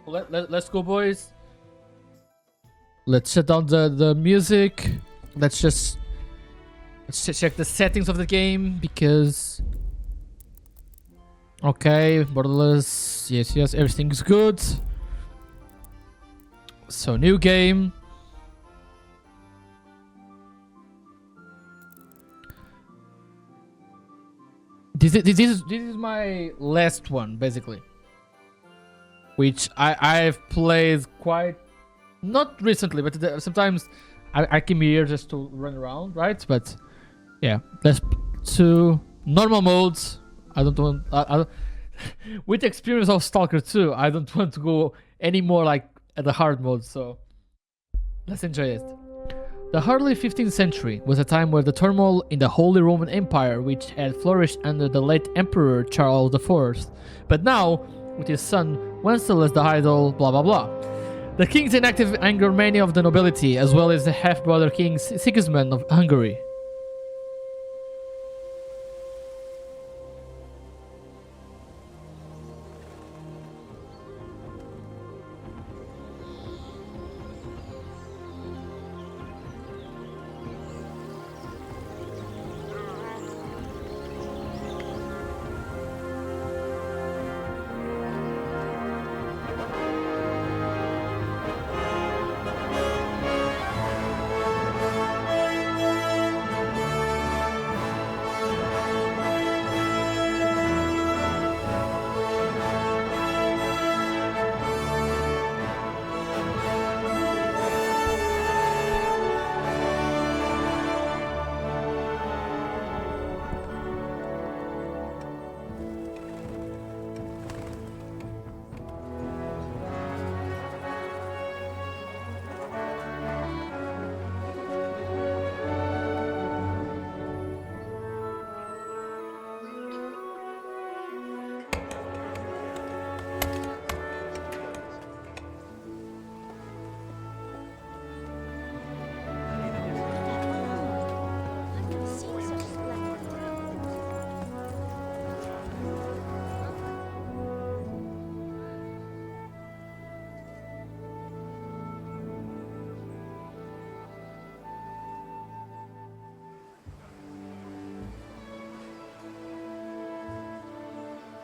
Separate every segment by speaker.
Speaker 1: Let's go, boys. Let's shut down the music. Let's check the settings of the game because. Okay, borderless. Yes, everything's good. So new game. This is my last one basically, which I've played quite not recently, but sometimes I came here just to run around, right? But yeah, let's to normal modes. I don't want with the experience of Stalker 2, I don't want to go any more like at the hard mode. So let's enjoy it. The early 15th century was a time where the turmoil in the Holy Roman Empire, which had flourished under the late Emperor Charles IV, but now, with his son Wenzel as the idol, blah blah blah. The king's inactive angered many of the nobility, as well as the half-brother king Sigismund of Hungary.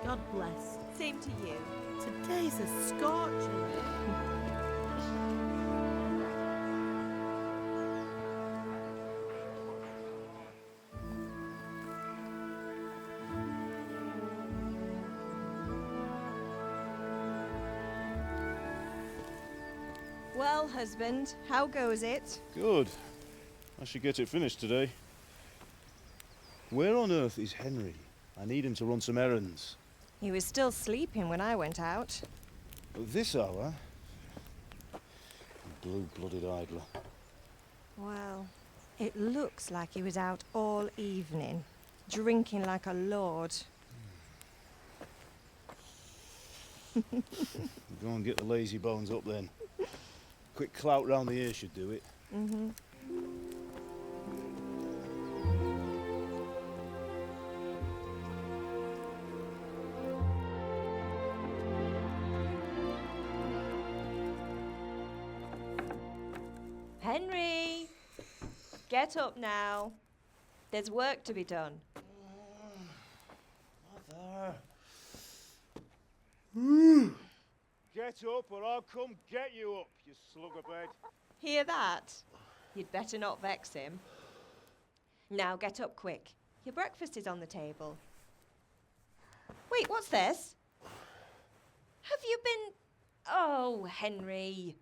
Speaker 2: God bless. Same to you. Today's a scorcher.
Speaker 3: Well, husband, how goes it?
Speaker 4: Good. I should get it finished today. Where on earth is Henry? I need him to run some errands.
Speaker 3: He was still sleeping when I went out.
Speaker 4: At this hour? Blue-blooded idler.
Speaker 3: Well, it looks like he was out all evening, drinking like a lord.
Speaker 4: Go and get the lazy bones up then. Quick clout round the ear should do it.
Speaker 3: Mm-hmm. Henry! Get up now. There's work to be done.
Speaker 4: Mother. Get up or I'll come get you up, you slugabed.
Speaker 3: Hear that? You'd better not vex him. Now get up quick. Your breakfast is on the table. Wait, what's this? Have you been... Oh, Henry.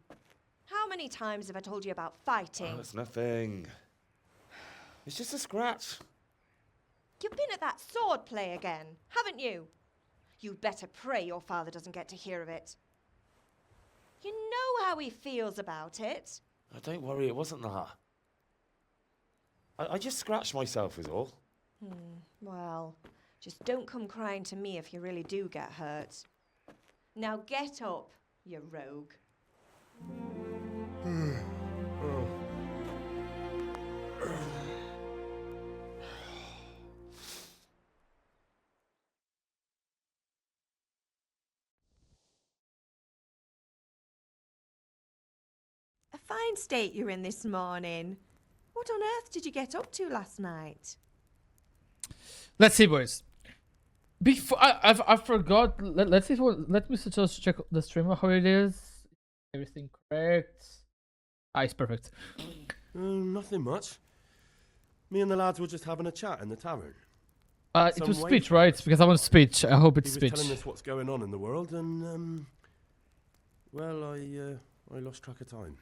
Speaker 3: How many times have I told you about fighting?
Speaker 5: Oh, it's nothing. It's just a scratch.
Speaker 3: You've been at that sword play again, haven't you? You'd better pray your father doesn't get to hear of it. You know how he feels about it.
Speaker 5: Oh, don't worry, it wasn't that. I just scratched myself is all.
Speaker 3: Well, just don't come crying to me if you really do get hurt. Now get up, you rogue. fine state you're in this morning. What on earth did you get up to last night?
Speaker 1: Let's see, boys. Before I forgot. Let's see. Let me just check the streamer how it is. Everything correct. Ah, it's perfect.
Speaker 6: Nothing much. Me and the lads were just having a chat in the tavern.
Speaker 1: It
Speaker 6: Some
Speaker 1: was
Speaker 6: wage
Speaker 1: speech, right?
Speaker 6: bites.
Speaker 1: Because I want speech. I hope
Speaker 6: He
Speaker 1: it's
Speaker 6: was
Speaker 1: speech.
Speaker 6: telling us what's going on in the world, and well, I lost track of time.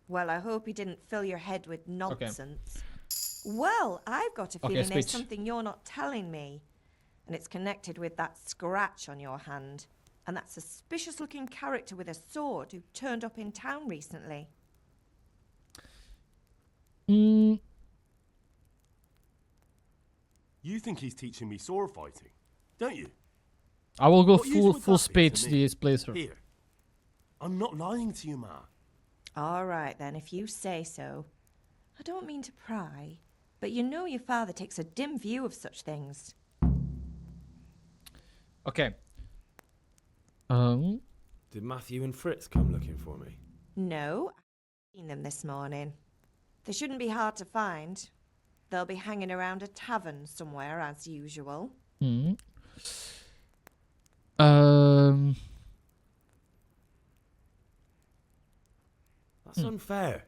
Speaker 3: Well, I hope he didn't fill your head with nonsense. Well, I've got a feeling there's
Speaker 1: speech.
Speaker 3: something you're not telling me. And it's connected with that scratch on your hand. And that suspicious-looking character with a sword who turned up in town recently.
Speaker 6: You think he's teaching me sword fighting, don't you?
Speaker 1: I will go
Speaker 6: What use would
Speaker 1: full
Speaker 6: that be to
Speaker 1: speech
Speaker 6: me?
Speaker 1: this playthrough.
Speaker 6: Here. I'm not lying to you, Ma.
Speaker 3: All right, then, if you say so. I don't mean to pry, but you know your father takes a dim view of such things.
Speaker 1: Okay.
Speaker 5: Did Matthew and Fritz come looking for me?
Speaker 3: No, I've seen them this morning. They shouldn't be hard to find. They'll be hanging around a tavern somewhere, as usual.
Speaker 5: That's unfair.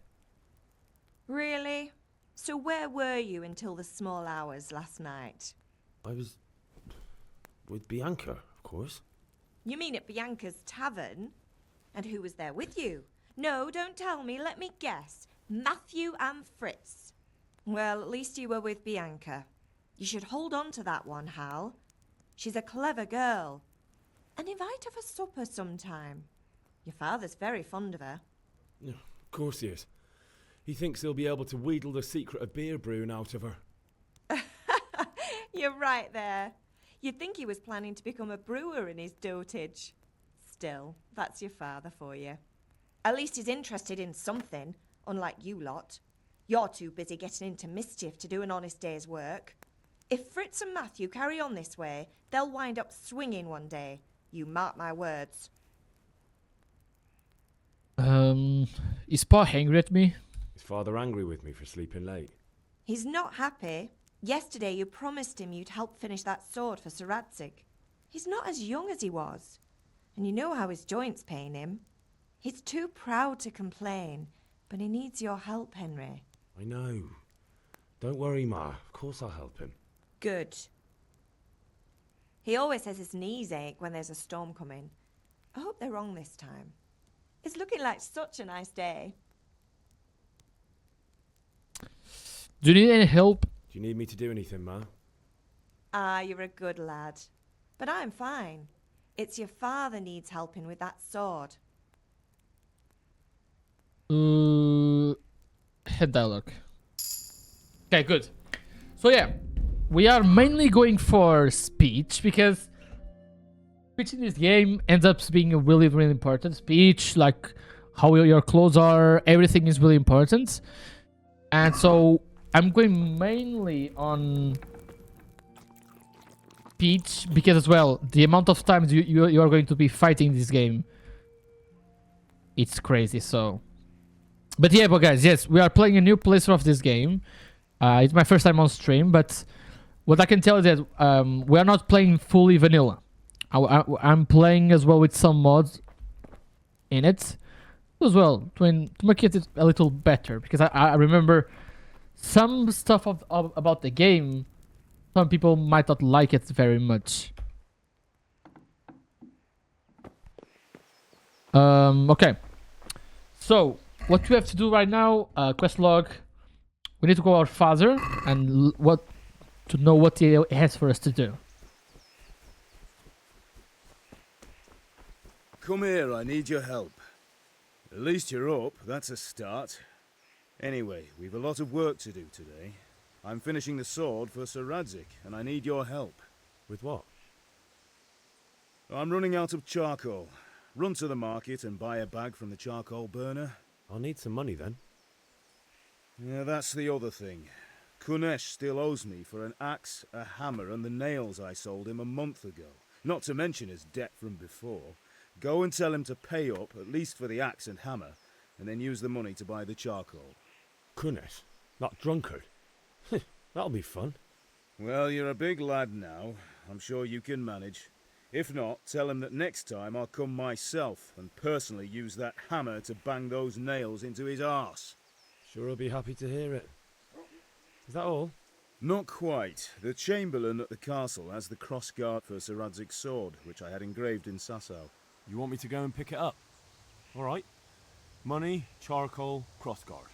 Speaker 3: Really? So where were you until the small hours last night?
Speaker 5: I was with Bianca, of course.
Speaker 3: You mean at Bianca's tavern? And who was there with you? No, don't tell me. Let me guess. Matthew and Fritz. Well, at least you were with Bianca. You should hold on to that one, Hal. She's a clever girl. And invite her for supper sometime. Your father's very fond of her.
Speaker 5: Yeah, of course he is. He thinks he'll be able to wheedle the secret of beer brewing out of her.
Speaker 3: You're right there. You'd think he was planning to become a brewer in his dotage. Still, that's your father for you. At least he's interested in something, unlike you lot. You're too busy getting into mischief to do an honest day's work. If Fritz and Matthew carry on this way, they'll wind up swinging one day. You mark my words.
Speaker 1: Is Pa angry at me?
Speaker 5: Is father angry with me for sleeping late?
Speaker 3: He's not happy. Yesterday you promised him you'd help finish that sword for Sir Radzig. He's not as young as he was. And you know how his joints pain him. He's too proud to complain, but he needs your help, Henry.
Speaker 5: I know. Don't worry, Ma. Of course I'll help him.
Speaker 3: Good. He always says his knees ache when there's a storm coming. I hope they're wrong this time. It's looking like such a nice day.
Speaker 1: Do you need any help?
Speaker 5: Do you need me to do anything, Ma?
Speaker 3: Ah, you're a good lad. But I'm fine. It's your father needs helping with that sword.
Speaker 1: Head dialogue. Okay, good. So yeah, we are mainly going for speech because speech in this game ends up being really, really important. Speech, like how your clothes are, everything is really important. And so I'm going mainly on speech because as well, the amount of times you are going to be fighting this game, it's crazy. So, but yeah, but guys, yes, we are playing a new playthrough of this game. It's my first time on stream, but what I can tell is that we are not playing fully vanilla. I'm playing as well with some mods in it as well to make it a little better, because I remember some stuff about the game. Some people might not like it very much. Okay, so what we have to do right now, quest log. We need to go our father and to know what he has for us to do.
Speaker 7: Come here, I need your help. At least you're up, that's a start. Anyway, we've a lot of work to do today. I'm finishing the sword for Sir Radzig, and I need your help.
Speaker 5: With what?
Speaker 7: I'm running out of charcoal. Run to the market and buy a bag from the charcoal burner.
Speaker 5: I'll need some money then.
Speaker 7: Yeah, that's the other thing. Kunesh still owes me for an axe, a hammer, and the nails I sold him a month ago. Not to mention his debt from before. Go and tell him to pay up, at least for the axe and hammer, and then use the money to buy the charcoal.
Speaker 5: Kunesh, that drunkard. That'll be fun.
Speaker 7: Well, you're a big lad now. I'm sure you can manage. If not, tell him that next time I'll come myself and personally use that hammer to bang those nails into his arse.
Speaker 5: Sure I'll be happy to hear it. Is that all?
Speaker 7: Not quite. The Chamberlain at the castle has the crossguard for Sir Radzig's sword, which I had engraved in Sasau.
Speaker 5: You want me to go and pick it up? All right. Money, charcoal, crossguard.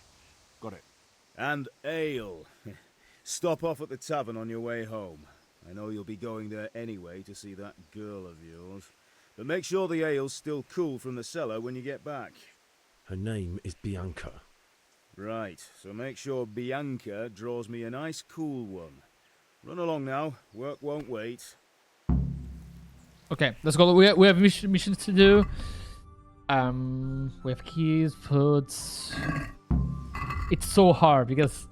Speaker 5: Got it.
Speaker 7: And ale. Stop off at the tavern on your way home. I know you'll be going there anyway to see that girl of yours. But make sure the ale's still cool from the cellar when you get back.
Speaker 6: Her name is Bianca.
Speaker 7: Right, so make sure Bianca draws me a nice cool one. Run along now, work won't wait.
Speaker 1: Okay, let's go. We have missions to do. We have keys, foods. It's so hard because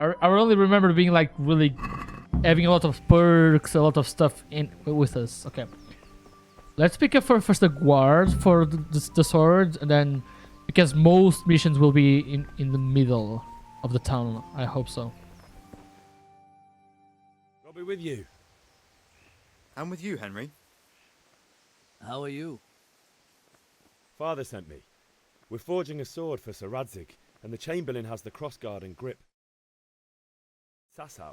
Speaker 1: I only remember being like really having a lot of perks, a lot of stuff in with us. Okay, let's pick up first the guard for the sword, and then because most missions will be in the middle of the town. I hope so.
Speaker 5: I'll be with you.
Speaker 8: I'm with you, Henry.
Speaker 9: How are you?
Speaker 5: Father sent me. We're forging a sword for Sir Radzig, and the Chamberlain has the crossguard and grip. Sasau.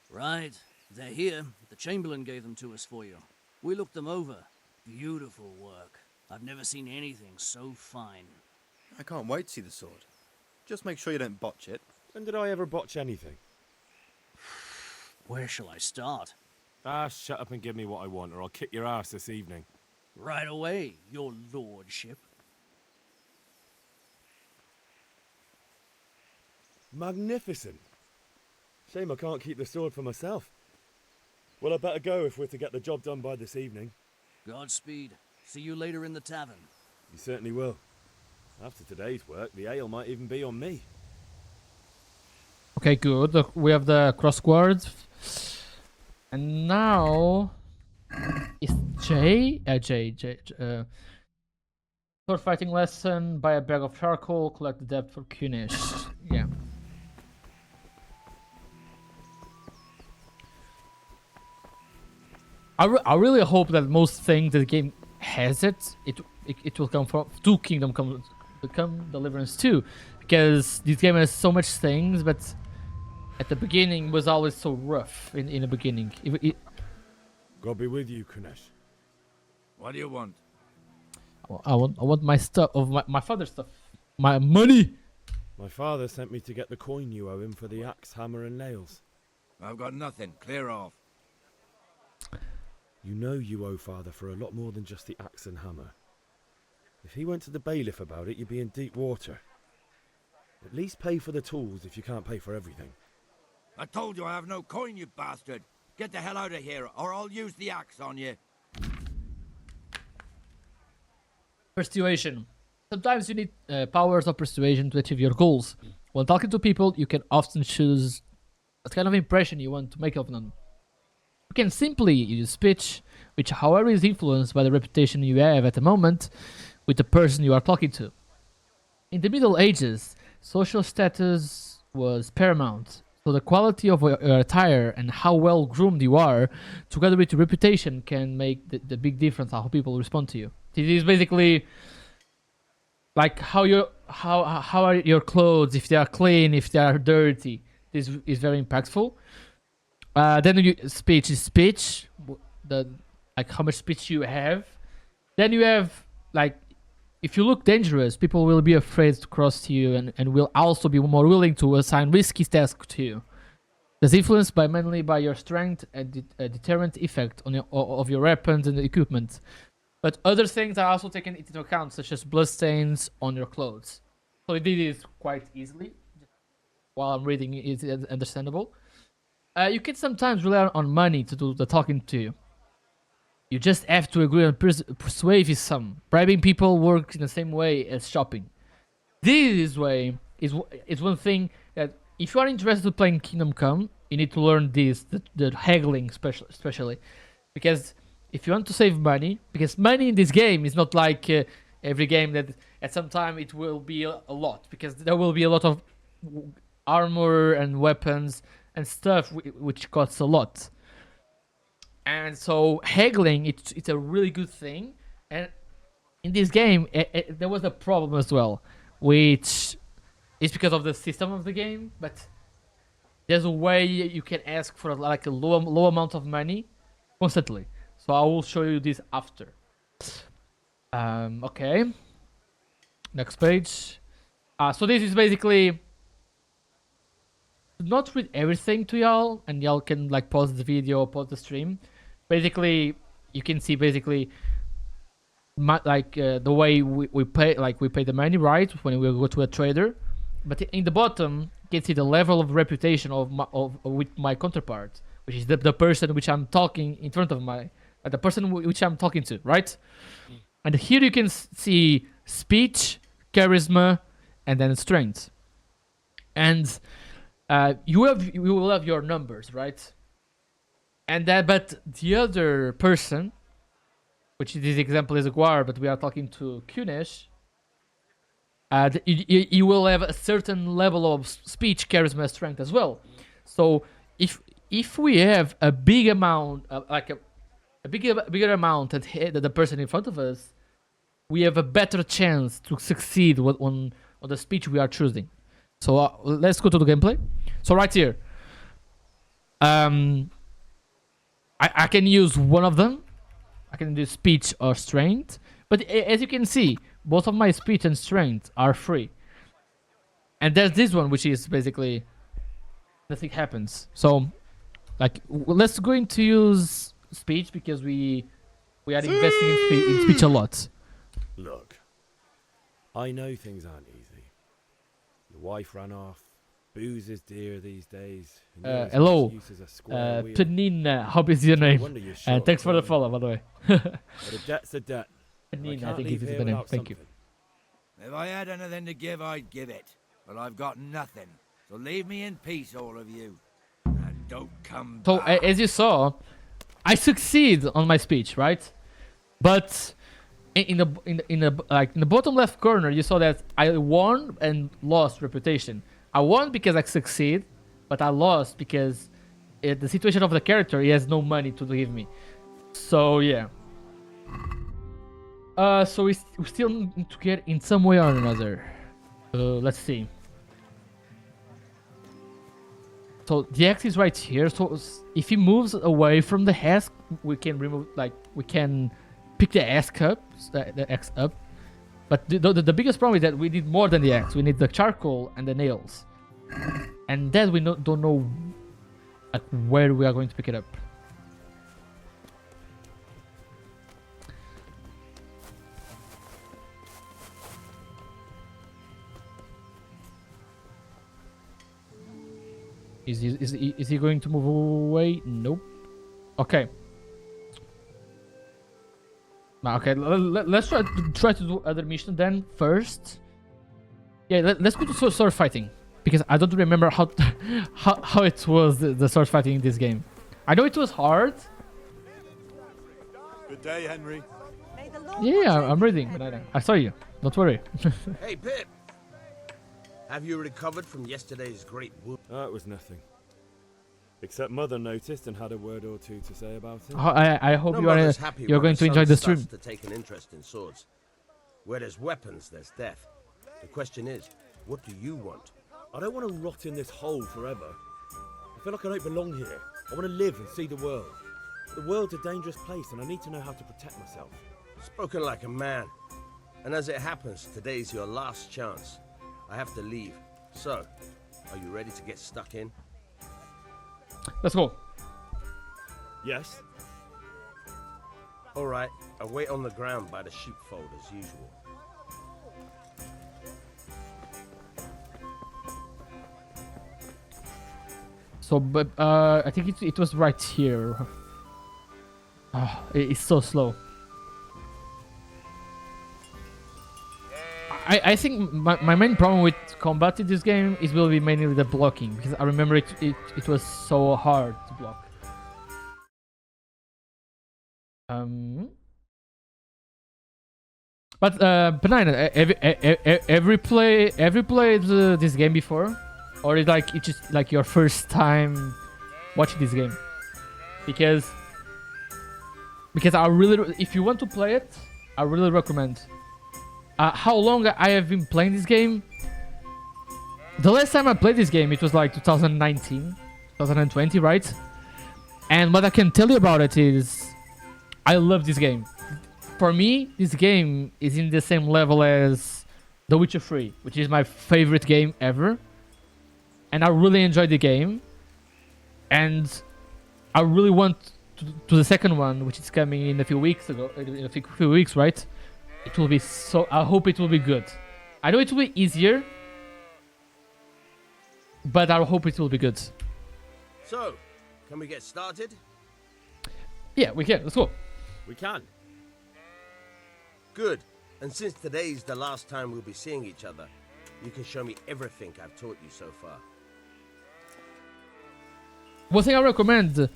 Speaker 9: Right. They're here. The Chamberlain gave them to us for you. We looked them over. Beautiful work. I've never seen anything so fine.
Speaker 8: I can't wait to see the sword. Just make sure you don't botch it.
Speaker 5: When did I ever botch anything?
Speaker 9: Where shall I start?
Speaker 5: Ah, shut up and give me what I want, or I'll kick your ass this evening.
Speaker 9: Right away, your lordship.
Speaker 5: Magnificent. Shame I can't keep the sword for myself. Well, I better go if we're to get the job done by this evening.
Speaker 9: Godspeed. See you later in the tavern.
Speaker 5: You certainly will. After today's work, the ale might even be on me.
Speaker 1: Okay, good. Look, we have the crossguard. And now is J. Sword fighting lesson, buy a bag of charcoal, collect the debt for Kunesh. Yeah. I really hope that most things that the game has it will come from Kingdom Come Deliverance 2, because this game has so much things, but at the beginning was always so rough in the beginning.
Speaker 5: God be with you, Kunesh.
Speaker 10: What do you want?
Speaker 1: I want my stuff, of my father's stuff, my money.
Speaker 5: My father sent me to get the coin you owe him for the axe, hammer and nails.
Speaker 10: I've got nothing. Clear off.
Speaker 5: You know you owe father for a lot more than just the axe and hammer. If he went to the bailiff about it, you'd be in deep water. At least pay for the tools if you can't pay for everything.
Speaker 10: I told you I have no coin, you bastard. Get the hell out of here, or I'll use the axe on you.
Speaker 1: Persuasion. Sometimes you need powers of persuasion to achieve your goals. When talking to people, you can often choose what kind of impression you want to make of them. You can simply use speech, which however is influenced by the reputation you have at the moment with the person you are talking to. In the Middle Ages, social status was paramount, so the quality of your attire and how well groomed you are, together with your reputation, can make the big difference how people respond to you. It is basically like how are your clothes, if they are clean, if they are dirty. This is very impactful. Then speech is speech, like how much speech you have. Then you have like, if you look dangerous, people will be afraid to cross to you and will also be more willing to assign risky tasks to you. That's influenced mainly by your strength and a deterrent effect on of your weapons and equipment. But other things are also taken into account, such as bloodstains on your clothes. So it is quite easily. While I'm reading it, it's understandable. You can sometimes rely on money to do the talking to you. You just have to agree on persuasive sum. Bribing people works in the same way as shopping. This way is one thing that if you are interested in playing Kingdom Come, you need to learn this, the haggling especially. Because if you want to save money, because money in this game is not like every game that At some time it will be a lot, because there will be a lot of armor and weapons and stuff which costs a lot. And so haggling, it's a really good thing. And in this game, there was a problem as well, which is because of the system of the game. But there's a way you can ask for like a low amount of money constantly. So I will show you this after. Okay. Next page. So this is basically, not read everything to y'all, and y'all can like pause the video, pause the stream. Basically, you can see basically the way we pay, like we pay the money, right, when we go to a trader. But in the bottom, you can see the level of reputation with my counterpart, which is the person which I'm talking in front of the person which I'm talking to, right? And here you can see speech, charisma, and then strength. And you will have your numbers, right? And but the other person, which this example is Guar, but we are talking to Kunesh, you will have a certain level of speech, charisma, strength as well. So if we have a big amount, like a bigger amount than the person in front of us, we have a better chance to succeed on the speech we are choosing. So let's go to the gameplay. So right here, I can use one of them. I can do speech or strength. But as you can see, both of my speech and strength are free. And there's this one, which is basically nothing happens. So, like, let's go into use speech, because we are investing in speech a lot.
Speaker 5: Look, I know things aren't easy. Your wife ran off. Booze is dear these days.
Speaker 1: Hello, Panina, how is your name? And thanks for the follow, by the way.
Speaker 5: But a debt's a debt.
Speaker 1: Panina, I think this is the name. Thank you.
Speaker 10: If I had anything to give, I'd give it. But I've got nothing. So leave me in peace, all of you. And don't come
Speaker 1: So,
Speaker 10: back.
Speaker 1: as you saw, I succeed on my speech, right? But in the bottom left corner, you saw that I won and lost reputation. I won because I succeed, but I lost because the situation of the character, he has no money to give me. So yeah. So we still need to get in some way or another. Let's see. So the X is right here. So if he moves away from the X, we can remove, like, we can pick the X up, the X up. But the biggest problem is that we need more than the X. We need the charcoal and the nails. And that we don't know like where we are going to pick it up. Is he going to move away? Nope. Okay. Okay, let's try to do other mission then first. Yeah, let's go to sword fighting, because I don't remember how it was the sword fighting in this game. I know it was hard.
Speaker 4: Good day, Henry.
Speaker 2: May the Lord
Speaker 1: Yeah,
Speaker 2: watch
Speaker 1: I'm
Speaker 2: over
Speaker 1: reading,
Speaker 2: you,
Speaker 1: but
Speaker 2: Henry.
Speaker 1: I saw you. Don't worry.
Speaker 6: Hey, Pip! Have you recovered from yesterday's great wound?
Speaker 5: That was nothing. Except Mother noticed and had a word or two to say about it.
Speaker 1: I hope
Speaker 6: No
Speaker 1: you are
Speaker 6: mother's happy
Speaker 1: you're
Speaker 6: when
Speaker 1: going
Speaker 6: her
Speaker 1: to enjoy
Speaker 6: son
Speaker 1: the
Speaker 6: starts
Speaker 1: stream.
Speaker 6: to take an interest in swords. Where there's weapons, there's death. The question is, what do you want?
Speaker 5: I don't want to rot in this hole forever. I feel like I don't belong here. I want to live and see the world. The world's a dangerous place, and I need to know how to protect myself.
Speaker 6: Spoken like a man. And as it happens, today's your last chance. I have to leave. So, are you ready to get stuck in?
Speaker 1: Let's go.
Speaker 5: Yes.
Speaker 6: All right, I'll wait on the ground by the sheepfold as usual.
Speaker 1: So, but I think it was right here. It's so slow. I think my main problem with combat in this game will be mainly the blocking, because I remember it was so hard to block. But Benign, every played this game before, or is like it's just like your first time watching this game? Because I really, if you want to play it, I really recommend. How long I have been playing this game? The last time I played this game, it was like 2019, 2020, right? And what I can tell you about it is, I love this game. For me, this game is in the same level as The Witcher 3, which is my favorite game ever. And I really enjoyed the game. And I really want to the second one, which is coming in a few weeks in a few weeks, right? It will be so... I hope it will be good. I know it will be easier, but I hope it will be good.
Speaker 6: So, can we get started?
Speaker 1: Yeah, we can. Let's go.
Speaker 5: We can.
Speaker 6: Good. And since today's the last time we'll be seeing each other, you can show me everything I've taught you so far.
Speaker 1: One thing I recommend,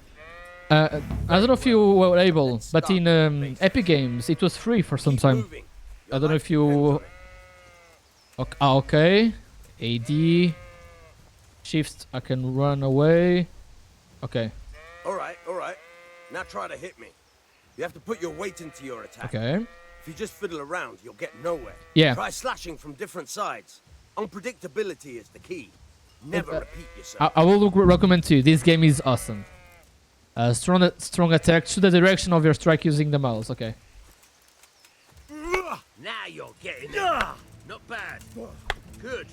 Speaker 1: I don't know if you were able, but in Epic Games, it was free for some time. I don't know if you... Okay. AD. Shift, I can run away. Okay.
Speaker 6: Alright. Now try to hit me. You have to put your weight into your attack.
Speaker 1: Okay.
Speaker 6: If you just fiddle around, you'll get nowhere.
Speaker 1: Yeah.
Speaker 6: Try slashing from different sides. Unpredictability is the key. Never repeat yourself.
Speaker 1: I will recommend to you. This game is awesome. Strong attack to the direction of your strike using the mouse. Okay.
Speaker 6: Now you're getting it. Not bad. Good.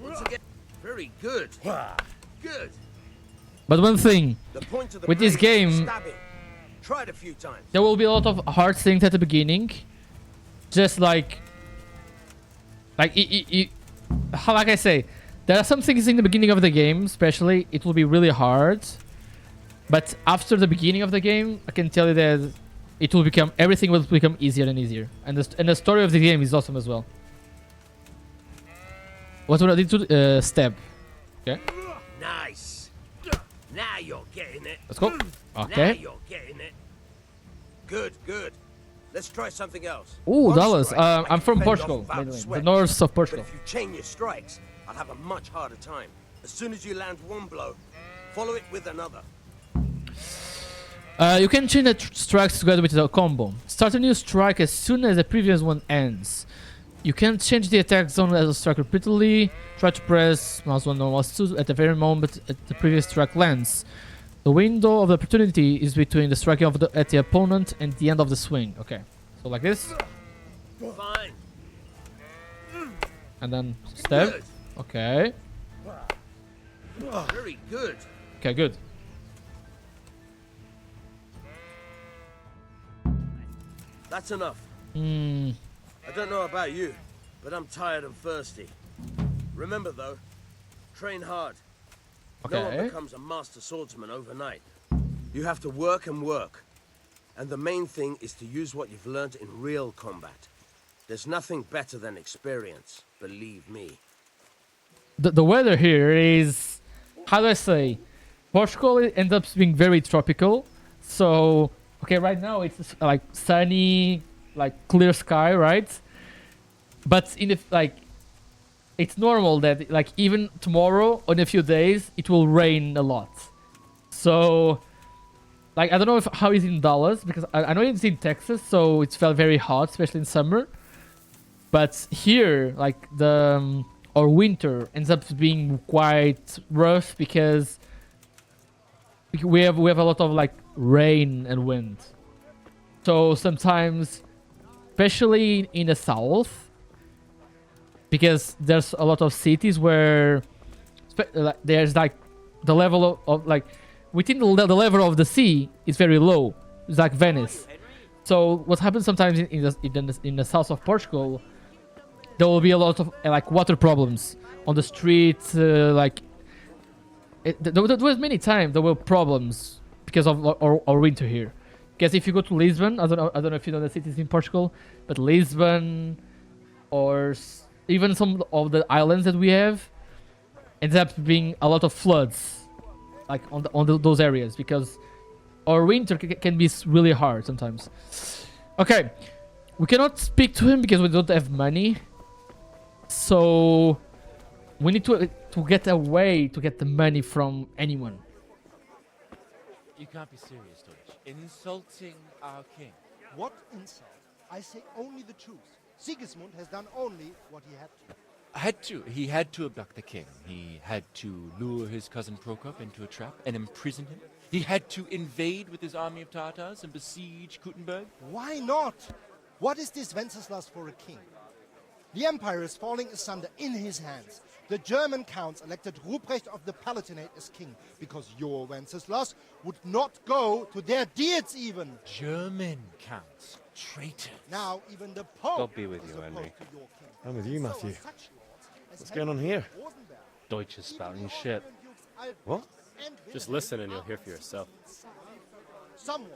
Speaker 6: Once again, very good. Good.
Speaker 1: But one thing,
Speaker 6: The point of the
Speaker 1: with this
Speaker 6: blade is
Speaker 1: game,
Speaker 6: stabbing. Try it a few times.
Speaker 1: there will be a lot of hard things at the beginning. Just like I say, there are some things in the beginning of the game, especially, it will be really hard. But after the beginning of the game, I can tell you that everything will become easier and easier. And the story of the game is awesome as well. What would I do to stab? Okay.
Speaker 6: Nice. Now you're getting it.
Speaker 1: Let's go.
Speaker 6: Now
Speaker 1: Okay.
Speaker 6: you're getting it. Good. Let's try something else.
Speaker 1: Ooh,
Speaker 6: One
Speaker 1: Dallas.
Speaker 6: strike, I
Speaker 1: I'm
Speaker 6: can
Speaker 1: from
Speaker 6: fend off
Speaker 1: Portugal,
Speaker 6: without
Speaker 1: by the way. The
Speaker 6: sweat.
Speaker 1: north of
Speaker 6: But
Speaker 1: Portugal.
Speaker 6: if you chain your strikes, I'll have a much harder time. As soon as you land one blow, follow it with another.
Speaker 1: You can chain the strikes together with a combo. Start a new strike as soon as the previous one ends. You can change the attack zone as a strike repeatedly. Try to press mouse 1 or mouse 2 at the very moment the previous strike lands. The window of opportunity is between the striking at the opponent and the end of the swing. Okay, so like this.
Speaker 6: Fine.
Speaker 1: And then stab.
Speaker 6: Good.
Speaker 1: Okay.
Speaker 6: Very good.
Speaker 1: Okay, good.
Speaker 6: That's enough.
Speaker 1: Hmm.
Speaker 6: I don't know about you, but I'm tired and thirsty. Remember though, train hard. No one
Speaker 1: Okay.
Speaker 6: becomes a master swordsman overnight. You have to work and work. And the main thing is to use what you've learned in real combat. There's nothing better than experience, believe me.
Speaker 1: The weather here is, how do I say, Portugal ends up being very tropical. So, okay, right now it's like sunny, like clear sky, right? But in the it's normal that like even tomorrow or in a few days it will rain a lot. So, like I don't know how it's in Dallas because I know it's in Texas, so it's felt very hot, especially in summer. But here, like our winter ends up being quite rough because we have a lot of like rain and wind. So sometimes, especially in the south, because there's a lot of cities where there's like the level of like within the level of the sea is very low. It's like Venice. So what happens sometimes in the south of Portugal, there will be a lot of like water problems on the streets. There was many times there were problems because of our winter here. Because if you go to Lisbon, I don't know if you know the cities in Portugal, but Lisbon or even some of the islands that we have ends up being a lot of floods, like on those areas, because our winter can be really hard sometimes. Okay, we cannot speak to him because we don't have money. So we need to get a way to get the money from anyone.
Speaker 11: You can't be serious, Deutsch. Insulting our king.
Speaker 12: What insult? I say only the truth. Sigismund has done only what he had to.
Speaker 11: He had to abduct the king. He had to lure his cousin Prokop into a trap and imprison him. He had to invade with his army of Tartars and besiege Kuttenberg.
Speaker 12: Why not? What is this Wenceslas for a king? The empire is falling asunder in his hands. The German counts elected Ruprecht of the Palatinate as king because your Wenceslas would not go to their deeds even.
Speaker 11: German counts. Traitors.
Speaker 12: Now even the Pope
Speaker 13: God be with you, Henry.
Speaker 5: I'm with you, Matthew. What's going on here?
Speaker 13: Deutsch is spouting shit.
Speaker 5: What?
Speaker 13: Just listen and you'll hear for yourself.
Speaker 12: Someone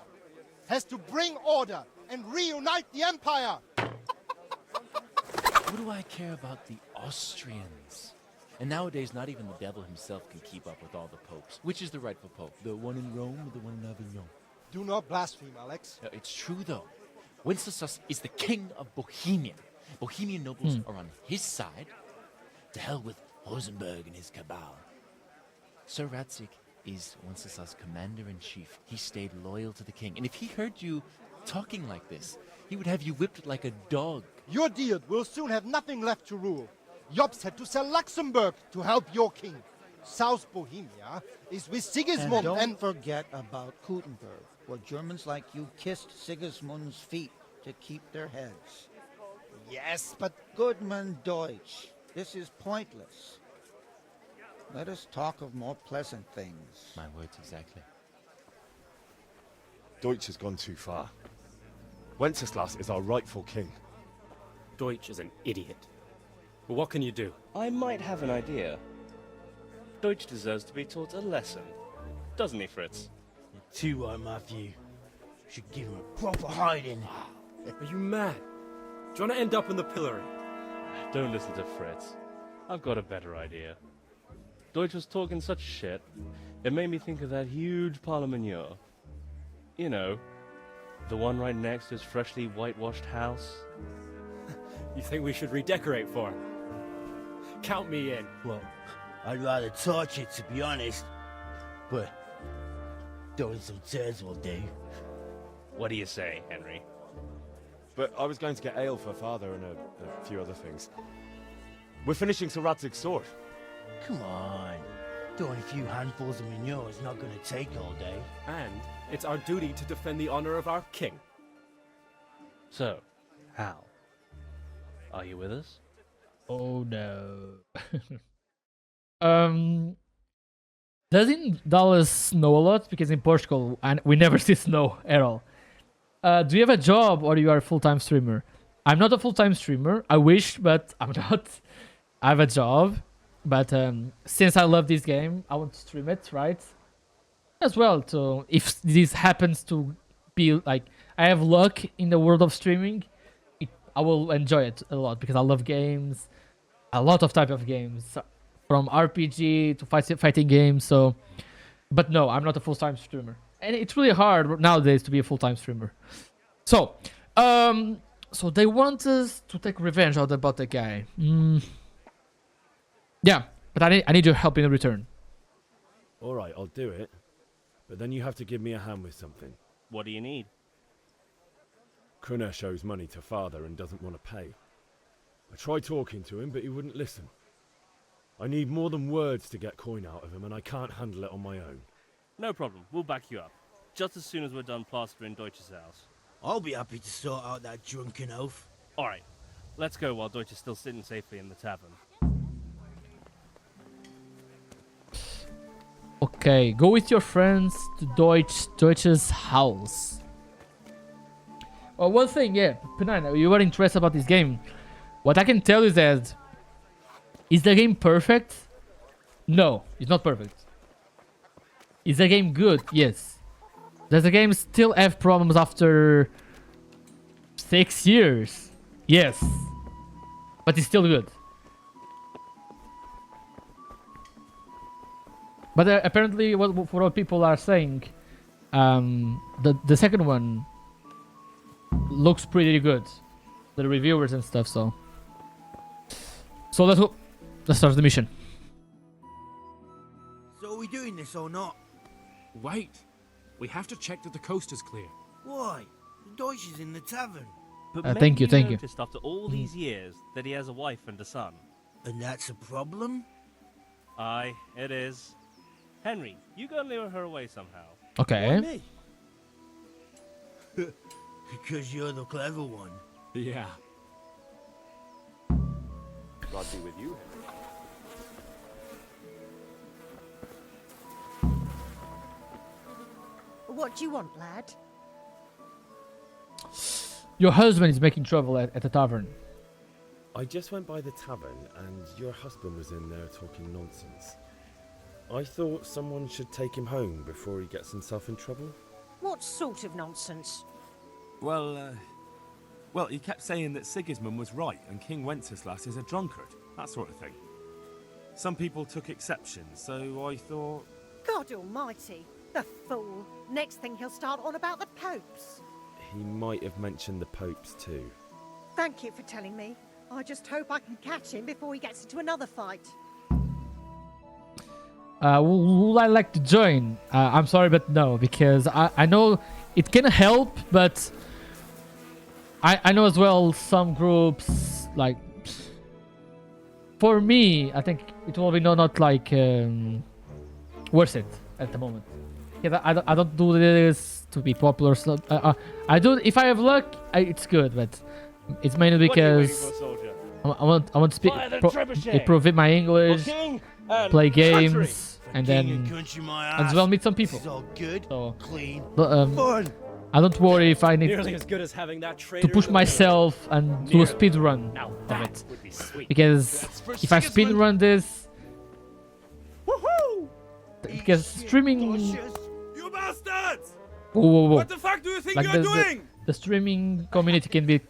Speaker 12: has to bring order and reunite the empire.
Speaker 11: What do I care about the Austrians? And nowadays, not even the devil himself can keep up with all the popes. Which is the rightful pope? The one in Rome or the one in Avignon?
Speaker 12: Do not blaspheme, Alex.
Speaker 11: No, it's true, though. Wenceslas is the king of Bohemia. Bohemian nobles are on his side. To hell with Rosenberg and his cabal. Sir Radzik is Wenceslas' commander-in-chief. He stayed loyal to the king. And if he heard you talking like this, he would have you whipped like a dog.
Speaker 12: Your Diet will soon have nothing left to rule. Jobst had to sell Luxembourg to help your king. South Bohemia is with Sigismund
Speaker 14: And don't forget about Kuttenberg, where Germans like you kissed Sigismund's feet to keep their heads.
Speaker 12: Yes, but...
Speaker 14: Goodman Deutsch, this is pointless. Let us talk of more pleasant things.
Speaker 11: My words exactly.
Speaker 5: Deutsch has gone too far. Wenceslas is our rightful king.
Speaker 13: Deutsch is an idiot. But what can you do?
Speaker 15: I might have an idea. Deutsch deserves to be taught a lesson. Doesn't he, Fritz?
Speaker 10: You're too right, Matthew. Should give him a proper hiding.
Speaker 13: Are you mad? Do you want to end up in the pillory?
Speaker 15: Don't listen to Fritz. I've got a better idea. Deutsch was talking such shit, it made me think of that huge parliament. You know, the one right next to his freshly whitewashed house.
Speaker 13: You think we should redecorate for him? Count me in.
Speaker 10: Well, I'd rather torch it, to be honest. But throwing some tears will do.
Speaker 15: What do you say, Henry?
Speaker 5: But I was going to get ale for father and a few other things. We're finishing Sir Radzig's sword.
Speaker 10: Come on. Throwing a few handfuls of manure is not going to take all day.
Speaker 13: And it's our duty to defend the honor of our king.
Speaker 15: So, Hal, are you with us?
Speaker 1: Oh no. Doesn't Dallas snow a lot? Because in Portugal, and we never see snow at all. Do you have a job or you are a full-time streamer? I'm not a full-time streamer. I wish, but I'm not. I have a job, but since I love this game, I want to stream it, right? As well, so if this happens to be like I have luck in the world of streaming, I will enjoy it a lot because I love games, a lot of type of games, from RPG to fighting games. So, but no, I'm not a full-time streamer, and it's really hard nowadays to be a full-time streamer. So, so they want us to take revenge about the guy. Yeah, but I need your help in return.
Speaker 5: All right, I'll do it. But then you have to give me a hand with something.
Speaker 15: What do you need?
Speaker 5: Krunner shows money to father and doesn't want to pay. I tried talking to him, but he wouldn't listen. I need more than words to get coin out of him, and I can't handle it on my own.
Speaker 15: No problem. We'll back you up. Just as soon as we're done plastering Deutsch's house.
Speaker 10: I'll be happy to sort out that drunken oaf.
Speaker 15: Alright, let's go while Deutsch is still sitting safely in the tavern.
Speaker 1: Okay, go with your friends to Deutsch's house. Well, one thing, yeah, Penina, you were interested about this game. What I can tell you is that is the game perfect? No, it's not perfect. Is the game good? Yes. Does the game still have problems after 6 years? Yes. But it's still good. But apparently, what people are saying, the second one looks pretty good. the reviewers and stuff. So let's go. Let's start the mission.
Speaker 10: So are we doing this or not?
Speaker 16: Wait. We have to check that the coast is clear.
Speaker 10: Why? The Deutsch is in the tavern.
Speaker 15: But
Speaker 1: thank you, thank you.
Speaker 15: noticed after all these years that he has a wife and a son.
Speaker 10: And that's a problem?
Speaker 15: Aye, it is. Henry, you go and lure her away somehow.
Speaker 1: Okay.
Speaker 10: Why me? Because you're the clever one.
Speaker 16: Yeah.
Speaker 15: God be with you, Henry.
Speaker 2: What do you want, lad?
Speaker 1: Your husband is making trouble at the tavern.
Speaker 5: I just went by the tavern and your husband was in there talking nonsense. I thought someone should take him home before he gets himself in trouble.
Speaker 2: What sort of nonsense?
Speaker 16: Well, he kept saying that Sigismund was right and King Wenceslas is a drunkard, that sort of thing. Some people took exception, so I thought...
Speaker 2: God almighty, the fool. Next thing he'll start on about the popes.
Speaker 5: He might have mentioned the popes too.
Speaker 2: Thank you for telling me. I just hope I can catch him before he gets into another fight.
Speaker 1: Would I like to join? I'm sorry, but no, because I know it can help, but I know as well some groups, like, for me, I think it will be not like worth it at the moment. Because I don't do this to be popular. So, I do if I have luck, it's good, but it's mainly because I want to speak, improve my English, play games, and then as well meet some people. So, I don't worry if I need
Speaker 13: Nearly as good as having that
Speaker 1: to push myself and do a speed run of it. Because if I speed run this, because streaming.
Speaker 7: You bastards!
Speaker 1: Whoa.
Speaker 7: What the fuck do you think
Speaker 1: like
Speaker 7: you're doing?
Speaker 1: The streaming community can be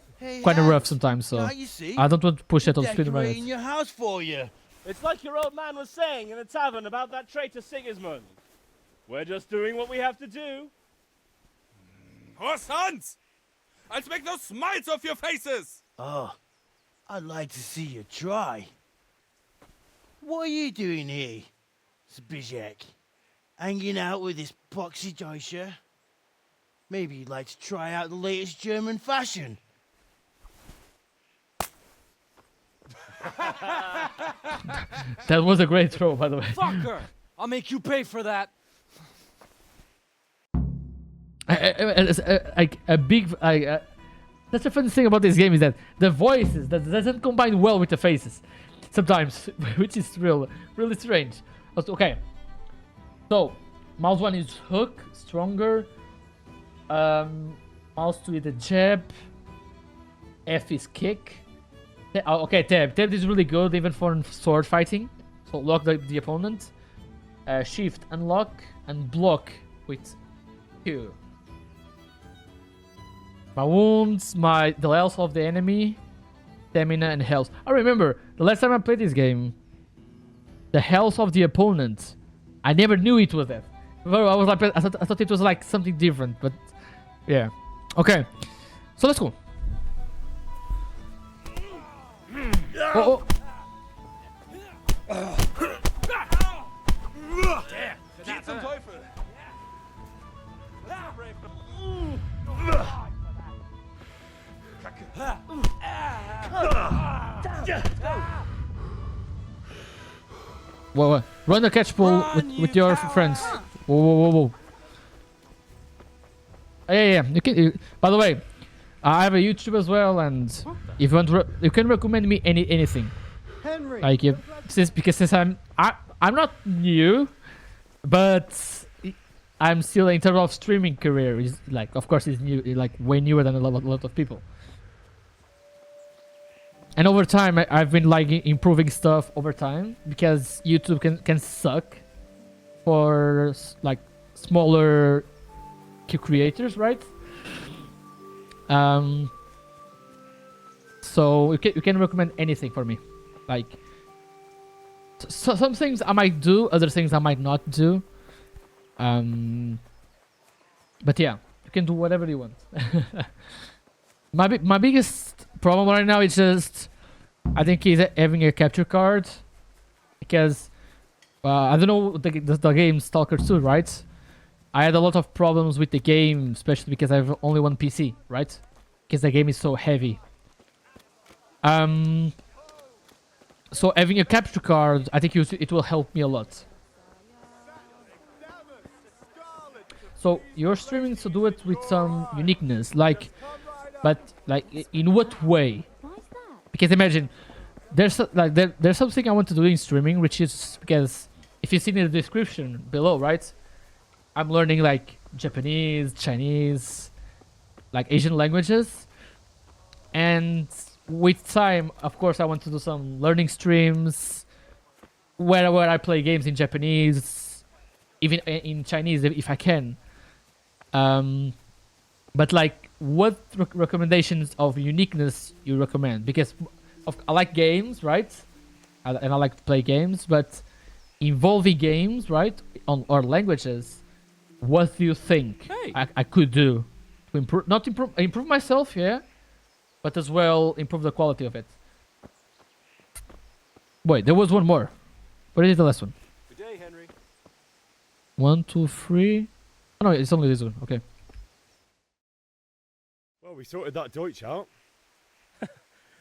Speaker 1: quite rough sometimes, so I don't want to push it on speed run.
Speaker 10: Your house for you.
Speaker 15: It's like your old man was saying in the tavern about that traitor Sigismund. We're just doing what we have to do.
Speaker 7: Horse hunts! I'll make those smiles off your faces!
Speaker 10: Oh, I'd like to see you try. What are you doing here, Zbigniew? Hanging out with this poxy Deutscher? Maybe you'd like to try out the latest German fashion.
Speaker 1: That was a great throw, by the way.
Speaker 13: Fucker! I'll make you pay for that.
Speaker 1: That's the funny thing about this game is that the voices that doesn't combine well with the faces sometimes, which is really strange. Okay, so mouse 1 is hook, stronger. Mouse 2 is the jab. F is kick. Okay, tab is really good even for sword fighting. So lock the opponent. Shift, unlock, and block with Q. My wounds, the health of the enemy, stamina, and health. I remember the last time I played this game, the health of the opponent, I never knew it was that. I was like, I thought it was like something different, but yeah. Okay, so let's go. Oh. Whoa. Run the catch ball with your friends. Whoa. Yeah. You can. By the way, I have a YouTube as well, and if you want, you can recommend me anything.
Speaker 12: Henry,
Speaker 1: like since I'm not new, but I'm still in terms of streaming career. Is like, of course, it's new, like way newer than a lot of people. And over time, I've been like improving stuff over time because YouTube can suck for like smaller creators, right? So you can recommend anything for me. Like, so some things I might do, other things I might not do. But yeah, you can do whatever you want. My biggest problem right now is just I think he's having a capture card because I don't know the game Stalker 2, right? I had a lot of problems with the game, especially because I have only one PC, right? Because the game is so heavy. So having a capture card, I think it will help me a lot. So you're streaming to do it with some uniqueness, but in what way? Because imagine there's something I want to do in streaming, which is because if you see in the description below, right? I'm learning like Japanese, Chinese, like Asian languages, and with time, of course, I want to do some learning streams where I play games in Japanese, even in Chinese if I can. But like, what recommendations of uniqueness you recommend? Because I like games, right? And I like to play games, but involving games, right, or languages. What do you think I could do to improve myself, yeah, but as well improve the quality of it? Wait, there was one more. What is the last one?
Speaker 13: Good day, Henry.
Speaker 1: 1, 2, 3. Oh no, it's only this one. Okay.
Speaker 5: Well, we sorted that Deutsch out.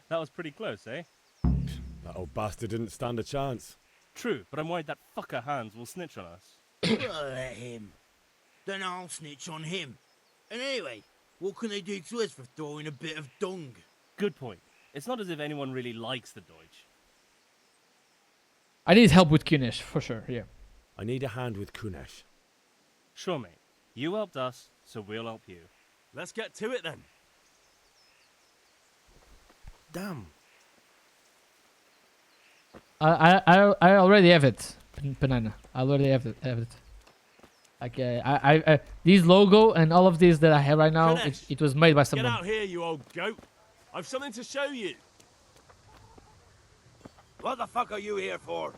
Speaker 15: That was pretty close, eh?
Speaker 5: That old bastard didn't stand a chance.
Speaker 15: True, but I'm worried that fucker Hans will snitch on us.
Speaker 10: Well, let him. Then I'll snitch on him. And anyway, what can they do to us for throwing a bit of dung?
Speaker 15: Good point. It's not as if anyone really likes the Deutsch.
Speaker 1: I need help with Kunesh, for sure, yeah.
Speaker 5: I need a hand with Kunesh.
Speaker 15: Sure, mate. You helped us, so we'll help you.
Speaker 16: Let's get to it then.
Speaker 5: Damn.
Speaker 1: I already have it, Banana. I already have it. Like I these logo and all of these that I have right now, it was made by someone.
Speaker 16: Get out here, you old goat. I've something to show you.
Speaker 10: What the fuck are you here for?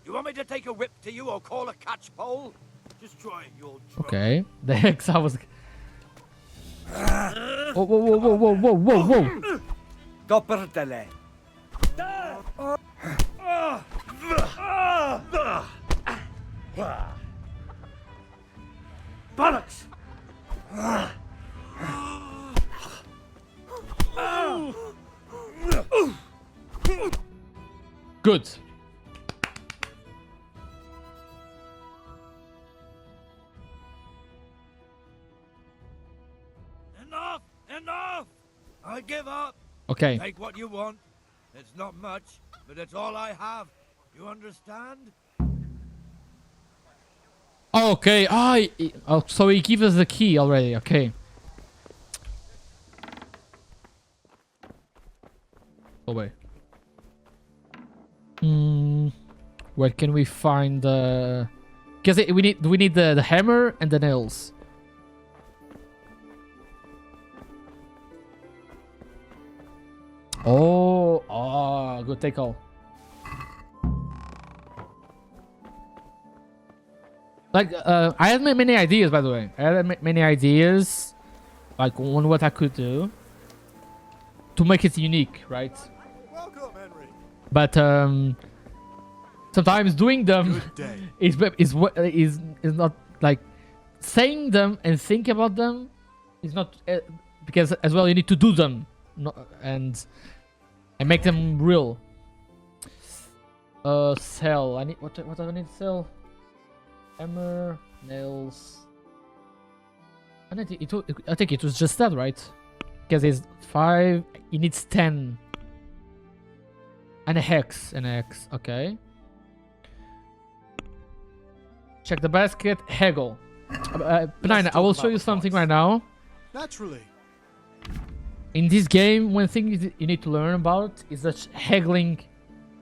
Speaker 10: You want me to take a whip to you or call a catch pole? Just try it, you old drunk.
Speaker 1: Okay. The hex I was. Whoa.
Speaker 10: Coppertele.
Speaker 5: Bollocks!
Speaker 1: Good.
Speaker 10: Enough! I give up.
Speaker 1: Okay.
Speaker 10: Take what you want. It's not much, but it's all I have. You understand?
Speaker 1: Okay. Oh, so he gives us the key already. Okay. Oh wait. Where can we find the? Because we need the hammer and the nails. Oh, good take all. Like, I had many ideas, by the way. I had many ideas, like on what I could do to make it unique, right?
Speaker 4: Welcome, Henry.
Speaker 1: But sometimes doing them is not like saying them and think about them is not because as well you need to do them and make them real. Sell. I need what do I need to sell? Hammer, nails. I think it was just that, right? Because it's 5. It needs 10. And a hex. Okay. Check the basket. Haggle. Benign, I will show you something right now.
Speaker 4: Naturally.
Speaker 1: In this game, one thing you need to learn about is that haggling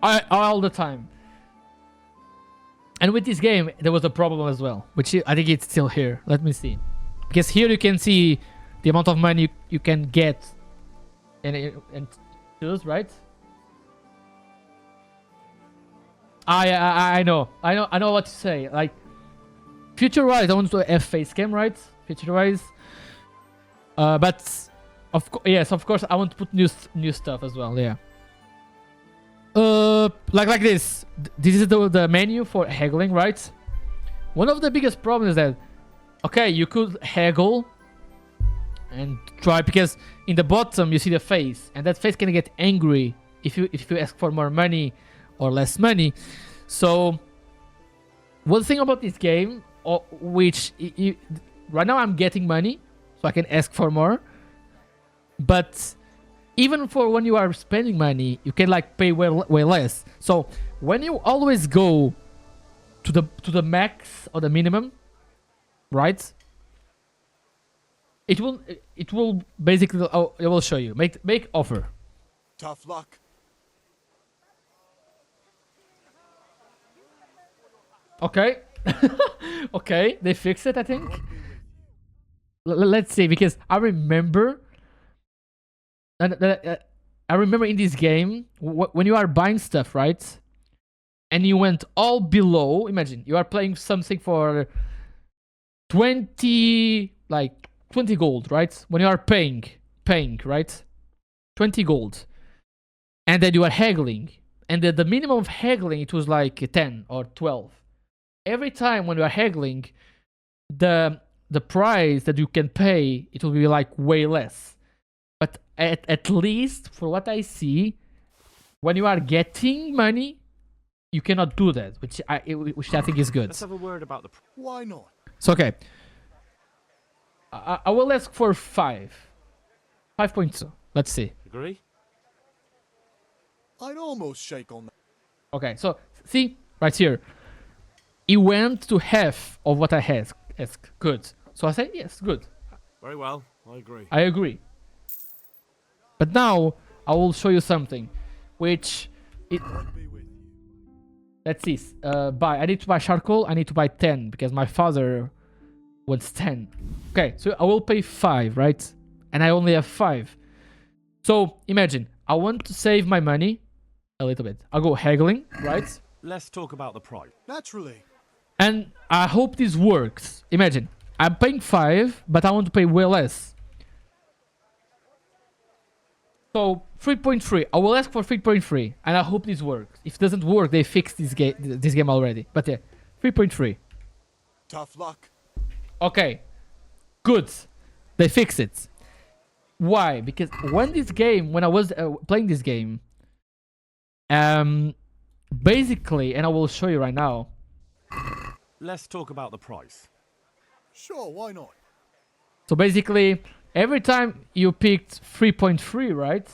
Speaker 1: all the time. And with this game, there was a problem as well, which I think it's still here. Let me see. Because here you can see the amount of money you can get and choose, right? I know what to say. Like, future-wise, I want to have face cam, right? Future-wise. But Yes, of course. I want to put new stuff as well. Yeah. Like this. This is the menu for haggling, right? One of the biggest problems is that, okay, you could haggle and try, because in the bottom you see the face, and that face can get angry if you ask for more money or less money. So one thing about this game, which right now I'm getting money, so I can ask for more. But even for when you are spending money, you can like pay way less. So when you always go to the max or the minimum, right? It will basically, it will show you make offer.
Speaker 17: Tough luck.
Speaker 1: Okay. Okay, they fixed it, I think. Let's see, because I remember in this game, when you are buying stuff, right? And you went all below, imagine, you are playing something for 20 gold, right? When you are paying, right? 20 gold. And then you are haggling. And the minimum of haggling, it was like 10 or 12. Every time when you are haggling, the price that you can pay, it will be like way less. But at least, for what I see, when you are getting money, you cannot do that, which I think is good.
Speaker 16: Let's have a word about the...
Speaker 17: Why not?
Speaker 1: So, okay. I will ask for 5. 5.2. Let's see.
Speaker 16: Agree?
Speaker 17: I'd almost shake on that.
Speaker 1: Okay, so, see, right here. It went to half of what I asked. Good. So I say, yes, good.
Speaker 16: Very well, I agree.
Speaker 1: I agree. But now, I will show you something, which... Let's see. I need to buy charcoal. I need to buy 10 because my father wants 10. Okay, so I will pay 5, right? And I only have 5. So imagine, I want to save my money a little bit. I'll go haggling, right?
Speaker 16: Let's talk about the price.
Speaker 17: Naturally.
Speaker 1: And I hope this works. Imagine, I'm paying 5, but I want to pay way less. So 3.3. I will ask for 3.3, and I hope this works. If it doesn't work, they fixed this game already. But yeah, 3.3.
Speaker 17: Tough luck.
Speaker 1: Okay, good. They fixed it. Why? Because when I was playing this game, basically, and I will show you right now.
Speaker 16: Let's talk about the price.
Speaker 17: Sure, why not?
Speaker 1: So basically, every time you picked 3.3, right?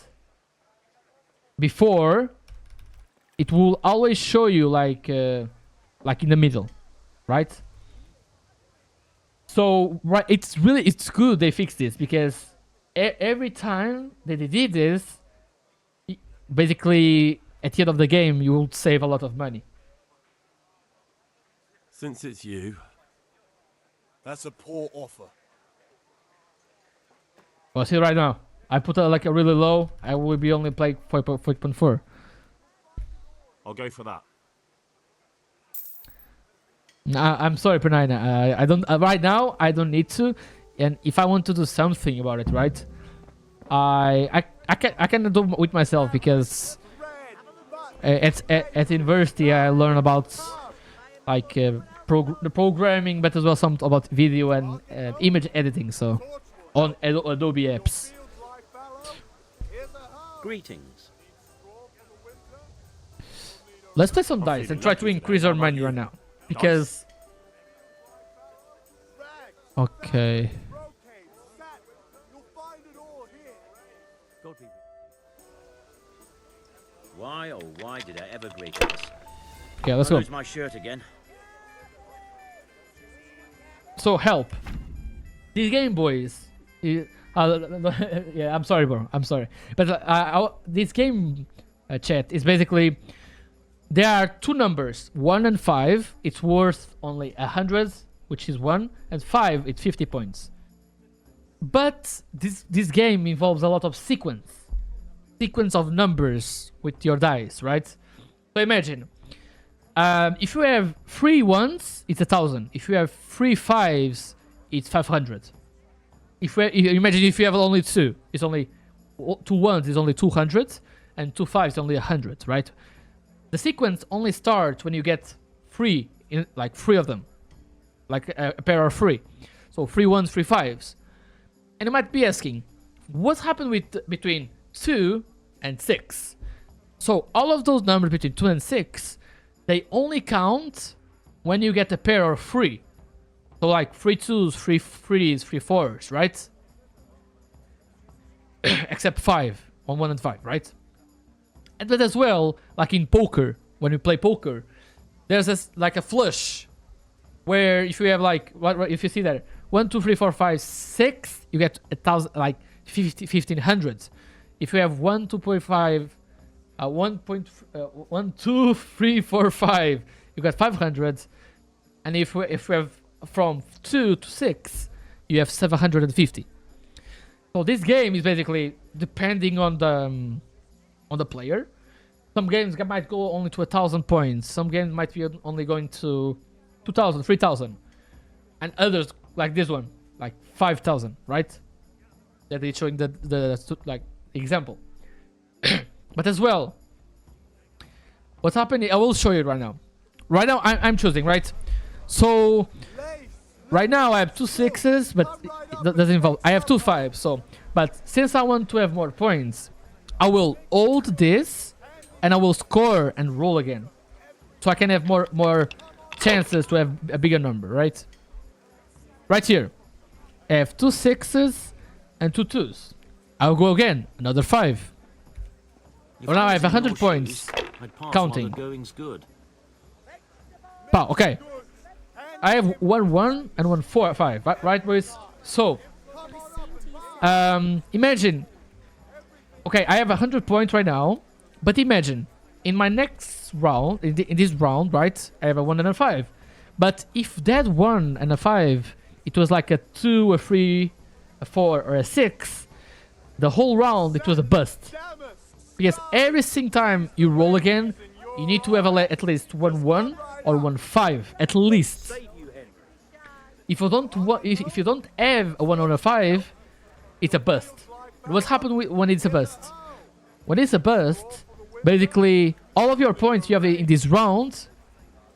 Speaker 1: Before, it will always show you like in the middle, right? So right, it's good they fixed this, because every time that they did this, basically at the end of the game you will save a lot of money.
Speaker 16: Since it's you.
Speaker 17: That's a poor offer.
Speaker 1: Well, see right now, I put a really low. I will be only playing 4.4.
Speaker 16: I'll go for that.
Speaker 1: I'm sorry, Pernina. I don't right now. I don't need to, and if I want to do something about it, right? I can do with myself, because at university I learn about like the programming, but as well some about video and image editing. So on Adobe apps.
Speaker 11: Greetings.
Speaker 1: Let's play some dice and try to increase our money right now, because. Okay.
Speaker 11: Why, oh why did I ever agree to this?
Speaker 1: Okay, let's go.
Speaker 11: Lose my shirt again.
Speaker 1: So help. These Game Boys. Yeah, I'm sorry, bro. I'm sorry, but this game chat is basically there are 2 numbers, 1 and 5. It's worth only 100, which is 1, and 5 it's 50 points. But this game involves a lot of sequence of numbers with your dice, right? So imagine, if you have 3 1s, it's 1,000. If you have 3 5s, it's 500. if you imagine if you have only two, it's only 2 ones is only 200, and 2 fives is only 100, right? The sequence only starts when you get 3, like 3 of them, like a pair of 3. So 3 ones, 3 fives. And you might be asking, what happened between 2 and 6? So all of those numbers between 2 and 6, they only count when you get a pair of 3. So like 3 2s, 3 3s, 3 4s, right? Except 5, 1 1 and 5, right? And but as well, like in poker, when you play poker, there's this like a flush where if you have like if you see that 1 2 3 4 5 6, you get 1,000, like 1500. If you have 1 2.5 1 2 3 4 5, you got 500. And if we have from 2 to 6, you have 750. So this game is basically depending on the player. Some games might go only to 1,000 points. Some games might be only going to 2,000, 3,000, and others like this one, like 5,000, right? That is showing the like example. But as well, what's happening? I will show you right now. Right now, I'm choosing, right? So right now I have 2 6s, but that doesn't involve. I have 2 5s. So, but since I want to have more points, I will hold this, and I will score and roll again, so I can have more chances to have a bigger number, right? Right here, I have 2 6s and 2 2s. I'll go again, another 5. Well, now I have 100 points. Counting. Wow, okay. I have 1 1 and 1 4 5. Right, boys? So, imagine. Okay, I have 100 points right now, but imagine in my next round, in this round, right? I have a 1 and a 5. But if that 1 and a 5, it was like a 2, a 3, a 4, or a 6, the whole round it was a bust. Because every single time you roll again, you need to have at least 1 1 or 1 5, at least. If you don't have a 1 or a 5, it's a bust. What happens when it's a bust? When it's a bust, basically all of your points you have in this round,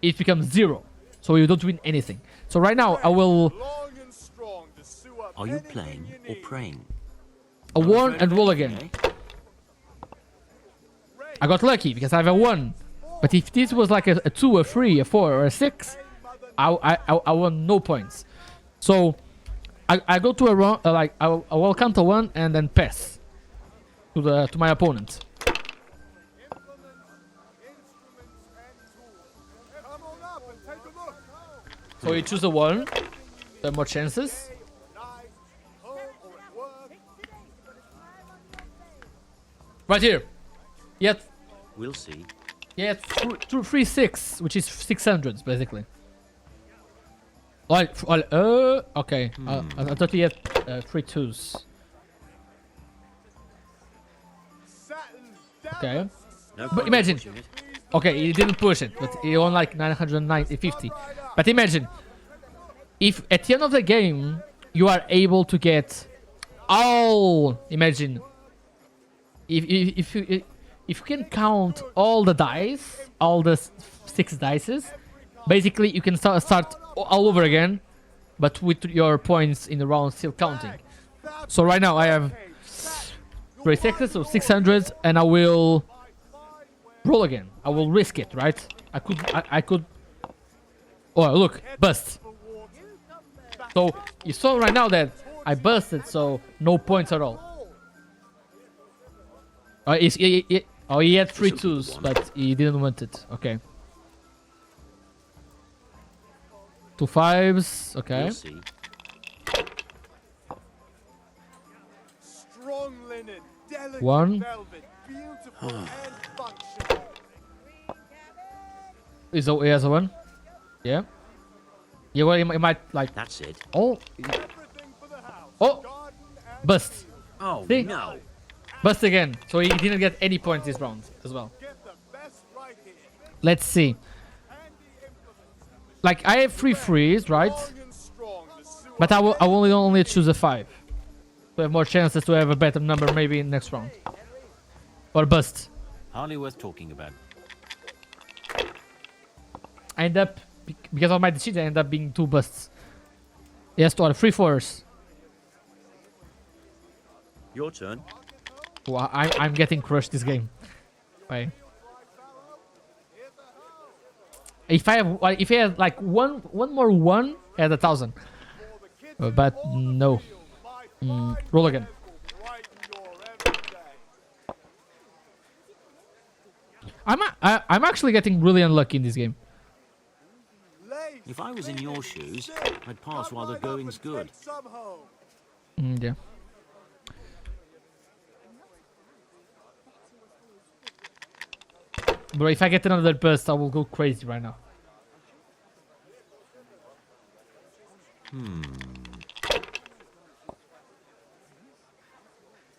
Speaker 1: it becomes 0. So you don't win anything. So right now I will.
Speaker 18: Are you playing or praying?
Speaker 1: A 1 and roll again. I got lucky because I have a 1. But if this was like a 2, a 3, a 4, or a 6, I want no points. So I go to a round, like I will count a 1 and then pass to my opponent. So you choose a 1, there are more chances. Right here. Yet.
Speaker 18: We'll see.
Speaker 1: Yeah, 3 6, which is 600 basically. Okay. I thought he had 3 2s. Okay. But imagine. Okay, he didn't push it, but he won like 950. But imagine, if at the end of the game you are able to get all. Imagine, if you can count all the dice, all the 6 dices, basically you can start all over again, but with your points in the round still counting. So right now I have 3 6s, so 600, and I will roll again. I will risk it, right? I could. Oh look, bust. So you saw right now that I busted, so no points at all. He had 3 2s, but he didn't want it. Okay. 2 5s. Okay.
Speaker 4: Strong linen, delicate
Speaker 1: 1.
Speaker 4: velvet, beautiful and functional.
Speaker 1: He has a 1. Yeah. Yeah, well, he might like.
Speaker 18: That's it.
Speaker 1: Oh. Oh. Bust.
Speaker 18: Oh,
Speaker 1: see?
Speaker 18: no.
Speaker 1: Bust again. So he didn't get any points this round as well. Let's see. Like I have 3 3s, right? But I will only choose a 5. to have more chances to have a better number maybe in next round. Or bust.
Speaker 18: Hardly worth talking about.
Speaker 1: I end up, because of my decision, I end up being 2 busts. Yes, or 3 fours.
Speaker 18: Your turn.
Speaker 1: Wow, I'm getting crushed this game. Wait. If I have like one more 1 at 1,000. But no. Roll again. I'm actually getting really unlucky in this game.
Speaker 18: If I was in your shoes, I'd pass while the going's good.
Speaker 1: Yeah. Bro, if I get another burst, I will go crazy right now.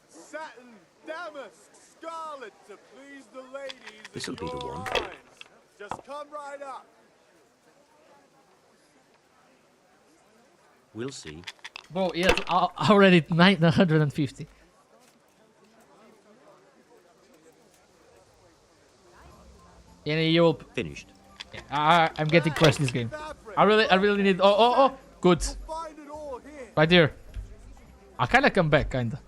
Speaker 4: Satin, damask, scarlet to please the ladies.
Speaker 18: This'll be the one.
Speaker 4: Just come right up.
Speaker 18: We'll see.
Speaker 1: Bro, yes, already 950. And you will
Speaker 18: finished.
Speaker 1: Yeah, I'm getting crushed this game. I really need. Oh, good. Right there. I kinda come back, kinda.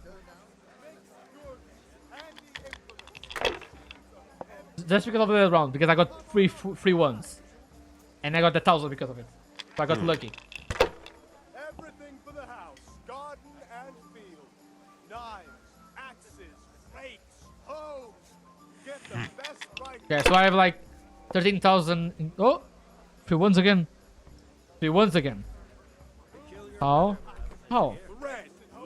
Speaker 1: Just because of the round, because I got free ones, and I got the 1,000 because of it. So I got lucky.
Speaker 4: Everything for the house, garden and field. Knives, axes, rakes, hoes. Get the best right.
Speaker 1: Okay, so I have like 13,000. Oh, free ones again. Free ones again. How? How?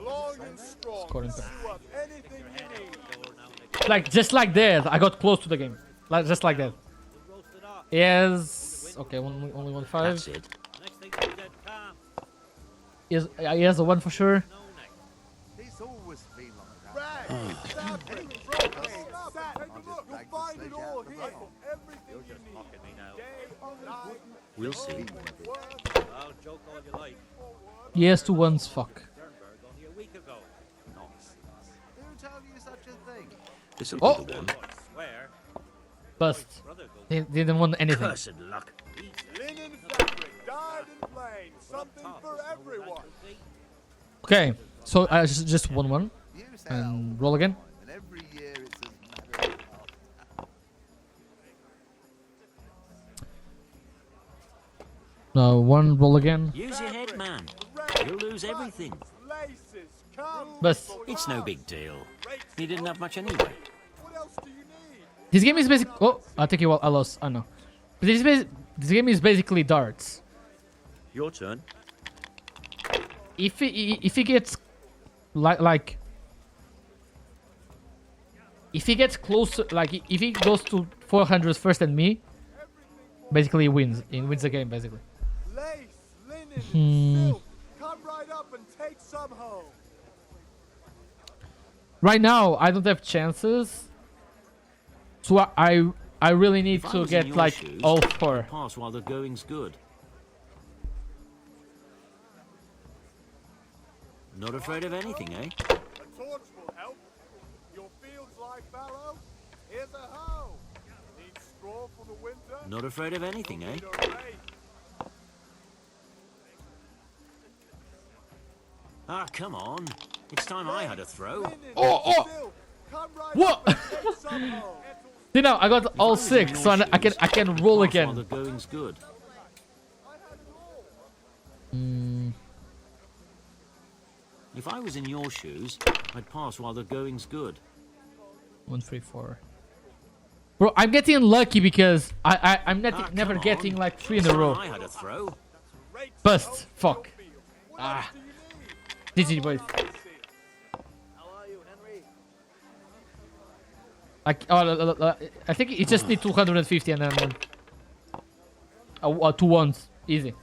Speaker 4: Long and strong.
Speaker 1: Scoring
Speaker 4: Sew up anything you need.
Speaker 1: Like just like that, I got close to the game. Like just like that. Yes. Okay, only 1 5.
Speaker 18: That's it.
Speaker 1: Yes, he has a 1 for sure.
Speaker 4: He's always been like that. Right. Fabric, brocade, satin. You'll find it all here. Everything you need. Day, night.
Speaker 18: We'll see.
Speaker 4: I'll joke all you like.
Speaker 1: He has 2 1s. Fuck.
Speaker 4: Only a week ago. Who told you such a thing?
Speaker 18: This'll
Speaker 1: Oh.
Speaker 18: be the one.
Speaker 4: Swear.
Speaker 1: Bust. They didn't want anything.
Speaker 18: Cursed luck.
Speaker 4: Linen fabric, dyed and plain. Something for everyone.
Speaker 1: Okay, so I just won 1 and roll again.
Speaker 4: And every year it's a matter of
Speaker 1: No, 1 roll again.
Speaker 18: Use your head, man. You'll lose everything.
Speaker 4: laces. Come.
Speaker 1: Bust.
Speaker 18: It's no big deal. You didn't have much anyway.
Speaker 4: What else do you need?
Speaker 1: This game is basic. Oh, I think I lost. I know. But this game is basically darts.
Speaker 18: Your turn.
Speaker 1: If he gets like if he gets closer, like if he goes to 400 first than me, basically he wins. He wins the game basically.
Speaker 4: Lace, linen, silk. Come right up and take some home.
Speaker 1: Right now I don't have chances, so I really need
Speaker 18: If I
Speaker 1: to
Speaker 18: was in
Speaker 1: get
Speaker 18: your
Speaker 1: like
Speaker 18: shoes,
Speaker 1: all
Speaker 18: I'd
Speaker 1: 4.
Speaker 18: pass while the going's good. Not afraid of anything, eh?
Speaker 4: A torch will help. Your fields lie fallow. Here's a hoe. Need straw for the winter.
Speaker 18: Not afraid of anything, eh?
Speaker 4: Need a rake.
Speaker 18: Ah, come on. It's time I had a throw.
Speaker 1: Oh!
Speaker 4: Come right
Speaker 1: What?
Speaker 4: up and take some home.
Speaker 1: You know, I got all
Speaker 18: If I was in
Speaker 1: 6,
Speaker 18: your
Speaker 1: so I
Speaker 18: shoes,
Speaker 1: can
Speaker 18: I'd
Speaker 1: roll
Speaker 18: pass while the
Speaker 1: again.
Speaker 18: going's good. If I was in your shoes, I'd pass while the going's good.
Speaker 1: 1 3 4. Bro, I'm getting unlucky because I'm never
Speaker 18: come
Speaker 1: getting
Speaker 18: on.
Speaker 1: like 3 in a row.
Speaker 18: I had a throw.
Speaker 1: Bust. Fuck. Ah. GG boys. Like, I think it just need 250 and then 2 1s. Easy.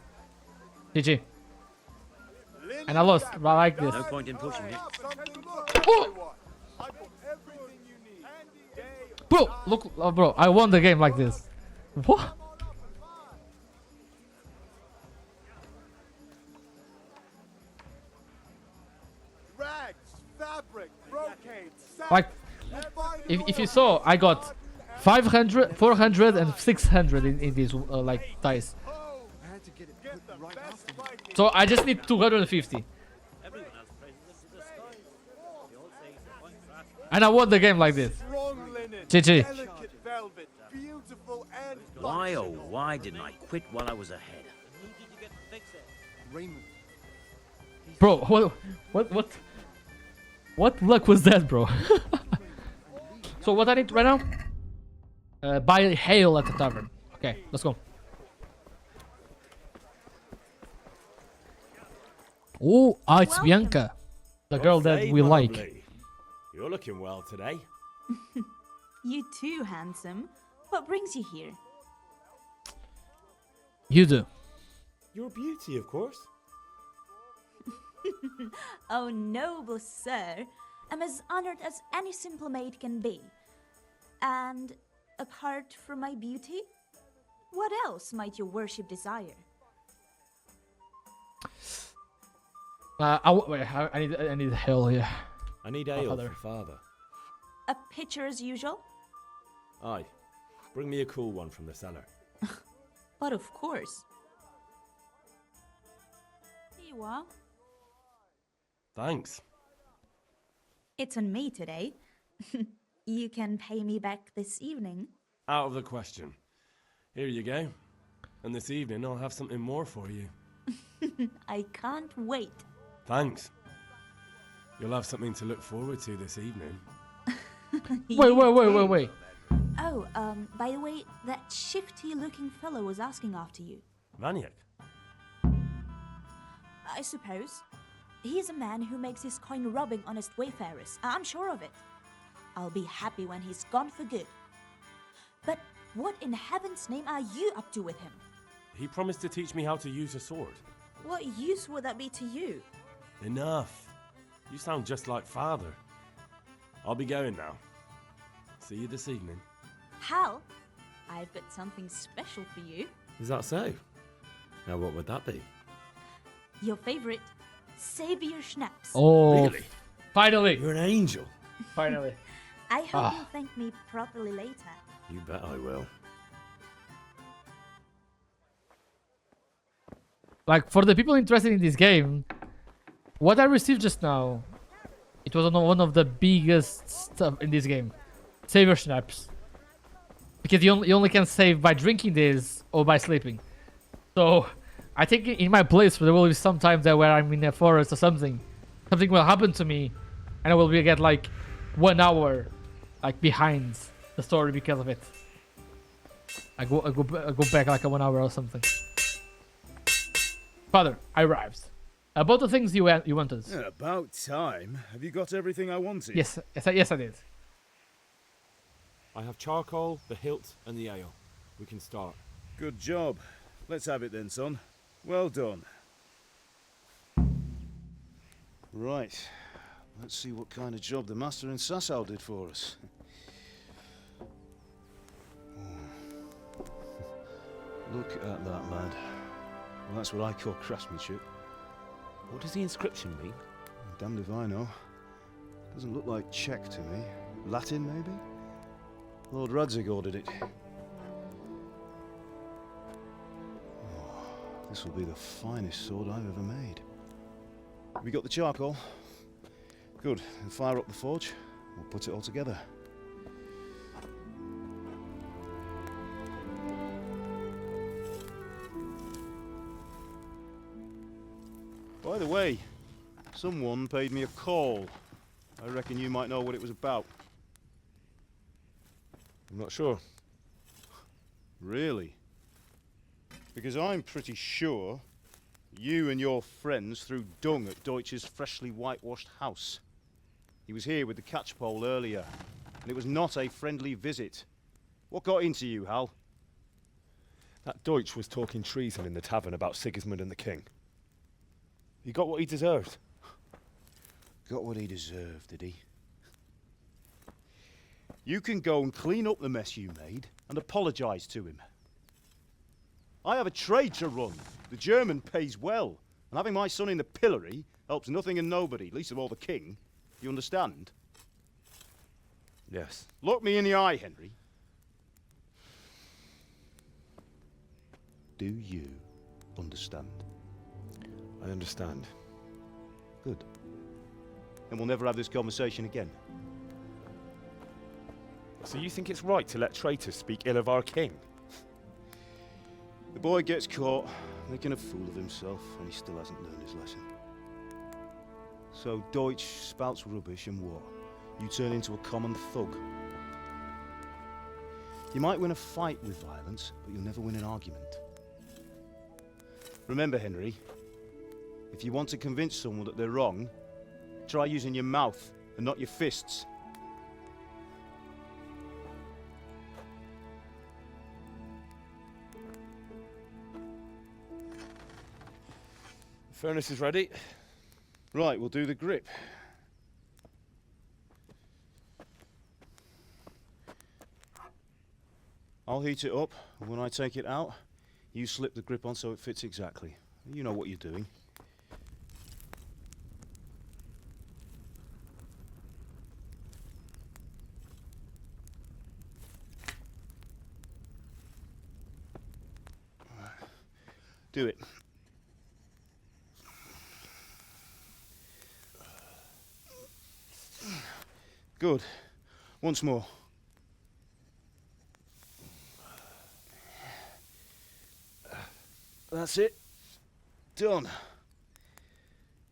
Speaker 1: GG. And I lost. I like this.
Speaker 18: No point in pushing it.
Speaker 1: Oh! Bro, look, bro, I won the game like this. What?
Speaker 4: Rags,
Speaker 1: Like, if you saw, I got 500, 400, and 600 in these like dice. So I just need 250. And I won the game like this. GG.
Speaker 18: Why, oh, why didn't I quit while I was ahead?
Speaker 1: Bro, what luck was that, bro? So what I need right now? Buy hail at the tavern. Okay, let's go. Oh, it's Bianca, the girl that we like.
Speaker 5: You're looking well today.
Speaker 19: You too, handsome. What brings you here?
Speaker 1: You do.
Speaker 5: Your beauty, of course.
Speaker 19: Oh, noble sir. I'm as honored as any simple maid can be. And apart from my beauty, what else might your worship desire?
Speaker 1: I need hail here.
Speaker 5: I need ale for father.
Speaker 19: A pitcher as usual?
Speaker 5: Aye. Bring me a cool one from the cellar.
Speaker 19: But of course. Here you are.
Speaker 16: Thanks.
Speaker 19: It's on me today. You can pay me back this evening.
Speaker 16: Out of the question. Here you go. And this evening I'll have something more for you.
Speaker 19: I can't wait.
Speaker 16: Thanks. You'll have something to look forward to this evening.
Speaker 1: Wait.
Speaker 19: Oh, by the way, that shifty-looking fellow was asking after you.
Speaker 16: Vaniak?
Speaker 19: I suppose. He's a man who makes his coin robbing honest wayfarers. I'm sure of it. I'll be happy when he's gone for good. But what in heaven's name are you up to with him?
Speaker 16: He promised to teach me how to use a sword.
Speaker 19: What use would that be to you?
Speaker 16: Enough. You sound just like father. I'll be going now. See you this evening.
Speaker 19: Hal, I've got something special for you.
Speaker 5: Is that so? Now what would that be?
Speaker 19: Your favorite, Savior Schnapps.
Speaker 1: Oh,
Speaker 5: really?
Speaker 1: Finally.
Speaker 5: You're an angel.
Speaker 1: Finally.
Speaker 19: I hope you'll thank me properly later.
Speaker 5: You bet I will.
Speaker 1: Like, for the people interested in this game, what I received just now, it was one of the biggest stuff in this game. Savior Schnapps. Because you only can save by drinking this or by sleeping. So, I think in my place there will be some time there where I'm in a forest or something. Something will happen to me, and I will get like 1 hour like behind the story because of it. I go back like a 1 hour or something. Father, I arrived. About the things you wanted.
Speaker 7: Yeah, about time. Have you got everything I wanted?
Speaker 1: Yes, I did.
Speaker 5: I have charcoal, the hilt, and the ale. We can start.
Speaker 7: Good job. Let's have it then, son. Well done. Right. Let's see what kind of job the master in Sasau did for us. Look at that, lad. Well, that's what I call craftsmanship.
Speaker 5: What does the inscription mean?
Speaker 7: Damned if I know. Doesn't look like Czech to me. Latin, maybe? Lord Radzig ordered it. Oh, this will be the finest sword I've ever made. We got the charcoal? Good. Then fire up the forge. We'll put it all together. By the way, someone paid me a call. I reckon you might know what it was about.
Speaker 5: I'm not sure.
Speaker 7: Really? Because I'm pretty sure you and your friends threw dung at Deutsch's freshly whitewashed house. He was here with the catchpole earlier, and it was not a friendly visit. What got into you, Hal?
Speaker 5: That Deutsch was talking treason in the tavern about Sigismund and the king. He got what he deserved.
Speaker 7: Got what he deserved, did he? You can go and clean up the mess you made and apologise to him. I have a trade to run. The German pays well, and having my son in the pillory helps nothing and nobody, least of all the king. You understand?
Speaker 5: Yes.
Speaker 7: Look me in the eye, Henry. Do you understand?
Speaker 5: I understand.
Speaker 7: Good. Then we'll never have this conversation again.
Speaker 5: So you think it's right to let traitors speak ill of our king?
Speaker 7: The boy gets caught, making a fool of himself, and he still hasn't learned his lesson. So Deutsch spouts rubbish, and what? You turn into a common thug. You might win a fight with violence, but you'll never win an argument. Remember, Henry, if you want to convince someone that they're wrong, try using your mouth and not your fists.
Speaker 5: The furnace is ready.
Speaker 7: Right, we'll do the grip. I'll heat it up, and when I take it out, you slip the grip on so it fits exactly. You know what you're doing. Do it. Good. Once more. That's it. Done.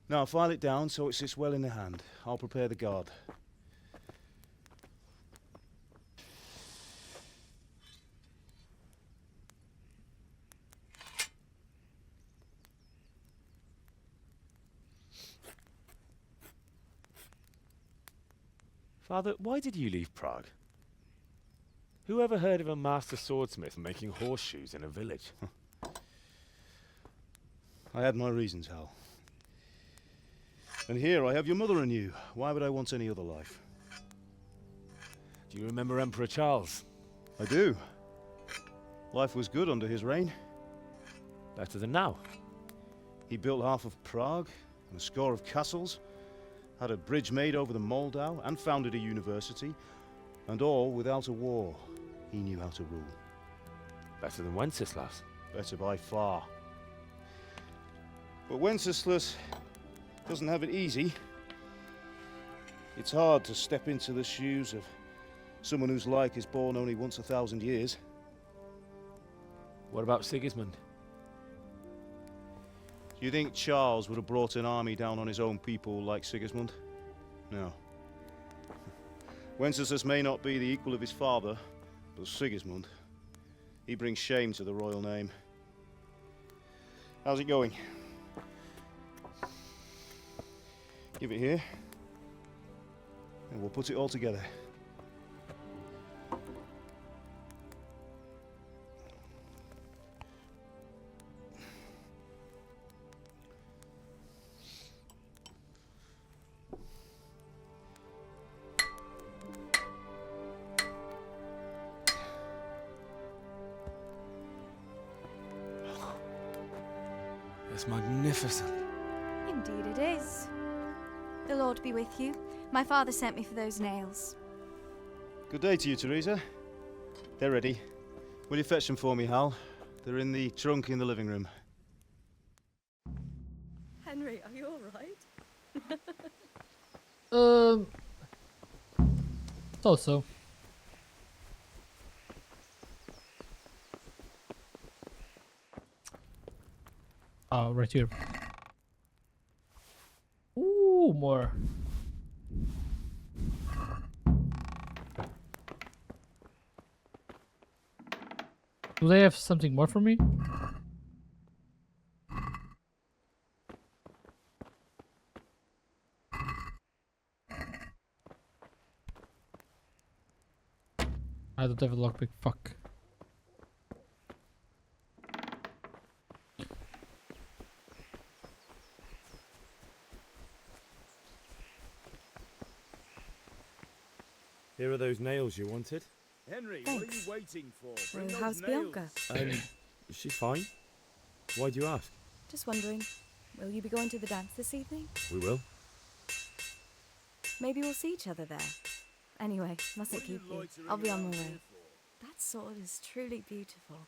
Speaker 7: Now file it down so it sits well in the hand. I'll prepare the guard.
Speaker 5: Father, why did you leave Prague? Who ever heard of a master swordsmith making horseshoes in a village?
Speaker 7: I had my reasons, Hal. And here I have your mother and you. Why would I want any other life?
Speaker 5: Do you remember Emperor Charles?
Speaker 7: I do. Life was good under his reign.
Speaker 5: Better than now.
Speaker 7: He built half of Prague and a score of castles, had a bridge made over the Moldau, and founded a university, and all without a war. He knew how to rule.
Speaker 5: Better than Wenceslas.
Speaker 7: Better by far. But Wenceslas doesn't have it easy. It's hard to step into the shoes of someone whose like is born only once 1,000 years.
Speaker 5: What about Sigismund?
Speaker 7: Do you think Charles would have brought an army down on his own people like Sigismund? No. Wenceslas may not be the equal of his father, but Sigismund, he brings shame to the royal name. How's it going? Give it here, and we'll put it all together.
Speaker 5: It's magnificent.
Speaker 20: Indeed it is. The Lord be with you. My father sent me for those nails.
Speaker 7: Good day to you, Teresa. They're ready. Will you fetch them for me, Hal? They're in the trunk in the living room.
Speaker 2: Henry, are you alright?
Speaker 1: So. Oh, right here. Ooh, more. Do they have something more for me? I don't have a lockpick. Fuck.
Speaker 5: Here are those nails you wanted.
Speaker 7: Henry,
Speaker 2: Thanks.
Speaker 7: what are you waiting for?
Speaker 2: Well,
Speaker 7: Bring
Speaker 2: how's
Speaker 7: those nails.
Speaker 2: Bianca?
Speaker 5: Is she fine? Why do you ask?
Speaker 2: Just wondering, will you be going to the dance this evening?
Speaker 5: We will.
Speaker 2: Maybe we'll see each other there.
Speaker 20: Anyway, mustn't keep you. I'll be on my way. That sword is truly beautiful.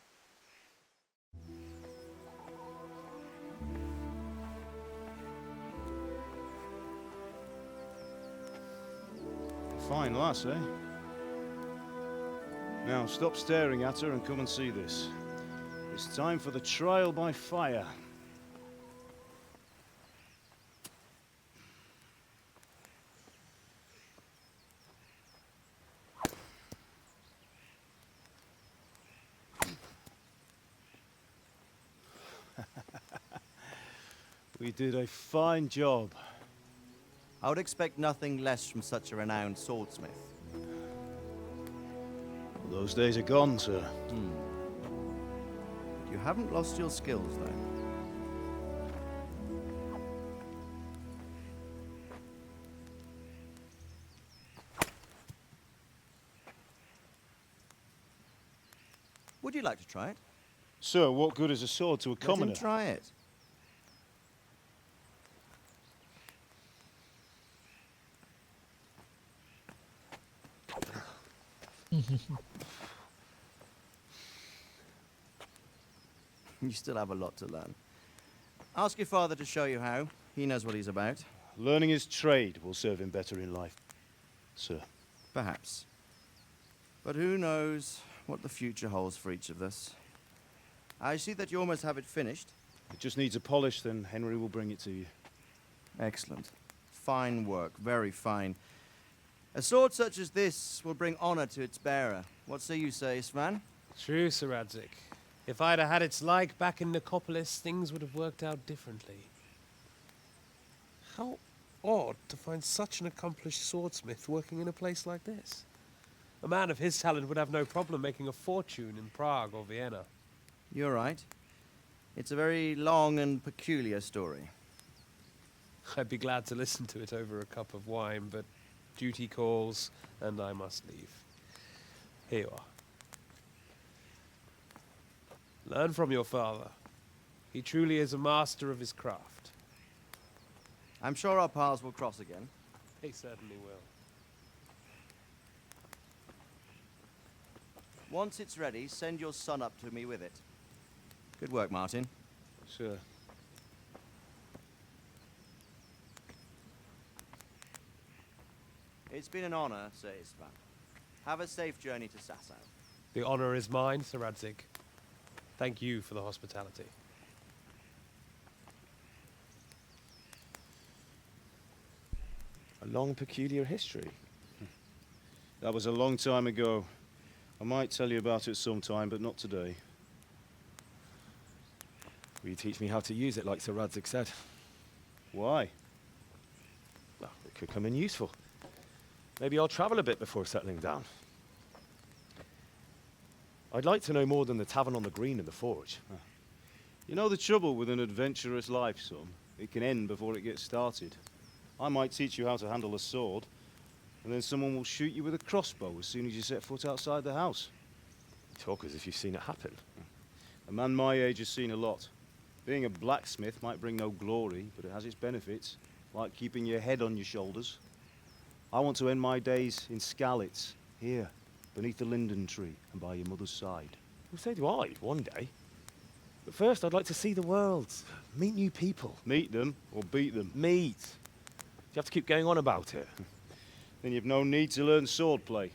Speaker 7: Fine lass, eh? Now, stop staring at her and come and see this. It's time for the trial by fire. We did a fine job.
Speaker 8: I would expect nothing less from such a renowned swordsmith.
Speaker 7: Well, those days are gone, sir.
Speaker 8: You haven't lost your skills, though. Would you like to try it?
Speaker 7: Sir, what good is a sword to a commoner?
Speaker 8: Let him try it. You still have a lot to learn. Ask your father to show you how. He knows what he's about.
Speaker 7: Learning his trade will serve him better in life, sir.
Speaker 8: Perhaps. But who knows what the future holds for each of us. I see that you almost have it finished.
Speaker 7: It just needs a polish, then Henry will bring it to you.
Speaker 8: Excellent. Fine work, very fine. A sword such as this will bring honor to its bearer. What say you, Svan?
Speaker 21: True, Sir Radzik. If I'd have had its like back in Nicopolis, things would have worked out differently. How odd to find such an accomplished swordsmith working in a place like this. A man of his talent would have no problem making a fortune in Prague or Vienna.
Speaker 8: You're right. It's a very long and peculiar story.
Speaker 21: I'd be glad to listen to it over a cup of wine, but duty calls, and I must leave. Here you are. Learn from your father. He truly is a master of his craft.
Speaker 8: I'm sure our paths will cross again.
Speaker 21: He certainly will.
Speaker 8: Once it's ready, send your son up to me with it. Good work, Martin.
Speaker 7: Sure.
Speaker 8: It's been an honor, Sir Istvan. Have a safe journey to Sasau.
Speaker 21: The honor is mine, Sir Radzik. Thank you for the hospitality.
Speaker 5: A long, peculiar history.
Speaker 7: That was a long time ago. I might tell you about it sometime, but not today.
Speaker 5: Will you teach me how to use it, like Sir Radzik said?
Speaker 7: Why?
Speaker 5: Well, it could come in useful. Maybe I'll travel a bit before settling down. I'd like to know more than the tavern on the green and the forge.
Speaker 7: You know the trouble with an adventurous life, son? It can end before it gets started. I might teach you how to handle a sword, and then someone will shoot you with a crossbow as soon as you set foot outside the house.
Speaker 5: You talk as if you've seen it happen.
Speaker 7: A man my age has seen a lot. Being a blacksmith might bring no glory, but it has its benefits, like keeping your head on your shoulders. I want to end my days in Skalitz, here, beneath the linden tree and by your mother's side.
Speaker 5: Well, so do I, one day. But first, I'd like to see the world, meet new people.
Speaker 7: Meet them or beat them?
Speaker 5: Meet. Do you have to keep going on about it?
Speaker 7: Then you've no need to learn swordplay.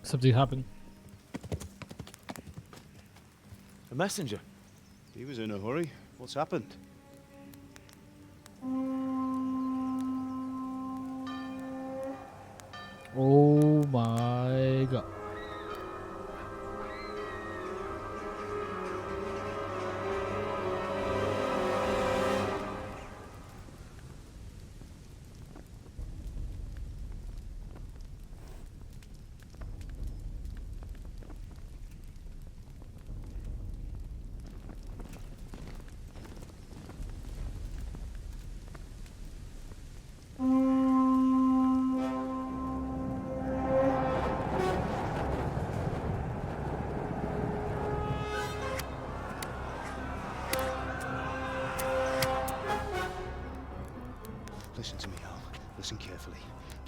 Speaker 1: Something happened.
Speaker 5: A messenger.
Speaker 7: He was in a hurry. What's happened?
Speaker 1: Oh my god.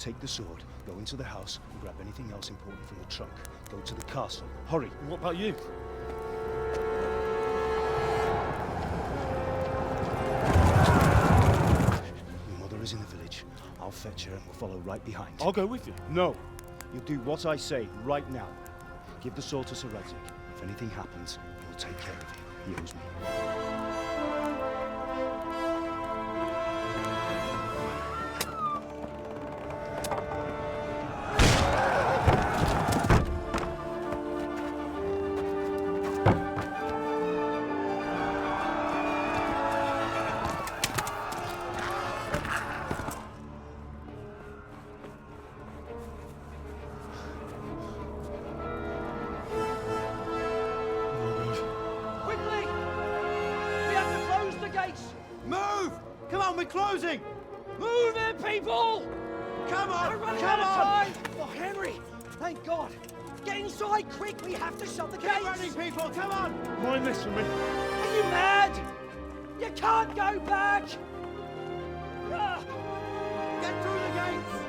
Speaker 7: take the sword, go into the house, and grab anything else important from the trunk. Go to the castle. Hurry.
Speaker 13: What about you?
Speaker 7: Your mother is in the village. I'll fetch her and we'll follow right behind.
Speaker 13: I'll go with you.
Speaker 7: No. You'll do what I say right now. Give the sword to Sir Radzik. If anything happens, he'll take care of you. He owes me.
Speaker 10: Closing! Move in, people! Come on! We're running out of time! Oh, Henry! Thank God! Get inside, quick! We have to shut the gates! Keep running, people! Come on!
Speaker 13: Mind this for me.
Speaker 10: Are you mad? You can't go back! Get through the gates!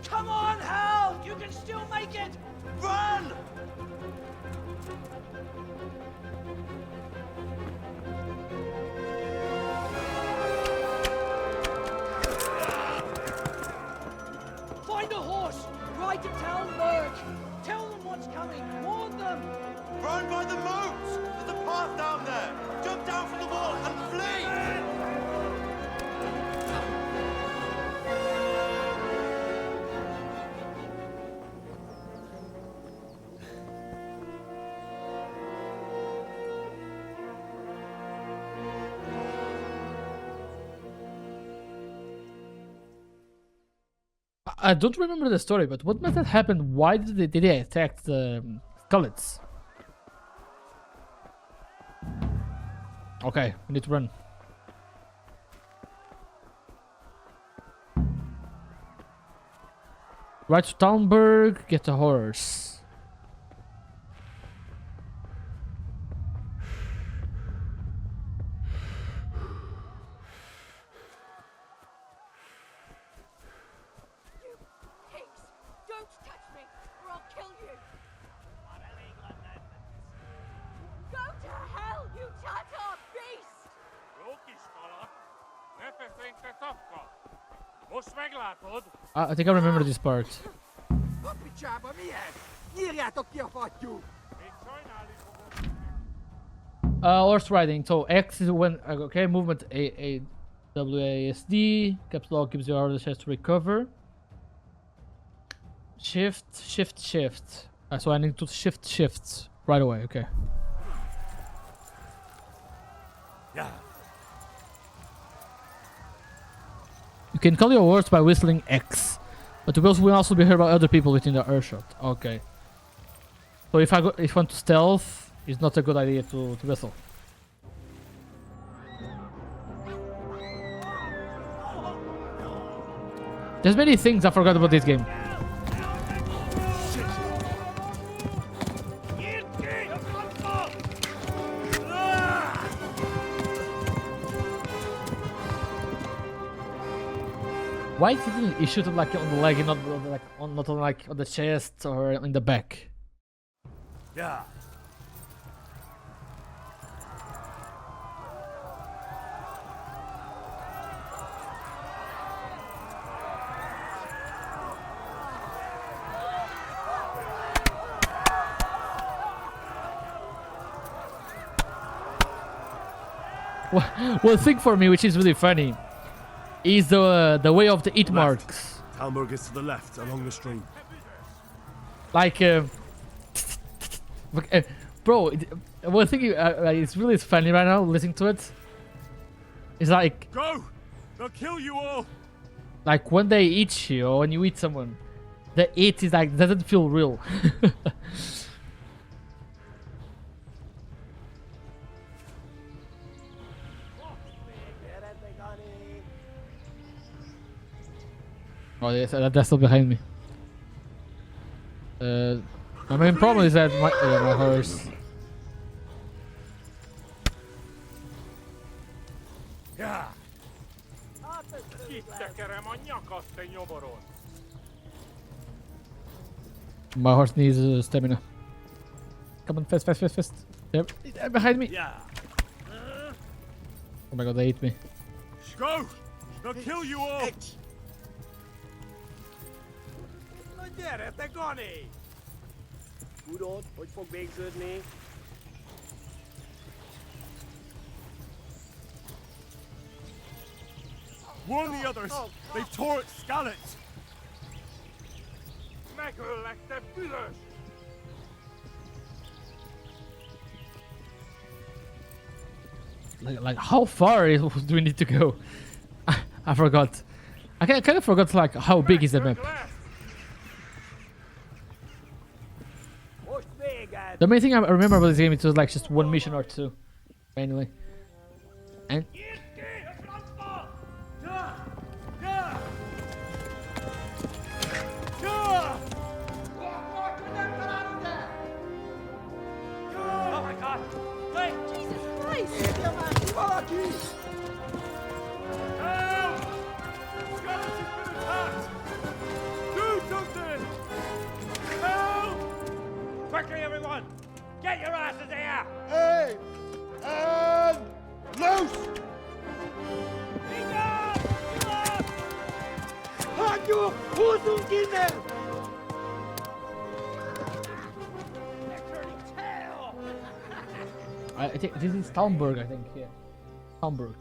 Speaker 10: Come on, Hal! You can still make it! Run! Find a horse! Ride to Talmberg! Tell them what's coming! Warn them!
Speaker 4: Run by the moats! There's a path down there! Jump down from the wall and flee!
Speaker 1: I don't remember the story, but what must have happened? Why did they attack the Skalitz? Okay, we need to run. Right to Talmberg, get a horse. I think I remember this part. Horse riding. So X is when okay, movement A W A S D. Caps lock gives you a chance to recover. Shift. So I need to shift right away. Okay.
Speaker 4: Yeah.
Speaker 1: You can call your horse by whistling X, but the wheels will also be heard by other people within the earshot. Okay. So if I want to stealth, it's not a good idea to whistle. There's many things I forgot about this game. Why didn't he shoot him like on the leg and not like not on like on the chest or in the back?
Speaker 17: Yeah.
Speaker 1: One thing for me, which is really funny, is the way of the hit marks.
Speaker 17: Talmberg is to the left, along the stream.
Speaker 1: Like, bro, one thing it's really funny right now listening to it. It's like,
Speaker 17: Go! They'll kill you all!
Speaker 1: like when they eat you or when you eat someone, the eat is like doesn't feel real. Oh yes, that's still behind me. My main problem is that my horse.
Speaker 17: Yeah.
Speaker 1: My horse needs stamina. Come on, fast. They're behind me.
Speaker 17: Yeah.
Speaker 1: Oh my god, they ate me.
Speaker 17: Go! They'll kill you all! Warn the others! They've tore at Skalitz!
Speaker 1: Like how far do we need to go? I forgot. I kind of forgot like how big is the map. The main thing I remember about this game, it was like just one mission or two, mainly. And
Speaker 2: Oh my god! Wait! Jesus Christ!
Speaker 17: Help! Skalitz has been attacked! Do something! Help!
Speaker 10: Quickly, everyone! Get your asses here!
Speaker 17: Hey! And loose!
Speaker 10: Hanju! Husungine!
Speaker 1: I think this is Talmberg, I think, yeah. Talmberg.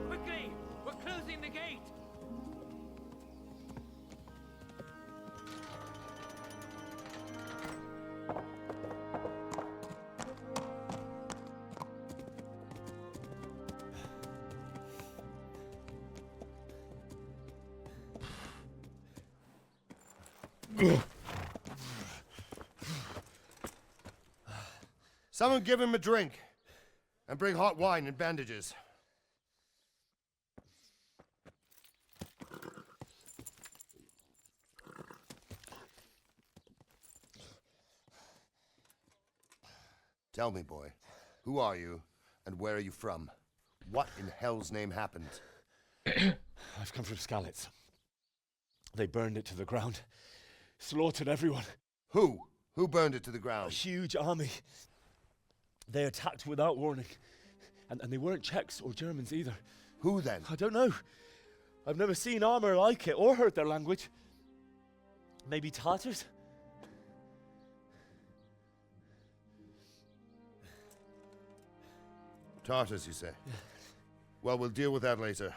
Speaker 10: Quickly! We're closing the gate!
Speaker 4: Someone give him a drink. And bring hot wine and bandages. Tell me, boy, who are you and where are you from? What in hell's name happened?
Speaker 5: I've come from Skalitz. They burned it to the ground. Slaughtered everyone.
Speaker 4: Who? Who burned it to the ground?
Speaker 5: A huge army. They attacked without warning. And they weren't Czechs or Germans either.
Speaker 4: Who then?
Speaker 5: I don't know. I've never seen armor like it or heard their language. Maybe Tatars?
Speaker 4: Tartars, you say? Yeah. Well, we'll deal with that later.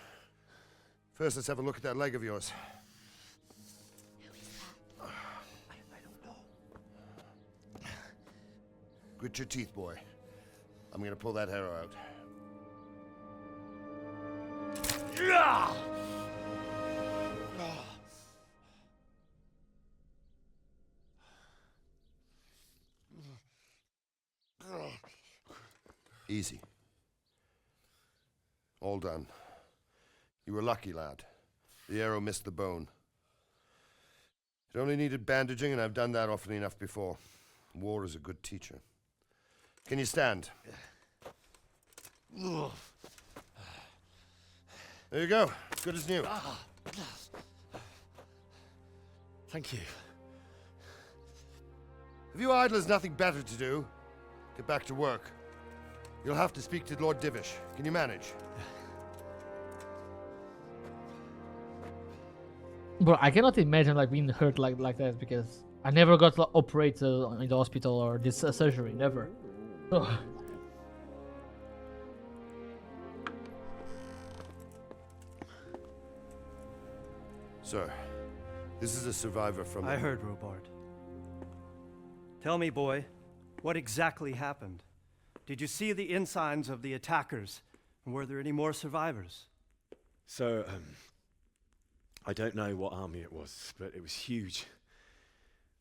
Speaker 4: First, let's have a look at that leg of yours.
Speaker 19: Who is that?
Speaker 4: I don't know. Grit your teeth, boy. I'm gonna pull that arrow out. Easy. All done. You were lucky, lad. The arrow missed the bone. It only needed bandaging, and I've done that often enough before. War is a good teacher. Can you stand? There you go. Good as new.
Speaker 5: Thank you.
Speaker 4: Have you idlers nothing better to do? Get back to work. You'll have to speak to Lord Divish. Can you manage?
Speaker 1: Bro, I cannot imagine like being hurt like that because I never got operated in the hospital or this surgery, never. Oh.
Speaker 4: Sir, this is a survivor from...
Speaker 3: I heard, Robard. Tell me, boy, what exactly happened? Did you see the ensigns of the attackers? And were there any more survivors?
Speaker 5: So, I don't know what army it was, but it was huge.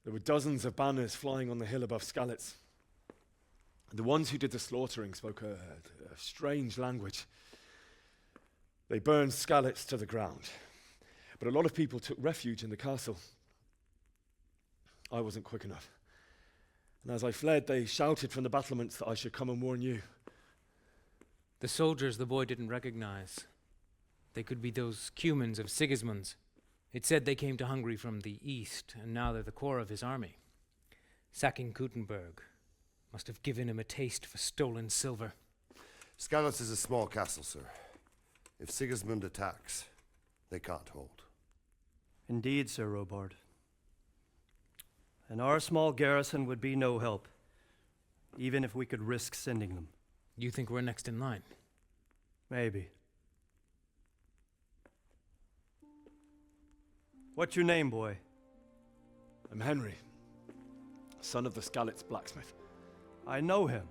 Speaker 5: There were dozens of banners flying on the hill above Skalitz. The ones who did the slaughtering spoke a strange language. They burned Skalitz to the ground, but a lot of people took refuge in the castle. I wasn't quick enough. And as I fled, they shouted from the battlements that I should come and warn you.
Speaker 22: The soldiers the boy didn't recognize. They could be those Cumans of Sigismund's. It said they came to Hungary from the east, and now they're the core of his army. Sacking Kuttenberg must have given him a taste for stolen silver.
Speaker 4: Skalitz is a small castle, sir. If Sigismund attacks, they can't hold.
Speaker 3: Indeed, Sir Robard. And our small garrison would be no help, even if we could risk sending them.
Speaker 22: You think we're next in line?
Speaker 3: Maybe. What's your name, boy?
Speaker 5: I'm Henry, son of the Skalitz blacksmith.
Speaker 3: I know him.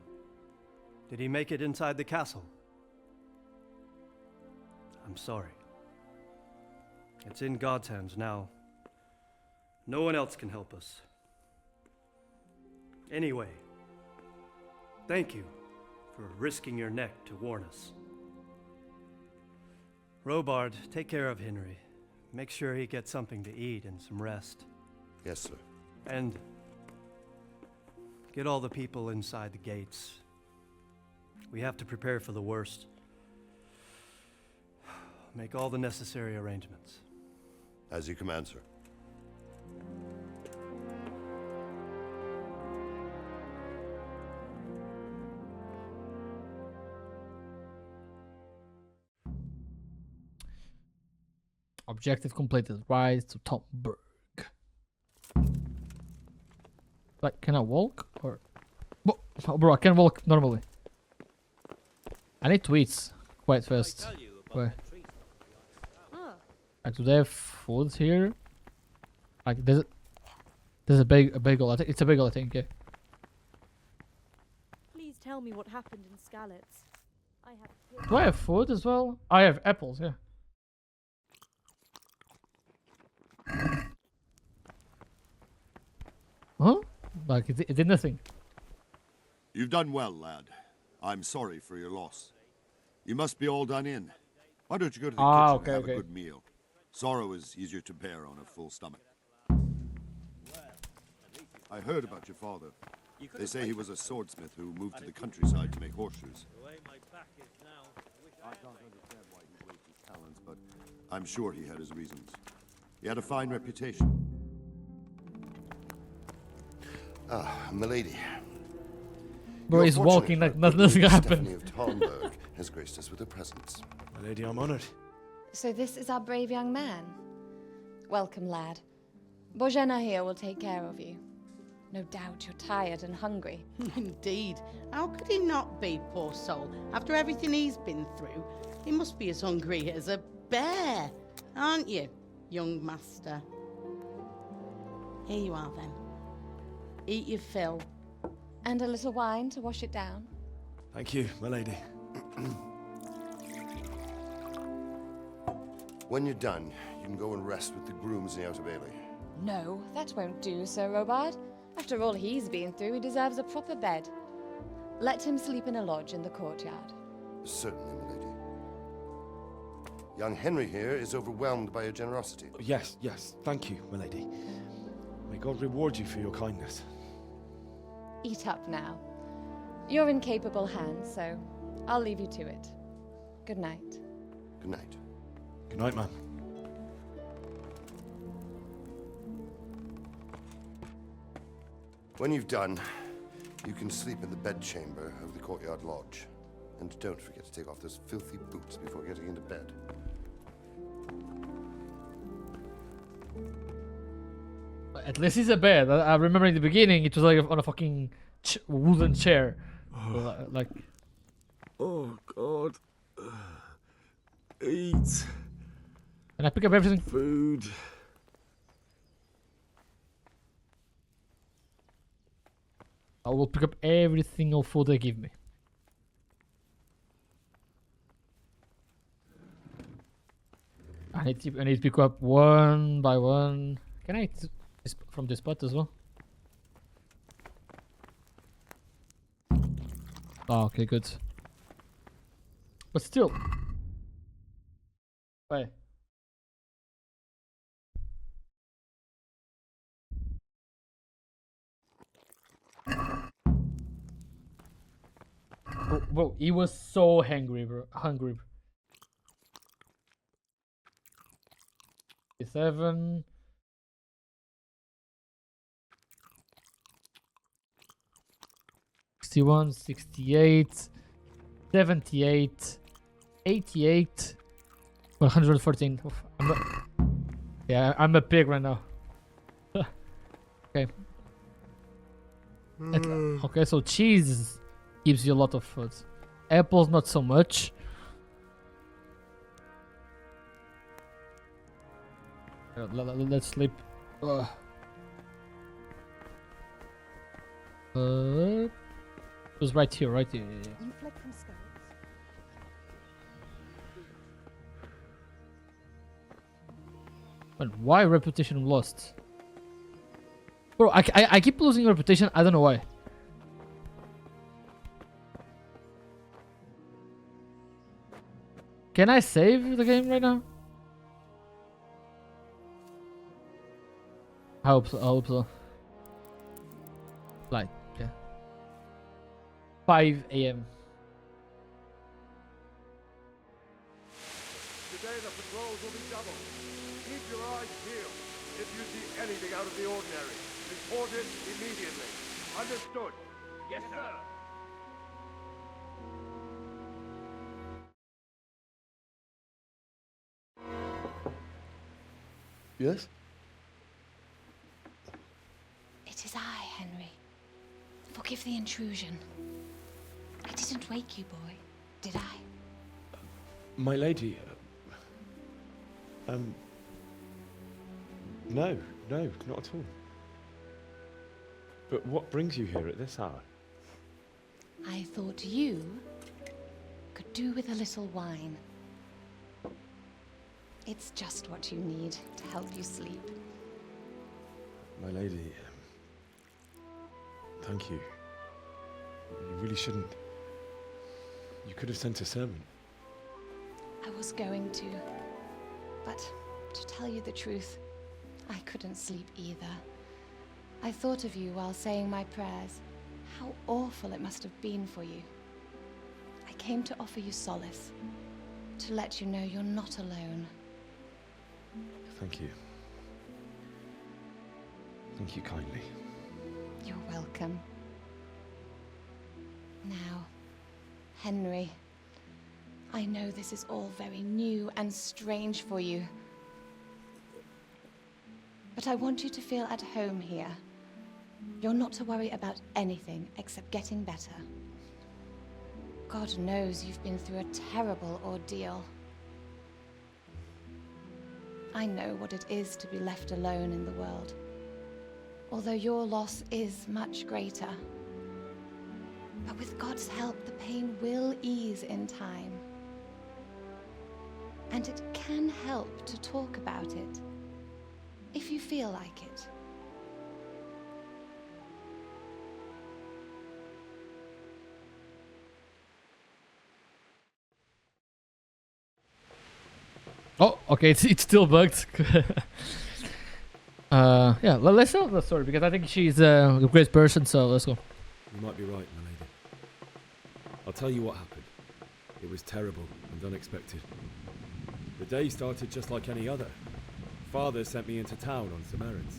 Speaker 3: Did he make it inside the castle? I'm sorry. It's in God's hands now. No one else can help us. Anyway, thank you for risking your neck to warn us. Robard, take care of Henry. Make sure he gets something to eat and some rest.
Speaker 4: Yes, sir.
Speaker 3: And get all the people inside the gates. We have to prepare for the worst. Make all the necessary arrangements.
Speaker 4: As you command, sir.
Speaker 1: Objective completed. Rise to Tomberg. Like, can I walk? Or... Oh, bro, I can walk normally. I need to eat quite fast. Wait. Like, do they have food here? Like, there's a bagel. I think it's a bagel. I think. Yeah.
Speaker 2: Please tell me what happened in Skalitz. I have.
Speaker 1: Do I have food as well? I have apples. Yeah. Huh? Like, it did nothing.
Speaker 23: You've done well, lad. I'm sorry for your loss. You must be all done in. Why don't you go to the kitchen and have a good meal? Sorrow is easier to bear on a full stomach. I heard about your father. They say he was a swordsmith who moved to the countryside to make horseshoes. I can't understand why he wasted his talents, but I'm sure he had his reasons. He had a fine reputation.
Speaker 4: Ah, milady.
Speaker 1: Bro, he's walking like nothing happened.
Speaker 4: Stephanie of Talmberg has graced us with her presence.
Speaker 5: Milady, I'm honored.
Speaker 24: So this is our brave young man. Welcome, lad. Bozhena here will take care of you. No doubt you're tired and hungry.
Speaker 25: Indeed. How could he not be, poor soul? After everything he's been through, he must be as hungry as a bear, aren't you, young master? Here you are, then. Eat your fill.
Speaker 24: And a little wine to wash it down.
Speaker 5: Thank you, my lady.
Speaker 4: When you're done, you can go and rest with the grooms in the Outer Bailey.
Speaker 24: No, that won't do, Sir Robard. After all he's been through, he deserves a proper bed. Let him sleep in a lodge in the courtyard.
Speaker 4: Certainly, milady. Young Henry here is overwhelmed by your generosity.
Speaker 5: Yes, yes. Thank you, my lady. May God reward you for your kindness.
Speaker 24: Eat up now. You're in capable hands, so I'll leave you to it. Good night.
Speaker 4: Good night.
Speaker 5: Good night, man.
Speaker 4: When you've done, you can sleep in the bedchamber of the courtyard lodge. And don't forget to take off those filthy boots before getting into bed.
Speaker 1: At least it's a bed. I remember in the beginning it was like on a fucking wooden chair. Like.
Speaker 5: Oh God. Eat.
Speaker 1: Can I pick up everything?
Speaker 5: Food.
Speaker 1: I will pick up every single food they give me. I need to pick up one by one. Can I eat this from this pot as well? Oh, okay, good. But still. Wait. Oh, bro, he was so hungry, bro. 7. 61, 68, 78, 88, 114. Oof, I'm a pig right now. Okay. Okay, so cheese gives you a lot of food. Apples, not so much. Let's sleep. It was right here, right here.
Speaker 2: You fled from Skalitz.
Speaker 1: But why reputation lost? Bro, I keep losing reputation. I don't know why. Can I save the game right now? I hope so. Like, yeah. 5 a.m.
Speaker 17: Today the patrols will be doubled. Keep your eyes peeled. If you see anything out of the ordinary, report it immediately. Understood? Yes, sir.
Speaker 4: Yes?
Speaker 24: It is I, Henry. Forgive the intrusion. I didn't wake you, boy, did I?
Speaker 5: My lady. No, not at all. But what brings you here at this hour?
Speaker 24: I thought you could do with a little wine. It's just what you need to help you sleep.
Speaker 5: My lady, thank you. You really shouldn't. You could have sent a servant.
Speaker 24: I was going to, but to tell you the truth, I couldn't sleep either. I thought of you while saying my prayers. How awful it must have been for you. I came to offer you solace, to let you know you're not alone.
Speaker 5: Thank you. Thank you kindly.
Speaker 24: You're welcome. Now, Henry, I know this is all very new and strange for you, but I want you to feel at home here. You're not to worry about anything except getting better. God knows you've been through a terrible ordeal. I know what it is to be left alone in the world, although your loss is much greater. But with God's help, the pain will ease in time. And it can help to talk about it, if you feel like it.
Speaker 1: Oh, okay, it's still bugged. Yeah, let's tell the story because I think she's a great person, so let's go.
Speaker 5: You might be right, my lady. I'll tell you what happened. It was terrible and unexpected. The day started just like any other. Father sent me into town on some errands.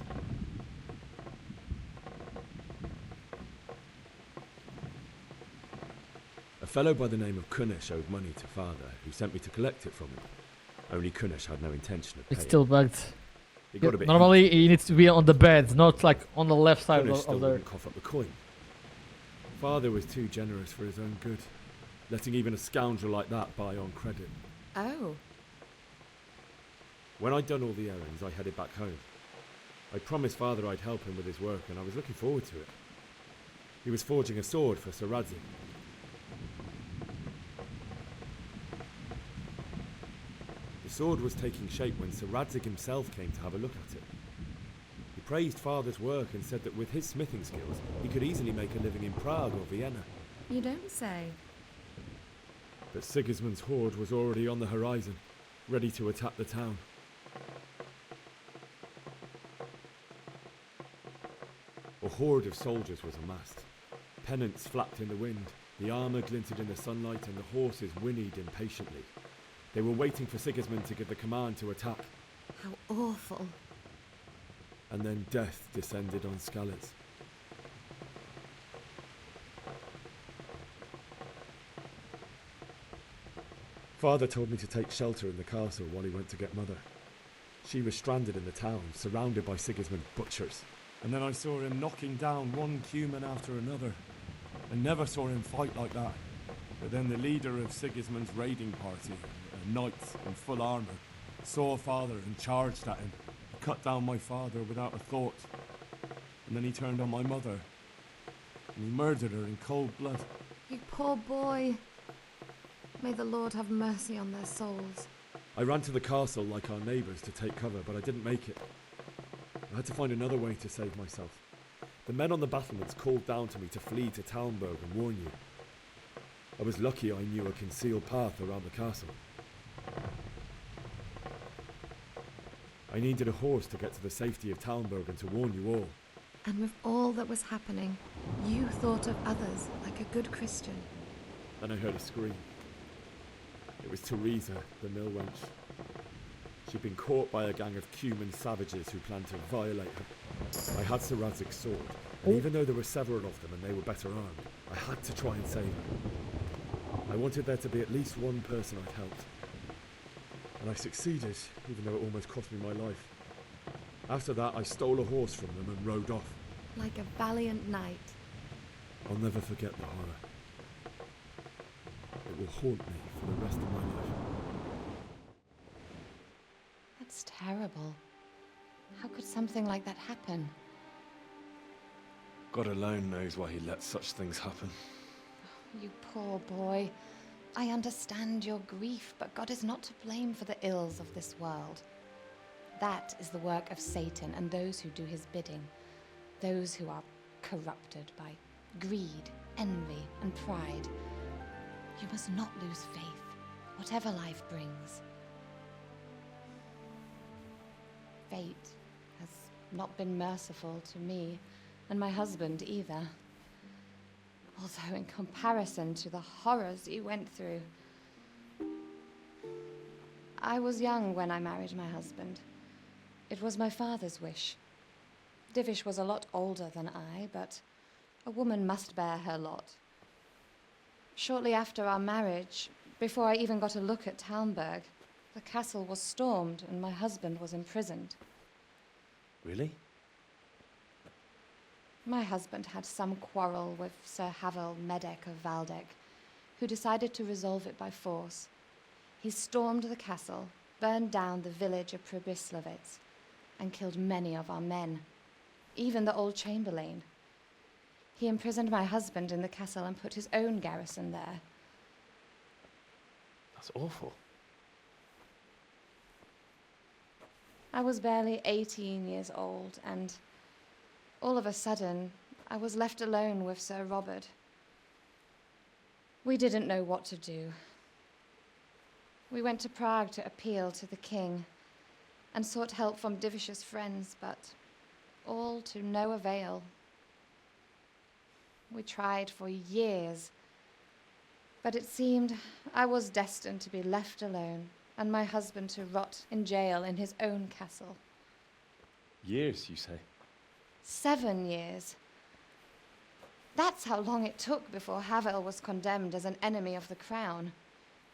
Speaker 5: A fellow by the name of Kunish owed money to Father, who sent me to collect it from him. Only Kunish had no intention of paying.
Speaker 1: It's still bugged.
Speaker 5: It got a bit
Speaker 1: Normally, he needs to be on the bed, not like on the left side
Speaker 5: Kunish
Speaker 1: of
Speaker 5: still
Speaker 1: the.
Speaker 5: wouldn't cough up the coin. Father was too generous for his own good, letting even a scoundrel like that buy on credit.
Speaker 24: Oh.
Speaker 5: When I'd done all the errands, I headed back home. I promised Father I'd help him with his work, and I was looking forward to it. He was forging a sword for Sir Radzig. The sword was taking shape when Sir Radzig himself came to have a look at it. He praised Father's work and said that with his smithing skills, he could easily make a living in Prague or Vienna.
Speaker 24: You don't say.
Speaker 5: But Sigismund's horde was already on the horizon, ready to attack the town. A horde of soldiers was amassed. Pennants flapped in the wind, the armour glinted in the sunlight, and the horses whinnied impatiently. They were waiting for Sigismund to give the command to attack.
Speaker 24: How awful.
Speaker 5: And then death descended on Skalitz. Father told me to take shelter in the castle while he went to get Mother. She was stranded in the town, surrounded by Sigismund's butchers.
Speaker 16: And then I saw him knocking down one Cuman after another. I never saw him fight like that. But then the leader of Sigismund's raiding party, a knight in full armour, saw Father and charged at him. He cut down my father without a thought. And then he turned on my mother. And he murdered her in cold blood.
Speaker 24: You poor boy. May the Lord have mercy on their souls.
Speaker 5: I ran to the castle like our neighbours to take cover, but I didn't make it. I had to find another way to save myself. The men on the battlements called down to me to flee to Talmberg and warn you. I was lucky I knew a concealed path around the castle. I needed a horse to get to the safety of Talmberg and to warn you all.
Speaker 24: And with all that was happening, you thought of others like a good Christian.
Speaker 5: Then I heard a scream. It was Teresa, the mill wench. She'd been caught by a gang of Cuman savages who planned to violate her. I had Sir Radzig's sword, and even though there were several of them and they were better armed, I had to try and save her. I wanted there to be at least one person I'd helped. And I succeeded, even though it almost cost me my life. After that, I stole a horse from them and rode off.
Speaker 24: Like a valiant knight.
Speaker 5: I'll never forget the horror. It will haunt me for the rest of my life.
Speaker 24: That's terrible. How could something like that happen?
Speaker 5: God alone knows why he lets such things happen.
Speaker 24: You poor boy. I understand your grief, but God is not to blame for the ills of this world. That is the work of Satan and those who do his bidding. Those who are corrupted by greed, envy, and pride. You must not lose faith, whatever life brings. Fate has not been merciful to me, and my husband either. Although in comparison to the horrors he went through. I was young when I married my husband. It was my father's wish. Divish was a lot older than I, but a woman must bear her lot. Shortly after our marriage, before I even got a look at Talmberg, the castle was stormed and my husband was imprisoned.
Speaker 5: Really?
Speaker 24: My husband had some quarrel with Sir Havel Medek of Valdek, who decided to resolve it by force. He stormed the castle, burned down the village of Pribyslavitz, and killed many of our men, even the old chamberlain. He imprisoned my husband in the castle and put his own garrison there.
Speaker 5: That's awful.
Speaker 24: I was barely 18 years old, and all of a sudden, I was left alone with Sir Robert. We didn't know what to do. We went to Prague to appeal to the king and sought help from Divish's friends, but all to no avail. We tried for years, but it seemed I was destined to be left alone and my husband to rot in jail in his own castle.
Speaker 5: Years, you say?
Speaker 24: 7 years. That's how long it took before Havel was condemned as an enemy of the crown.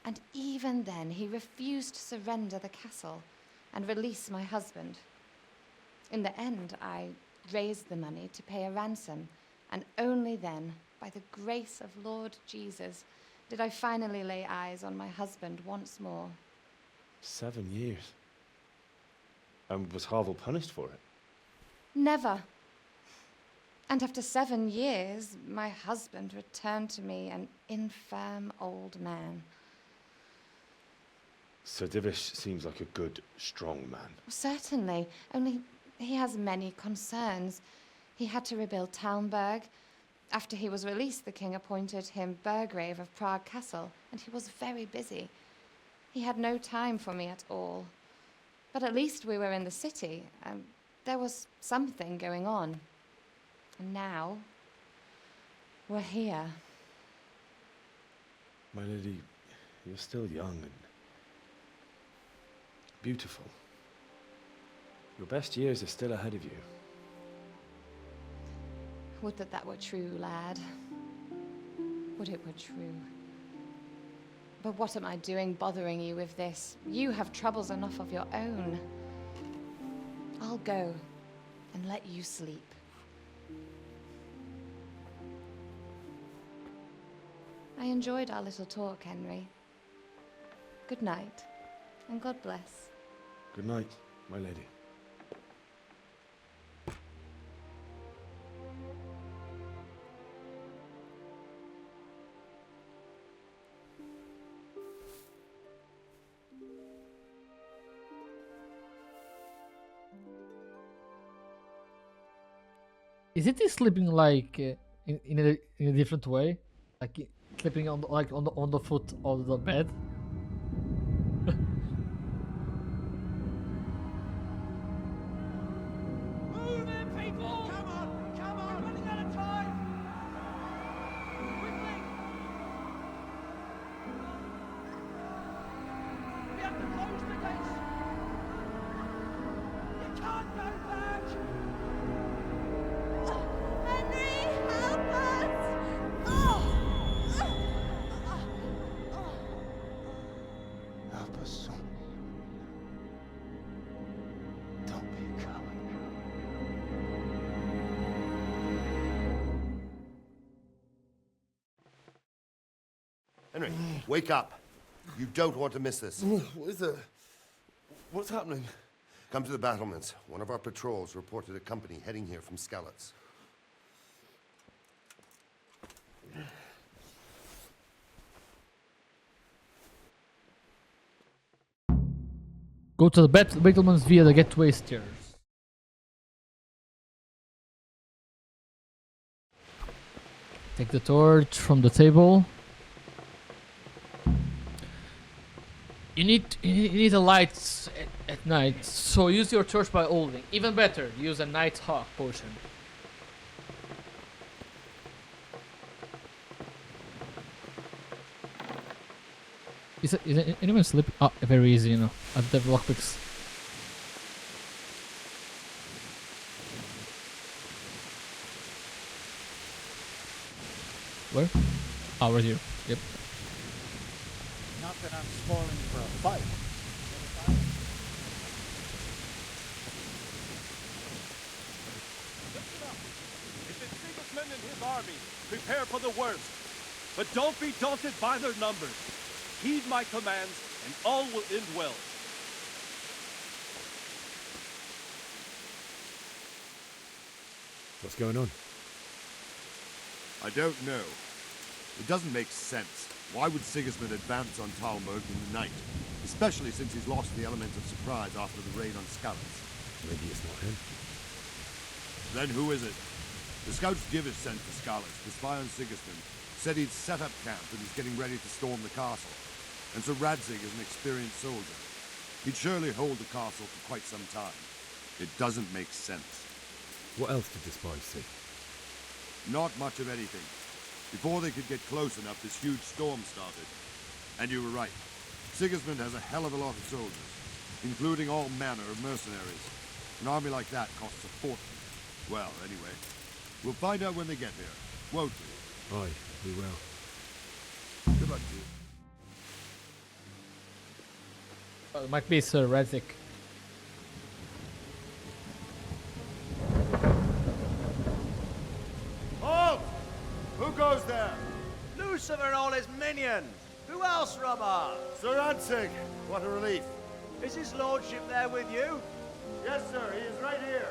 Speaker 24: And even then, he refused to surrender the castle and release my husband. In the end, I raised the money to pay a ransom, and only then, by the grace of Lord Jesus, did I finally lay eyes on my husband once more.
Speaker 5: 7 years. And was Havel punished for it?
Speaker 24: Never. And after 7 years, my husband returned to me an infirm old man.
Speaker 5: Sir Divish seems like a good, strong man.
Speaker 24: Certainly, only he has many concerns. He had to rebuild Talmberg. After he was released, the king appointed him Burgrave of Prague Castle, and he was very busy. He had no time for me at all. But at least we were in the city. There was something going on. And now, we're here.
Speaker 5: My lady, you're still young and beautiful. Your best years are still ahead of you.
Speaker 24: Would that that were true, lad. Would it were true. But what am I doing bothering you with this? You have troubles enough of your own. I'll go and let you sleep. I enjoyed our little talk, Henry. Good night, and God bless.
Speaker 5: Good night, my lady.
Speaker 1: Isn't he sleeping like in a different way, like sleeping on on the foot of the bed?
Speaker 10: Move in, people! Come on! Come on! We're running out of time! Quickly! We have to close the gates! You can't go back!
Speaker 19: Henry, help us!
Speaker 7: Help us, son. Don't be a coward.
Speaker 4: Henry, wake up. You don't want to miss this.
Speaker 6: What is it? What's happening?
Speaker 4: Come to the battlements. One of our patrols reported a company heading here from Skalitz.
Speaker 1: Go to the battlements via the gateway stairs. Take the torch from the table. You need a light at night, so use your torch by holding. Even better, use a Night Hawk potion. Is anyone sleeping? Oh, very easy, you know. I have lockpicks. Where? Oh, right here. Yep.
Speaker 10: Not that I'm spoiling for a fight.
Speaker 17: Listen up. It's Sigismund and his army. Prepare for the worst. But don't be daunted by their numbers. Heed my commands, and all will end well.
Speaker 5: What's going on?
Speaker 23: I don't know. It doesn't make sense. Why would Sigismund advance on Talmberg in the night? Especially since he's lost the element of surprise after the raid on Skalitz.
Speaker 5: Maybe it's not him.
Speaker 23: Then who is it? The scouts Divish sent to Skalitz to spy on Sigismund said he'd set up camp and is getting ready to storm the castle. And Sir Radzig is an experienced soldier. He'd surely hold the castle for quite some time. It doesn't make sense.
Speaker 5: What else did the spies see?
Speaker 23: Not much of anything. Before they could get close enough, this huge storm started. And you were right. Sigismund has a hell of a lot of soldiers, including all manner of mercenaries. An army like that costs a fortune. Well, anyway, we'll find out when they get here, won't we?
Speaker 5: Aye, we will.
Speaker 23: Good luck to you.
Speaker 1: Well, it might be Sir Rezik.
Speaker 23: Halt! Who goes there?
Speaker 8: Lucifer and all his minions. Who else, Robber?
Speaker 23: Sir Ansig. What a relief.
Speaker 8: Is his lordship there with you?
Speaker 23: Yes, sir. He is right here.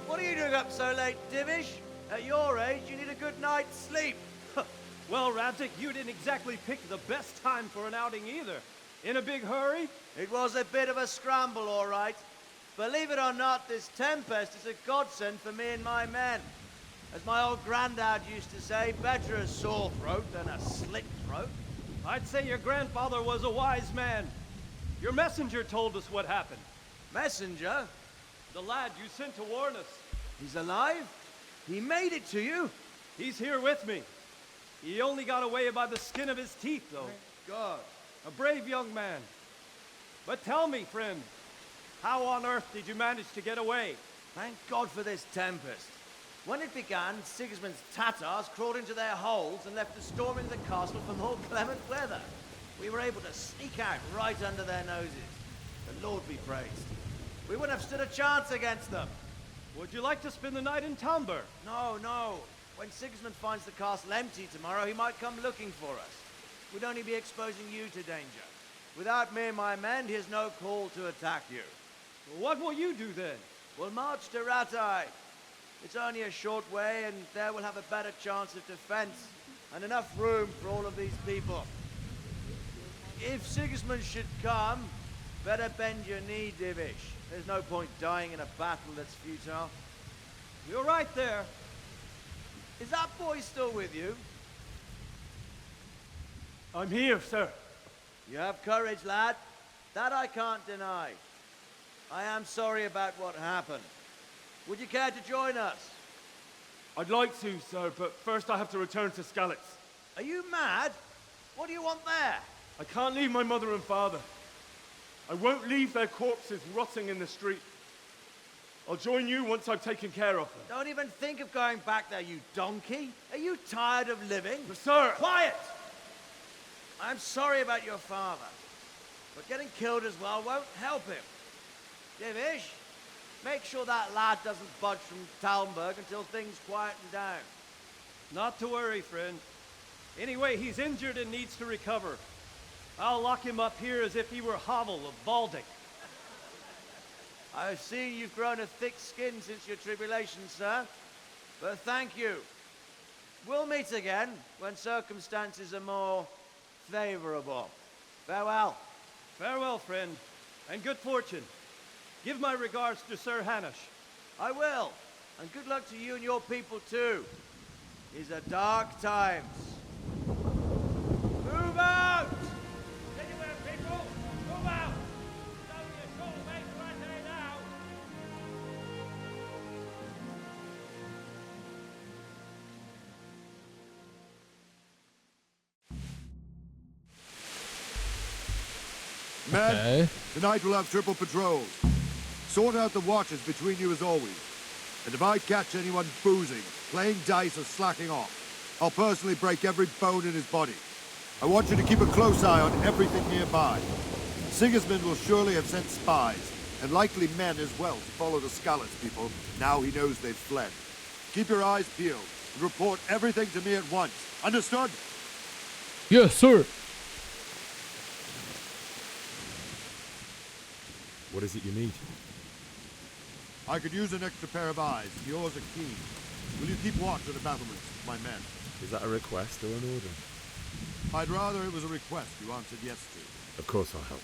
Speaker 8: What are you doing up so late, Divish? At your age, you need a good night's sleep.
Speaker 3: Well, Radzik, you didn't exactly pick the best time for an outing either. In a big hurry?
Speaker 8: It was a bit of a scramble, all right. Believe it or not, this tempest is a godsend for me and my men. As my old granddad used to say, better a sore throat than a slit throat.
Speaker 3: I'd say your grandfather was a wise man. Your messenger told us what happened.
Speaker 8: Messenger?
Speaker 3: The lad you sent to warn us.
Speaker 8: He's alive? He made it to you?
Speaker 3: He's here with me. He only got away by the skin of his teeth, though.
Speaker 8: Thank God.
Speaker 3: A brave young man. But tell me, friend, how on earth did you manage to get away?
Speaker 8: Thank God for this tempest. When it began, Sigismund's Tatars crawled into their holes and left us storming the castle for more clement weather. We were able to sneak out right under their noses. The Lord be praised. We wouldn't have stood a chance against them.
Speaker 3: Would you like to spend the night in Tamber?
Speaker 8: No, no. When Sigismund finds the castle empty tomorrow, he might come looking for us. We'd only be exposing you to danger. Without me and my men, he has no call to attack you.
Speaker 3: What will you do then?
Speaker 8: We'll march to Ratai. It's only a short way, and there we'll have a better chance of defense and enough room for all of these people. If Sigismund should come, better bend your knee, Divish. There's no point dying in a battle that's futile.
Speaker 3: You're right there.
Speaker 8: Is that boy still with you?
Speaker 3: I'm here, sir.
Speaker 8: You have courage, lad. That I can't deny. I am sorry about what happened. Would you care to join us?
Speaker 16: I'd like to, sir, but first I have to return to Skalitz.
Speaker 8: Are you mad? What do you want there?
Speaker 16: I can't leave my mother and father. I won't leave their corpses rotting in the street. I'll join you once I've taken care of them.
Speaker 8: Don't even think of going back there, you donkey. Are you tired of living?
Speaker 16: But sir!
Speaker 8: Quiet! I'm sorry about your father, but getting killed as well won't help him. Divish, make sure that lad doesn't budge from Talmberg until things quieten down.
Speaker 3: Not to worry, friend. Anyway, he's injured and needs to recover. I'll lock him up here as if he were Havel of Baldic.
Speaker 8: I see you've grown a thick skin since your tribulation, sir. But thank you. We'll meet again when circumstances are more favorable. Farewell.
Speaker 3: Farewell, friend, and good fortune. Give my regards to Sir Hanush.
Speaker 8: I will. And good luck to you and your people, too. These are dark times. Move out!
Speaker 3: Anywhere, people! Move out! It's only a short way to Rattay now!
Speaker 23: Men,
Speaker 1: Okay.
Speaker 23: tonight we'll have triple patrols. Sort out the watches between you as always. And if I catch anyone boozing, playing dice or slacking off, I'll personally break every bone in his body. I want you to keep a close eye on everything nearby. Sigismund will surely have sent spies, and likely men as well, to follow the Skalitz people, now he knows they've fled. Keep your eyes peeled, and report everything to me at once. Understood?
Speaker 1: Yes, sir.
Speaker 5: What is it you need?
Speaker 23: I could use an extra pair of eyes. Yours are keen. Will you keep watch of the battlements, my men?
Speaker 5: Is that a request or an order?
Speaker 23: I'd rather it was a request you answered yes to.
Speaker 5: Of course I'll help.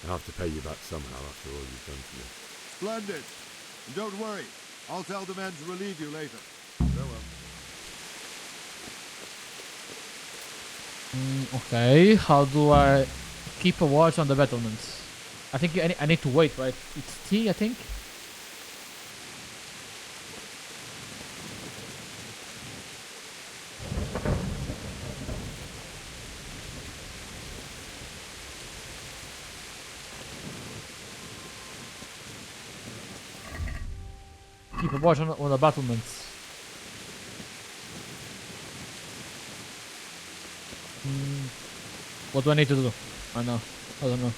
Speaker 5: I'll have to pay you back somehow after all you've done for me.
Speaker 23: Splendid. And don't worry. I'll tell the men to relieve you later. Farewell.
Speaker 1: Okay, how do I keep a watch on the battlements? I think I need to wait, right? It's T, I think. watch on the battlements. What do I need to do? I know. I don't know.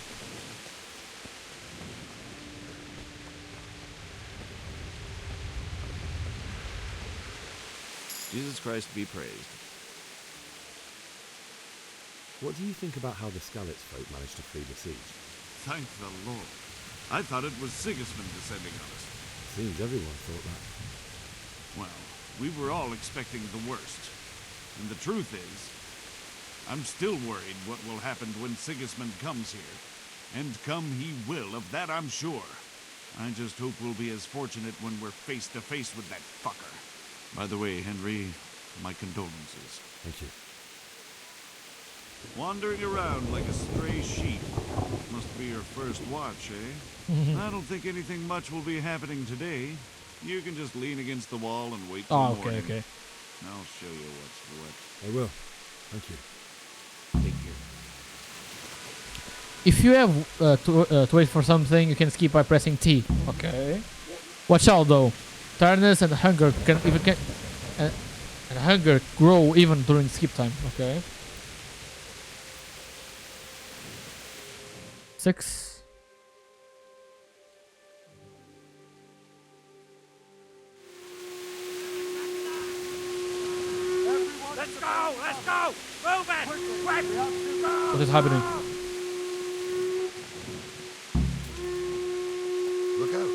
Speaker 9: Jesus Christ be praised.
Speaker 11: What do you think about how the Skalitz folk managed to flee the siege?
Speaker 23: Thank the Lord. I thought it was Sigismund descending on us.
Speaker 11: Seems everyone thought that.
Speaker 23: Well, we were all expecting the worst. And the truth is, I'm still worried what will happen when Sigismund comes here. And come he will, of that I'm sure. I just hope we'll be as fortunate when we're face to face with that fucker. By the way, Henry, my condolences.
Speaker 11: Thank you.
Speaker 23: Wandering around like a stray sheep. Must be your first watch, eh? I don't think anything much will be happening today. You can just lean against the wall and wait till morning.
Speaker 1: Okay.
Speaker 23: I'll show you what's what.
Speaker 11: I will. Thank you.
Speaker 23: Take care.
Speaker 1: If you have to wait for something, you can skip by pressing T. Okay. Watch out though. Tiredness and hunger and hunger grow even during skip time. Okay. 6.
Speaker 17: Let's go! Let's go! Move it! Quick!
Speaker 1: What is happening?
Speaker 4: Look out.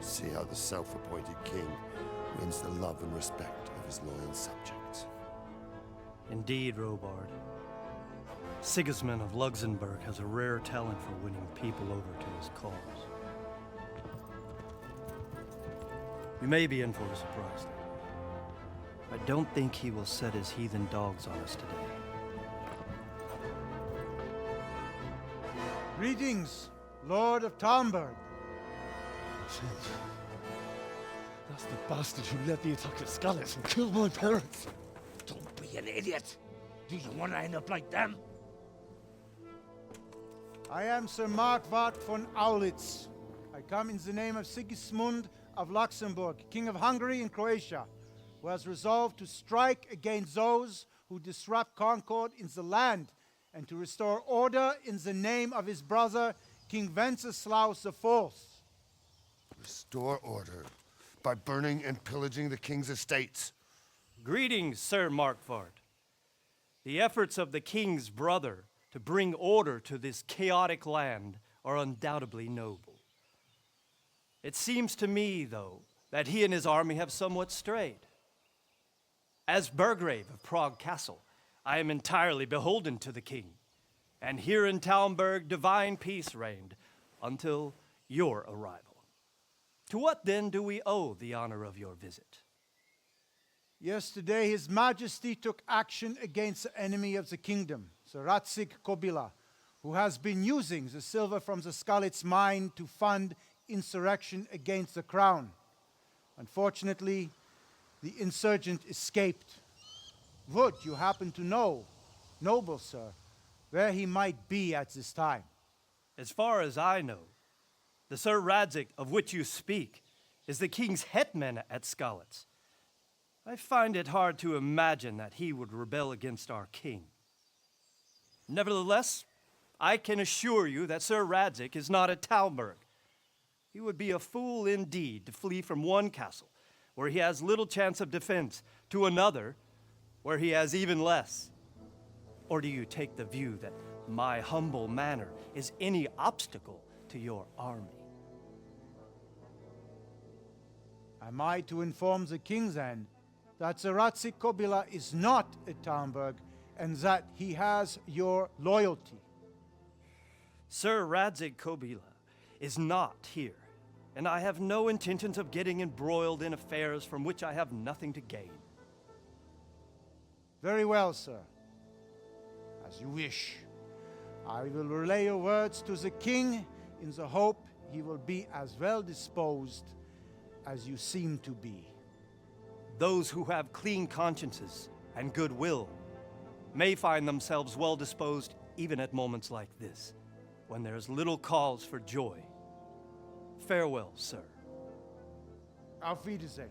Speaker 4: See how the self-appointed king wins the love and respect of his loyal subjects.
Speaker 3: Indeed, Robard. Sigismund of Luxembourg has a rare talent for winning people over to his cause. You may be in for a surprise, though. I don't think he will set his heathen dogs on us today.
Speaker 12: Greetings, Lord of Talmberg.
Speaker 5: That's the bastard who led the attack at Skalitz and killed my parents.
Speaker 10: Don't be an idiot. Do you want to end up like them?
Speaker 12: I am Sir Markwart von Aulitz. I come in the name of Sigismund of Luxembourg, King of Hungary and Croatia, who has resolved to strike against those who disrupt concord in the land and to restore order in the name of his brother, King Wenceslaus IV.
Speaker 4: Restore order by burning and pillaging the king's estates.
Speaker 3: Greetings, Sir Markwart. The efforts of the king's brother to bring order to this chaotic land are undoubtedly noble. It seems to me, though, that he and his army have somewhat strayed. As Burgrave of Prague Castle, I am entirely beholden to the king, and here in Talmberg divine peace reigned until your arrival. To what then do we owe the honor of your visit?
Speaker 12: Yesterday, His Majesty took action against the enemy of the kingdom, Sir Radzig Kobyla, who has been using the silver from the Skalitz mine to fund insurrection against the crown. Unfortunately, the insurgent escaped. Would you happen to know, noble sir, where he might be at this time?
Speaker 3: As far as I know, the Sir Radzig of which you speak is the king's hetman at Skalitz. I find it hard to imagine that he would rebel against our king. Nevertheless, I can assure you that Sir Radzig is not at Talmberg. He would be a fool indeed to flee from one castle, where he has little chance of defense, to another, where he has even less. Or do you take the view that my humble manner is any obstacle to your army?
Speaker 12: Am I to inform the king then that Sir Radzig Kobyla is not at Talmberg and that he has your loyalty?
Speaker 3: Sir Radzig Kobyla is not here, and I have no intentions of getting embroiled in affairs from which I have nothing to gain.
Speaker 12: Very well, sir. As you wish. I will relay your words to the king in the hope he will be as well disposed as you seem to be.
Speaker 3: Those who have clean consciences and goodwill may find themselves well disposed even at moments like this, when there is little cause for joy. Farewell, sir.
Speaker 12: Auf Wiedersehen.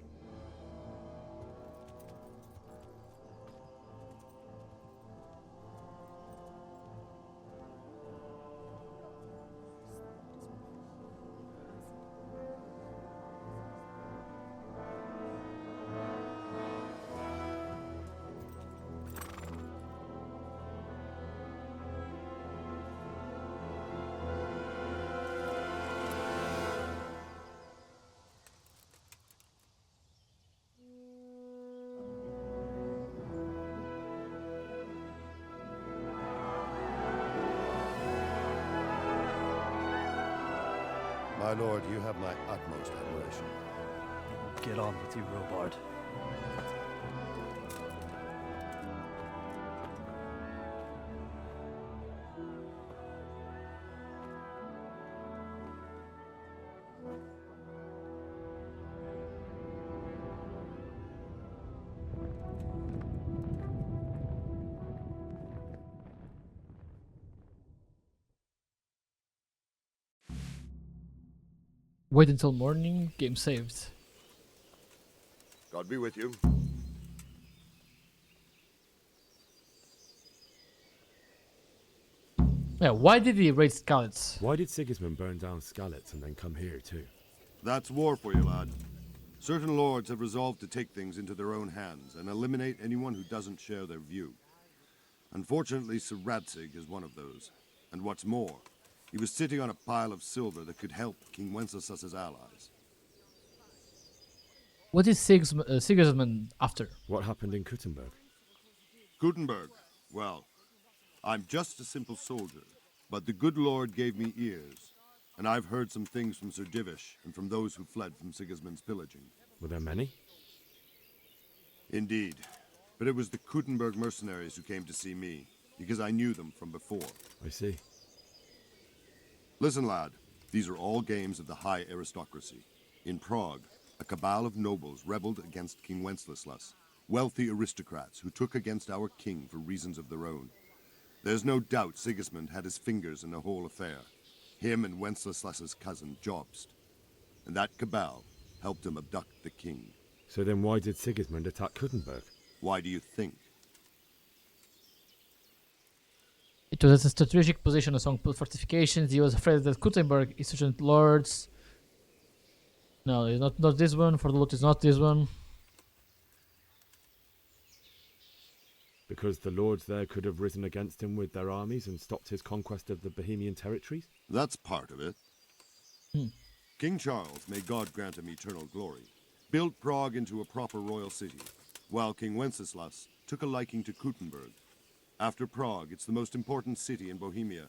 Speaker 4: My lord, you have my utmost admiration.
Speaker 3: Get on with you, Robard.
Speaker 1: Wait until morning, game saved.
Speaker 23: God be with you.
Speaker 1: Yeah, why did he raid Skalitz?
Speaker 11: Why did Sigismund burn down Skalitz and then come here too?
Speaker 23: That's war for you, lad. Certain lords have resolved to take things into their own hands and eliminate anyone who doesn't share their view. Unfortunately, Sir Radzig is one of those. And what's more, he was sitting on a pile of silver that could help King Wenceslas's allies.
Speaker 1: What is Sigismund after?
Speaker 11: What happened in Kuttenberg?
Speaker 23: Gutenberg, well, I'm just a simple soldier, but the good Lord gave me ears, and I've heard some things from Sir Divish and from those who fled from Sigismund's pillaging.
Speaker 11: Were there many?
Speaker 23: Indeed, but it was the Kuttenberg mercenaries who came to see me, because I knew them from before.
Speaker 11: I see.
Speaker 23: Listen, lad, these are all games of the high aristocracy. In Prague, a cabal of nobles rebelled against King Wenceslas, wealthy aristocrats who took against our king for reasons of their own. There's no doubt Sigismund had his fingers in the whole affair, him and Wenceslas's cousin Jobst. And that cabal helped him abduct the king.
Speaker 11: So then why did Sigismund attack Kuttenberg?
Speaker 23: Why do you think?
Speaker 1: It was a strategic position along fortifications. He was afraid that Kuttenberg is such lords. No, it's not this one. For the loot, it's not this one.
Speaker 11: Because the lords there could have risen against him with their armies and stopped his conquest of the Bohemian territories?
Speaker 23: That's part of it. King Charles, may God grant him eternal glory, built Prague into a proper royal city, while King Wenceslas took a liking to Kuttenberg. After Prague, it's the most important city in Bohemia,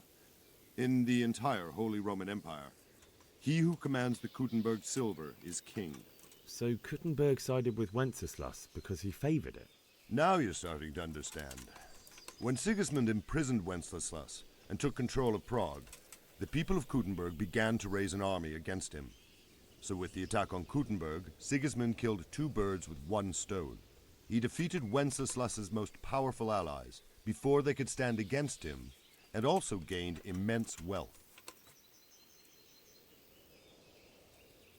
Speaker 23: in the entire Holy Roman Empire. He who commands the Kuttenberg silver is king.
Speaker 11: So Kuttenberg sided with Wenceslas because he favoured it?
Speaker 23: Now you're starting to understand. When Sigismund imprisoned Wenceslas and took control of Prague, the people of Kuttenberg began to raise an army against him. So with the attack on Kuttenberg, Sigismund killed two birds with one stone. He defeated Wenceslas's most powerful allies before they could stand against him, and also gained immense wealth.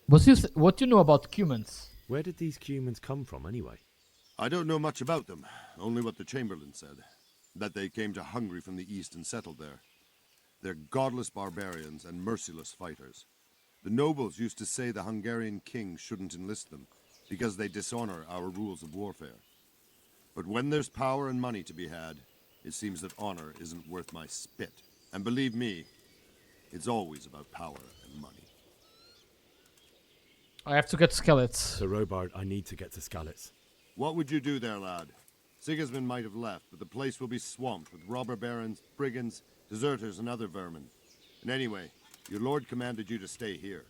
Speaker 1: What do you know about Cumans?
Speaker 11: Where did these Cumans come from anyway?
Speaker 23: I don't know much about them, only what the Chamberlain said, that they came to Hungary from the east and settled there. They're godless barbarians and merciless fighters. The nobles used to say the Hungarian king shouldn't enlist them, because they dishonor our rules of warfare. But when there's power and money to be had, it seems that honor isn't worth my spit. And believe me, it's always about power and money.
Speaker 1: I have to get Skalitz.
Speaker 11: So Robard, I need to get to Skalitz.
Speaker 23: What would you do there, lad? Sigismund might have left, but the place will be swamped with robber barons, brigands, deserters, and other vermin. And anyway, your lord commanded you to stay here.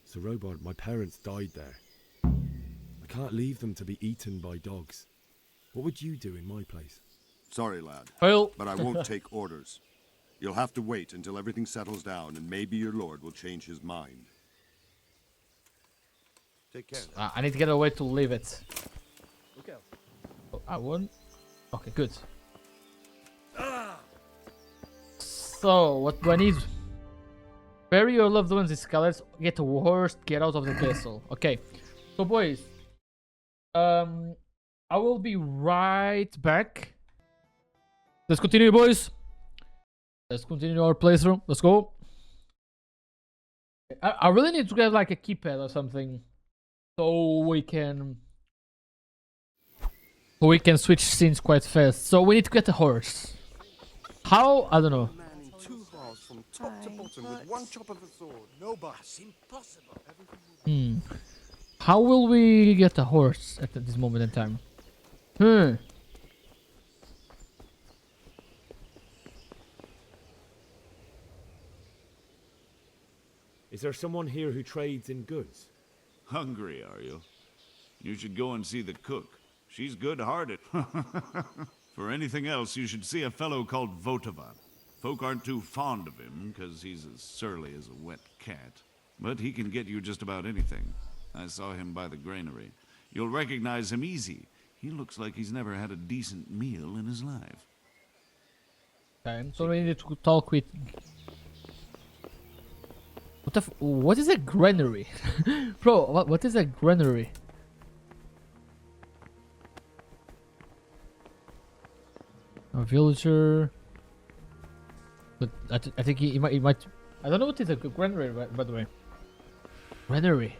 Speaker 11: So Robard, my parents died there. I can't leave them to be eaten by dogs. What would you do in my place?
Speaker 23: Sorry, lad.
Speaker 1: Well.
Speaker 23: But I won't take orders. You'll have to wait until everything settles down, and maybe your lord will change his mind.
Speaker 4: Take care.
Speaker 1: I need to get a way to leave it.
Speaker 21: Okay.
Speaker 1: Oh, I won. Okay, good. So, what do I need? Bury your loved ones in Skalitz. Get the worst. Get out of the castle. Okay. So, boys. I will be right back. Let's continue, boys. Let's continue our playthrough. Let's go. I really need to get like a keypad or something, so we can switch scenes quite fast. So we need to get a horse. How? I don't know.
Speaker 4: Two halves from top to bottom with one chop of a sword.
Speaker 17: No, boss. Impossible.
Speaker 1: How will we get a horse at this moment in time?
Speaker 11: Is there someone here who trades in goods?
Speaker 9: Hungry, are you? You should go and see the cook. She's good-hearted. For anything else, you should see a fellow called Votavan. Folk aren't too fond of him, because he's as surly as a wet cat. But he can get you just about anything. I saw him by the granary. You'll recognize him easy. He looks like he's never had a decent meal in his life.
Speaker 1: Okay, so we need to talk with... What is a granary? Bro, what is a granary? A villager... But I think he might... I don't know what is a granary, by the way. Granary.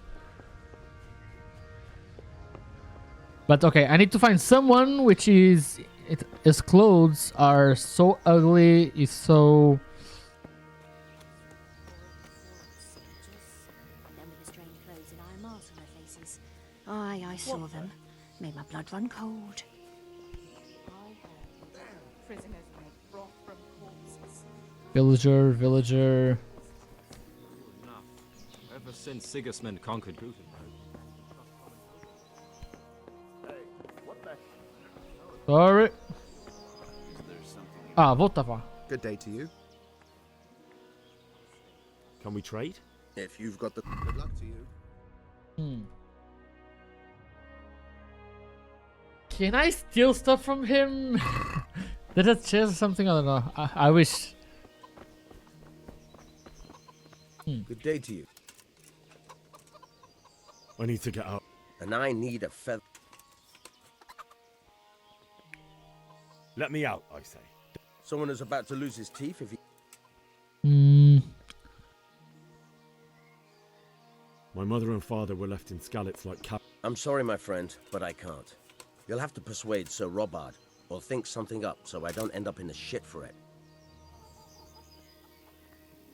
Speaker 1: But okay, I need to find someone which is... his clothes are so ugly, is so...
Speaker 14: Aye, I saw them. Made my blood run cold.
Speaker 2: Prisoners make broth from corpses.
Speaker 1: Villager.
Speaker 13: Ever since Sigismund conquered Gutenberg.
Speaker 1: Sorry. Votava.
Speaker 15: Good day to you.
Speaker 11: Can we trade?
Speaker 15: If you've got the... Good luck to you.
Speaker 1: Can I steal stuff from him? Did that chest or something? I don't know. I wish.
Speaker 15: Good day to you.
Speaker 11: I need to get out.
Speaker 15: And I need a feather.
Speaker 11: Let me out, I say.
Speaker 15: Someone is about to lose his teeth if he...
Speaker 11: My mother and father were left in Skalitz like cow.
Speaker 15: I'm sorry, my friend, but I can't. You'll have to persuade Sir Robard, or think something up so I don't end up in the shit for it.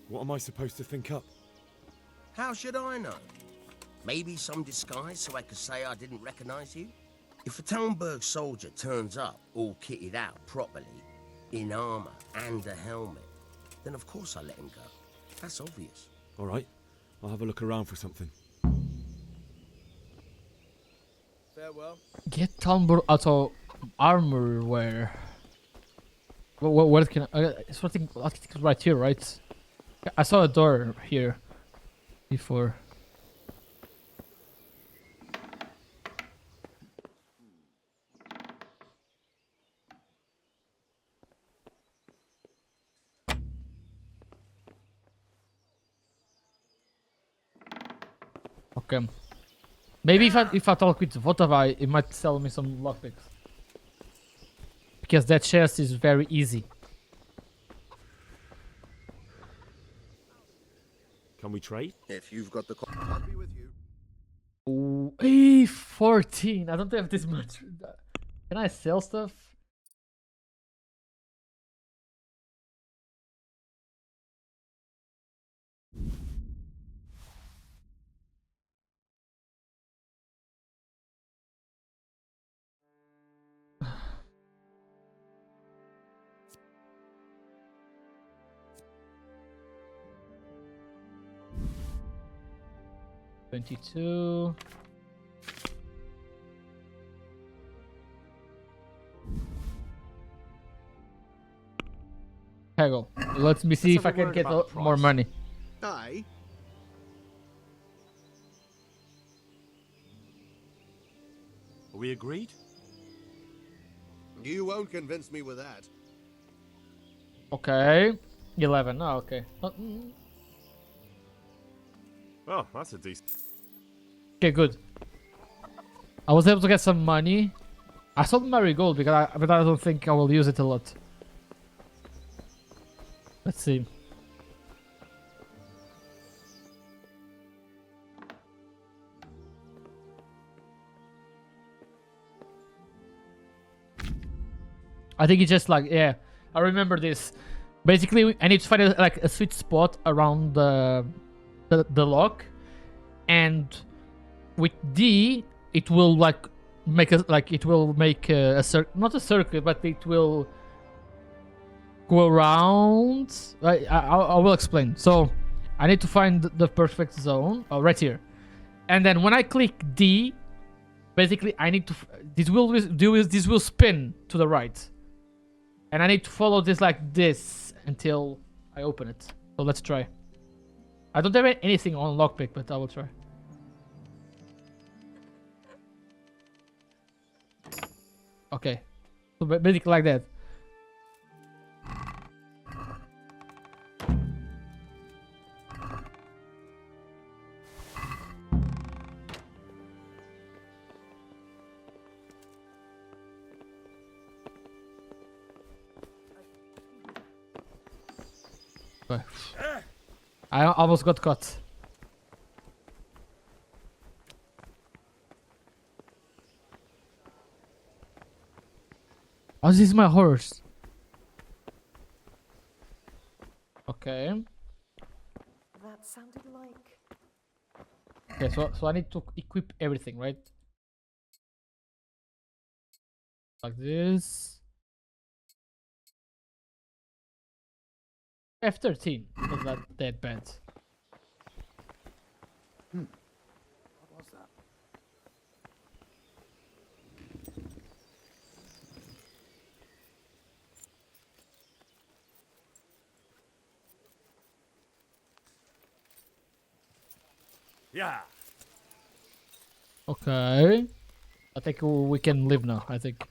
Speaker 11: What am I supposed to think up?
Speaker 15: How should I know? Maybe some disguise so I could say I didn't recognize you? If a Talmberg soldier turns up, all kitted out properly, in armor and a helmet, then of course I let him go. That's obvious.
Speaker 11: All right, I'll have a look around for something.
Speaker 15: Farewell.
Speaker 1: Get Talmberg auto armor wear. What can I... It's something right here, right? I saw a door here before. Okay. Maybe if I talk with Votava, it might sell me some lockpicks. Because that chest is very easy.
Speaker 11: Can we trade?
Speaker 15: If you've got the... I'll be with you.
Speaker 1: Ooh, A14. I don't have this much. Can I sell stuff? $22. haggle. Let me see if I can get more money.
Speaker 23: Aye.
Speaker 18: Are we agreed?
Speaker 23: You won't convince me with that.
Speaker 1: Okay. 11. Oh, okay.
Speaker 16: Oh, that's a decent.
Speaker 1: Okay, good. I was able to get some money. I sold marigold but I don't think I will use it a lot. Let's see. I think it's just like, yeah, I remember this. Basically, I need to find a sweet spot around the lock, and with D, it will make a not a circuit, but it will go around. I will explain. So I need to find the perfect zone right here, and then when I click D, basically I need to this will spin to the right. And I need to follow this like this until I open it. So let's try. I don't have anything on lockpick, but I will try. Okay. So basically like that. I almost got caught. Oh, this is my horse. Okay.
Speaker 2: That sounded like...
Speaker 1: Okay, so I need to equip everything, right? Like this. F13. Not that bad.
Speaker 6: What was that?
Speaker 16: Yeah.
Speaker 1: Okay. I think we can live now, I think.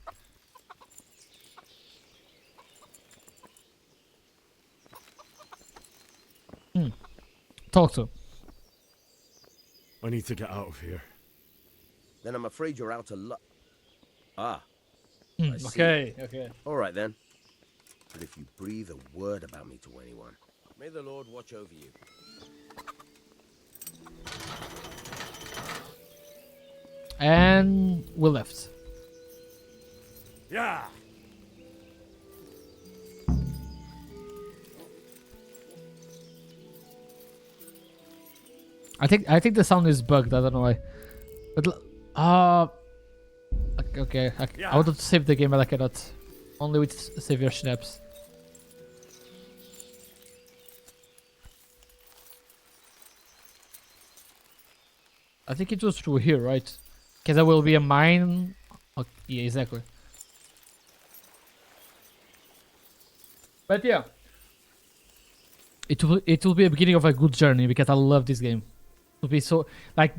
Speaker 1: Talk to.
Speaker 11: I need to get out of here.
Speaker 15: Then I'm afraid you're out of luck. Ah. I see.
Speaker 1: Okay, okay.
Speaker 15: All right then. But if you breathe a word about me to anyone, may the Lord watch over you.
Speaker 1: And we left.
Speaker 16: Yeah.
Speaker 1: I think the sound is bugged. I don't know why. But okay. I wanted to save the game, but I cannot. Only with severe snaps. I think it was through here, right? Because there will be a mine. Okay, yeah, exactly. But yeah, it will be a beginning of a good journey because I love this game. It will be so like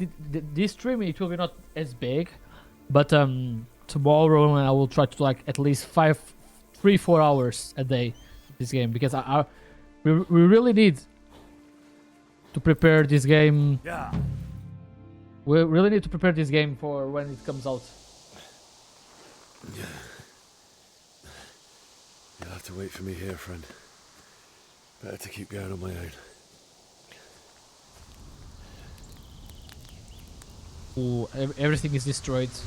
Speaker 1: this stream. It will be not as big, but tomorrow I will try to like at least 3-4 hours a day this game because we really need to prepare this game.
Speaker 16: Yeah.
Speaker 1: We really need to prepare this game for when it comes out.
Speaker 11: You'll have to wait for me here, friend. Better to keep going on my own.
Speaker 1: Ooh, everything is destroyed.
Speaker 11: It's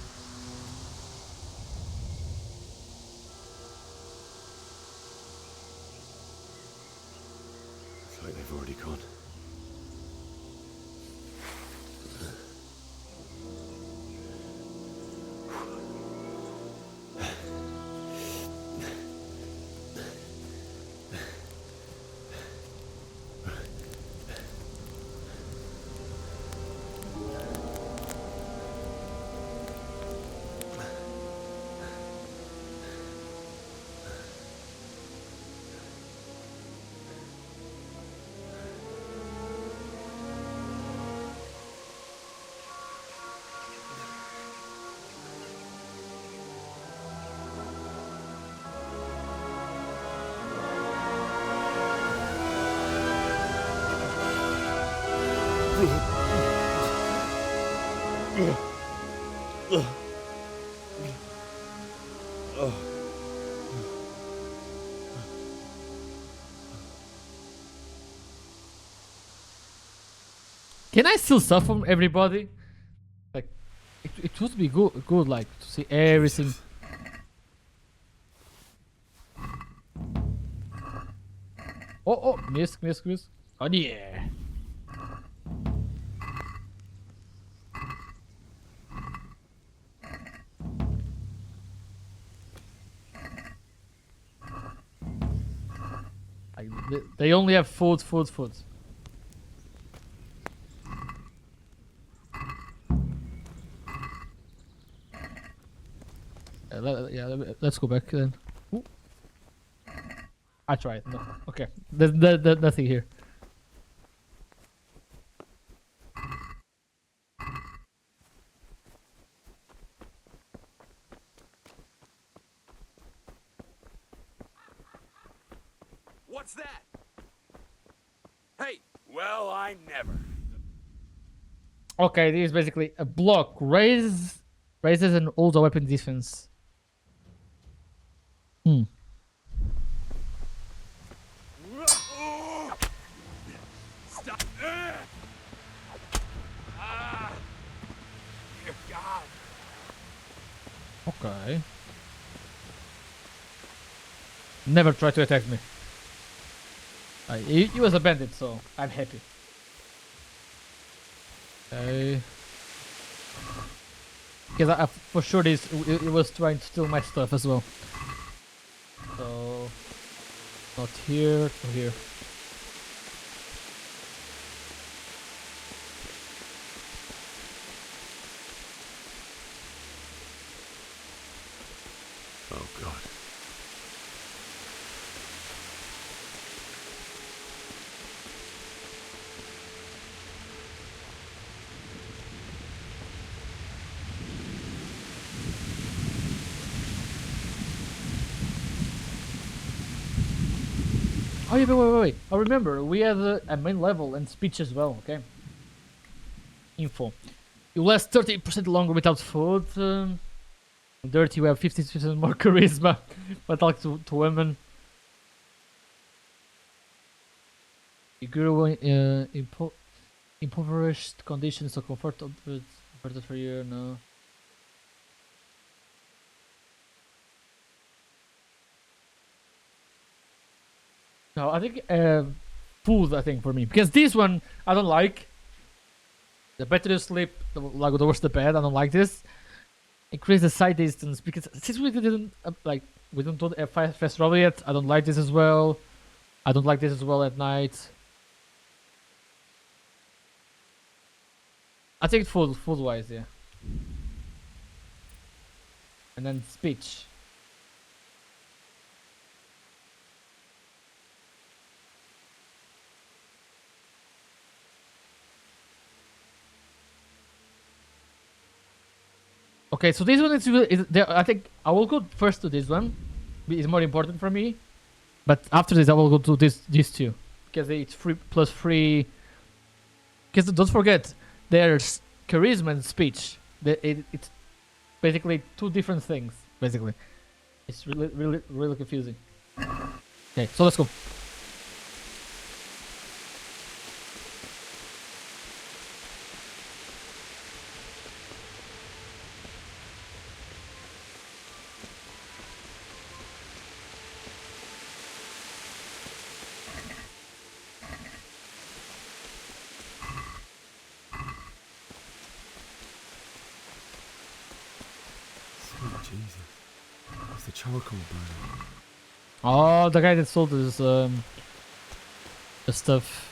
Speaker 11: like they've already gone.
Speaker 1: Can I still suffer from everybody? Like, it would be good, like, to see everything. Oh, miss. Oh, yeah. Like, they only have food. Let's go back then. Ooh. I tried. No. Okay. There's nothing here.
Speaker 19: What's that? Hey, well, I never.
Speaker 1: Okay, this is basically a block. Raises an older weapon defense.
Speaker 19: Stop. Dear God.
Speaker 1: Okay. Never try to attack me. He was a bandit, so I'm happy. Okay. Because for sure it was trying to steal my stuff as well. So not here, to here.
Speaker 11: Oh God.
Speaker 1: Oh yeah, wait. I remember we had a main level and speech as well. Okay. Info. You last 30% longer without food. Dirty, you have 50% more charisma, but talk to women. You grew in impoverished conditions, so comfortable for you. No. No, I think food. I think for me, because this one I don't like. The better you sleep, the worse the bed. I don't like this. Increase the sight distance, because since we didn't we don't do fast travel yet. I don't like this as well. I don't like this as well at night. I think food wise, yeah. And then speech. Okay, so this one is I think I will go first to this one. It's more important for me. But after this, I will go to these two, because it's free. Because don't forget, there's charisma and speech. It's basically two different things. Basically, it's really confusing. Okay, so let's go.
Speaker 11: Jesus. What's the charcoal burning?
Speaker 1: Oh, the guy that sold his the stuff.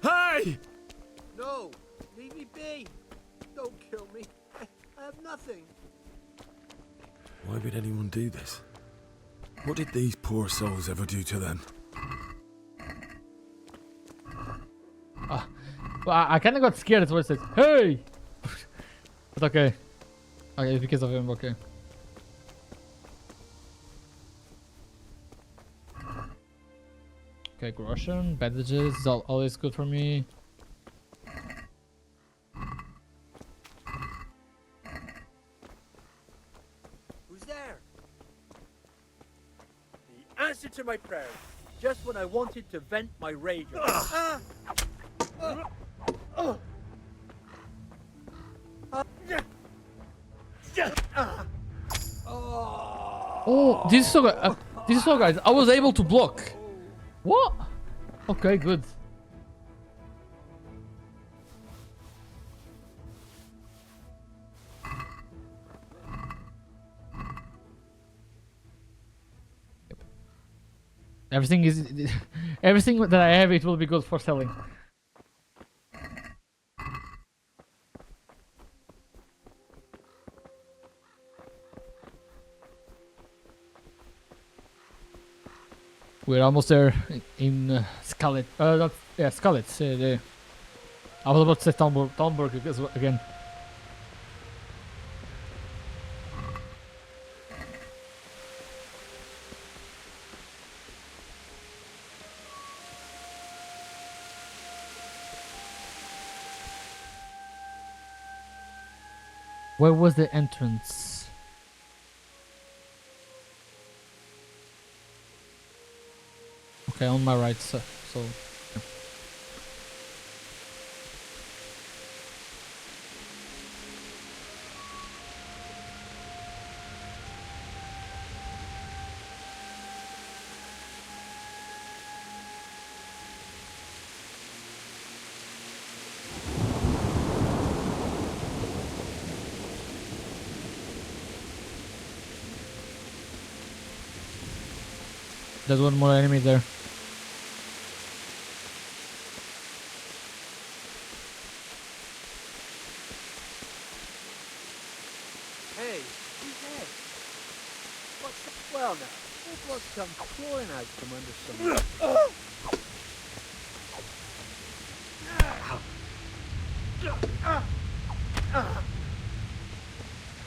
Speaker 19: Hey!
Speaker 10: No! Leave me be! Don't kill me. I have nothing.
Speaker 11: Why would anyone do this? What did these poor souls ever do to them?
Speaker 1: Well, I kind of got scared at what it says. Hey! But okay. Okay, it's because of him, okay. Okay, groschen, bandages, is always good for me.
Speaker 10: Who's there? The answer to my prayer. Just when I wanted to vent my rage.
Speaker 1: Oh, this is so guys. I was able to block. What? Okay, good. Everything is everything that I have. It will be good for selling. We're almost there in Skalitz. Skalitz. I was about to say Talmberg again. Where was the entrance? Okay, on my right, so yeah. There's one more enemy there.
Speaker 10: Hey, who's there? What's that? Well now, what blood comes pouring out from under some...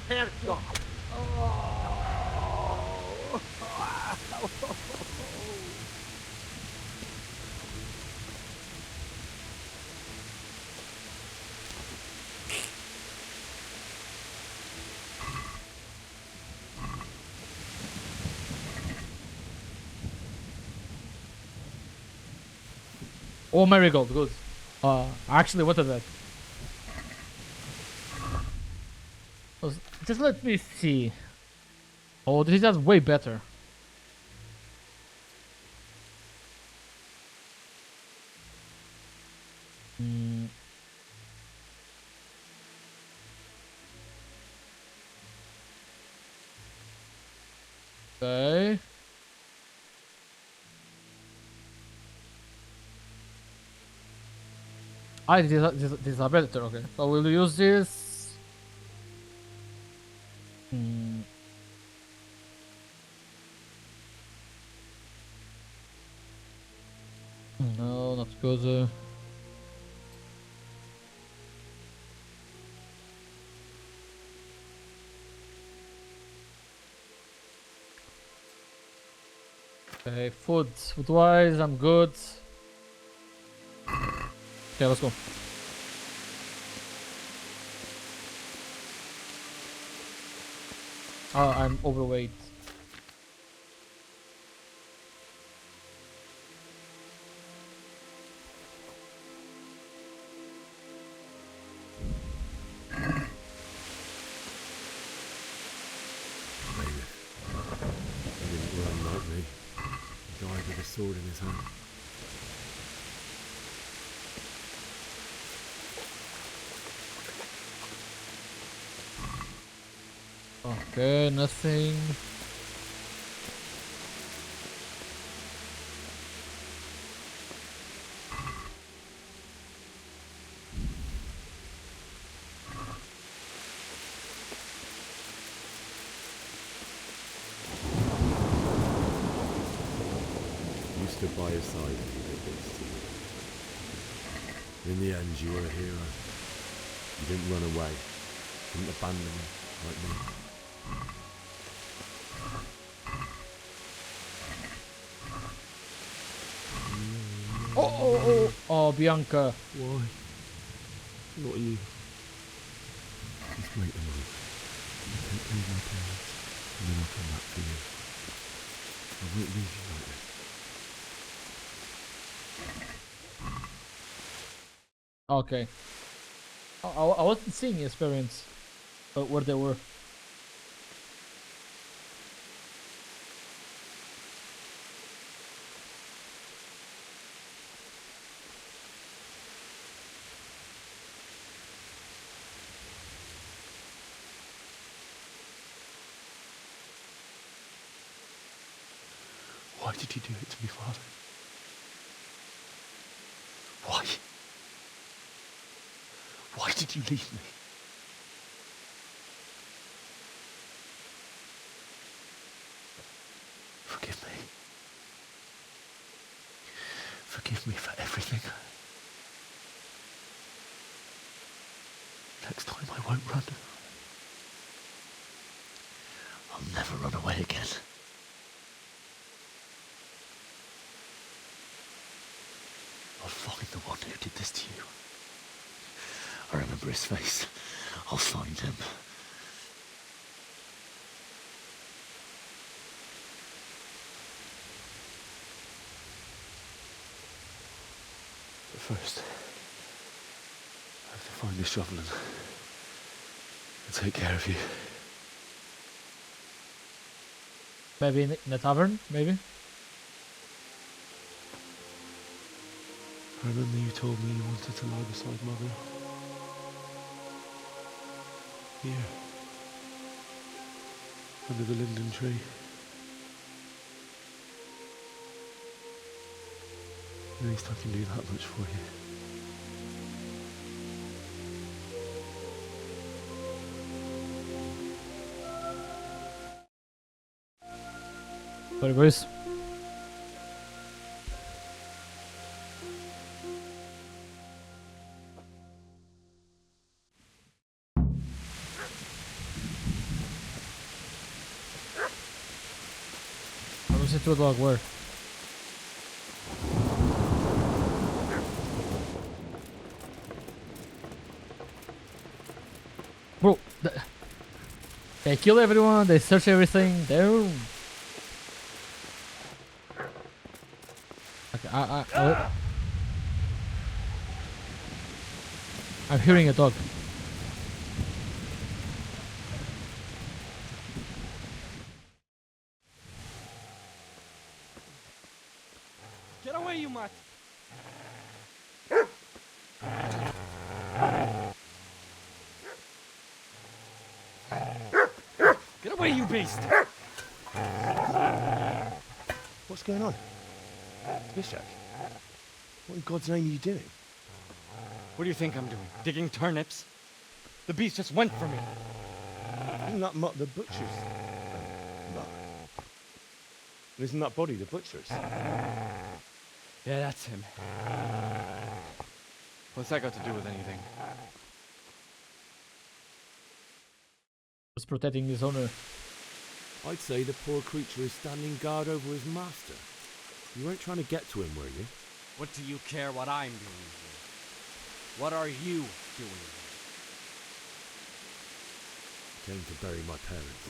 Speaker 10: Hands off!
Speaker 1: Oh, marigold, good. Actually, what is that? Just let me see. Oh, this is way better. Okay. These are better, okay. So we'll use this. No, not good. Okay, food-wise, I'm good. Okay, let's go. Oh, I'm overweight.
Speaker 11: With a sword in his hand.
Speaker 1: Okay, nothing.
Speaker 11: Stood by his side when he did this. In the end, you were a hero. You didn't run away. You didn't abandon him like me.
Speaker 1: Oh, Bianca.
Speaker 11: Why? Not you. Just wait a moment. Take care of my parents, and then I'll come back for you. I won't leave you like this.
Speaker 1: Okay. I wasn't seeing his parents, but where they were.
Speaker 11: Why did you do it to me, Father? Why? Why did you leave me? Forgive me. Forgive me for everything. Next time I won't run. I'll never run away again. I'll find the one who did this to you. I remember his face. I'll find him. But first, I have to find the shovel and take care of you.
Speaker 1: Maybe in the tavern, maybe?
Speaker 11: I remember you told me you wanted to lie beside Mother. Here. Under the linden tree. At least I can do that much for you.
Speaker 1: Sorry, boys. I was into a dog where? Bro, they kill everyone, they search everything, they're... Okay, I'm hearing a dog.
Speaker 19: Get away, you mutt! Get away, you beast!
Speaker 11: What's going on? Bishak? What in God's name are you doing?
Speaker 19: What do you think I'm doing? Digging turnips? The beast just went for me.
Speaker 11: Isn't that Mutt the butcher's? Mutt. Isn't that body the butcher's?
Speaker 19: Yeah, that's him. What's that got to do with anything?
Speaker 1: Was protecting his owner.
Speaker 11: I'd say the poor creature is standing guard over his master. You weren't trying to get to him, were you?
Speaker 19: What do you care what I'm doing here? What are you doing here?
Speaker 11: Came to bury my parents.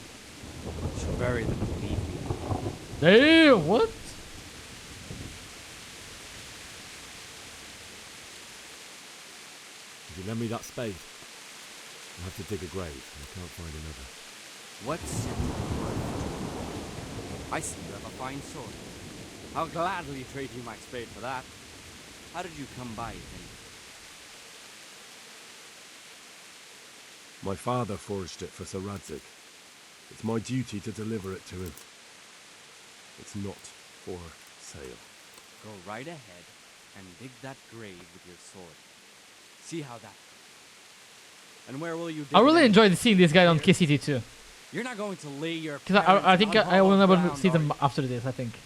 Speaker 19: So bury them and leave me.
Speaker 1: Damn, what?
Speaker 11: If you lend me that spade, I'll have to dig a grave, and I can't find another.
Speaker 19: What's I see you have a fine sword. I'll gladly trade you my spade for that. How did you come by it anyway?
Speaker 11: My father forged it for Sir Radzig. It's my duty to deliver it to him. It's not for sale.
Speaker 19: Go right ahead and dig that grave with your sword. See how that goes. And where will you dig
Speaker 1: I really
Speaker 19: it?
Speaker 1: enjoyed seeing this guy on KCT too.
Speaker 19: You're not going to lay your
Speaker 1: Because I think I will
Speaker 19: unhallowed
Speaker 1: never
Speaker 19: ground,
Speaker 1: see
Speaker 19: are
Speaker 1: them
Speaker 19: you?
Speaker 1: after this, I think.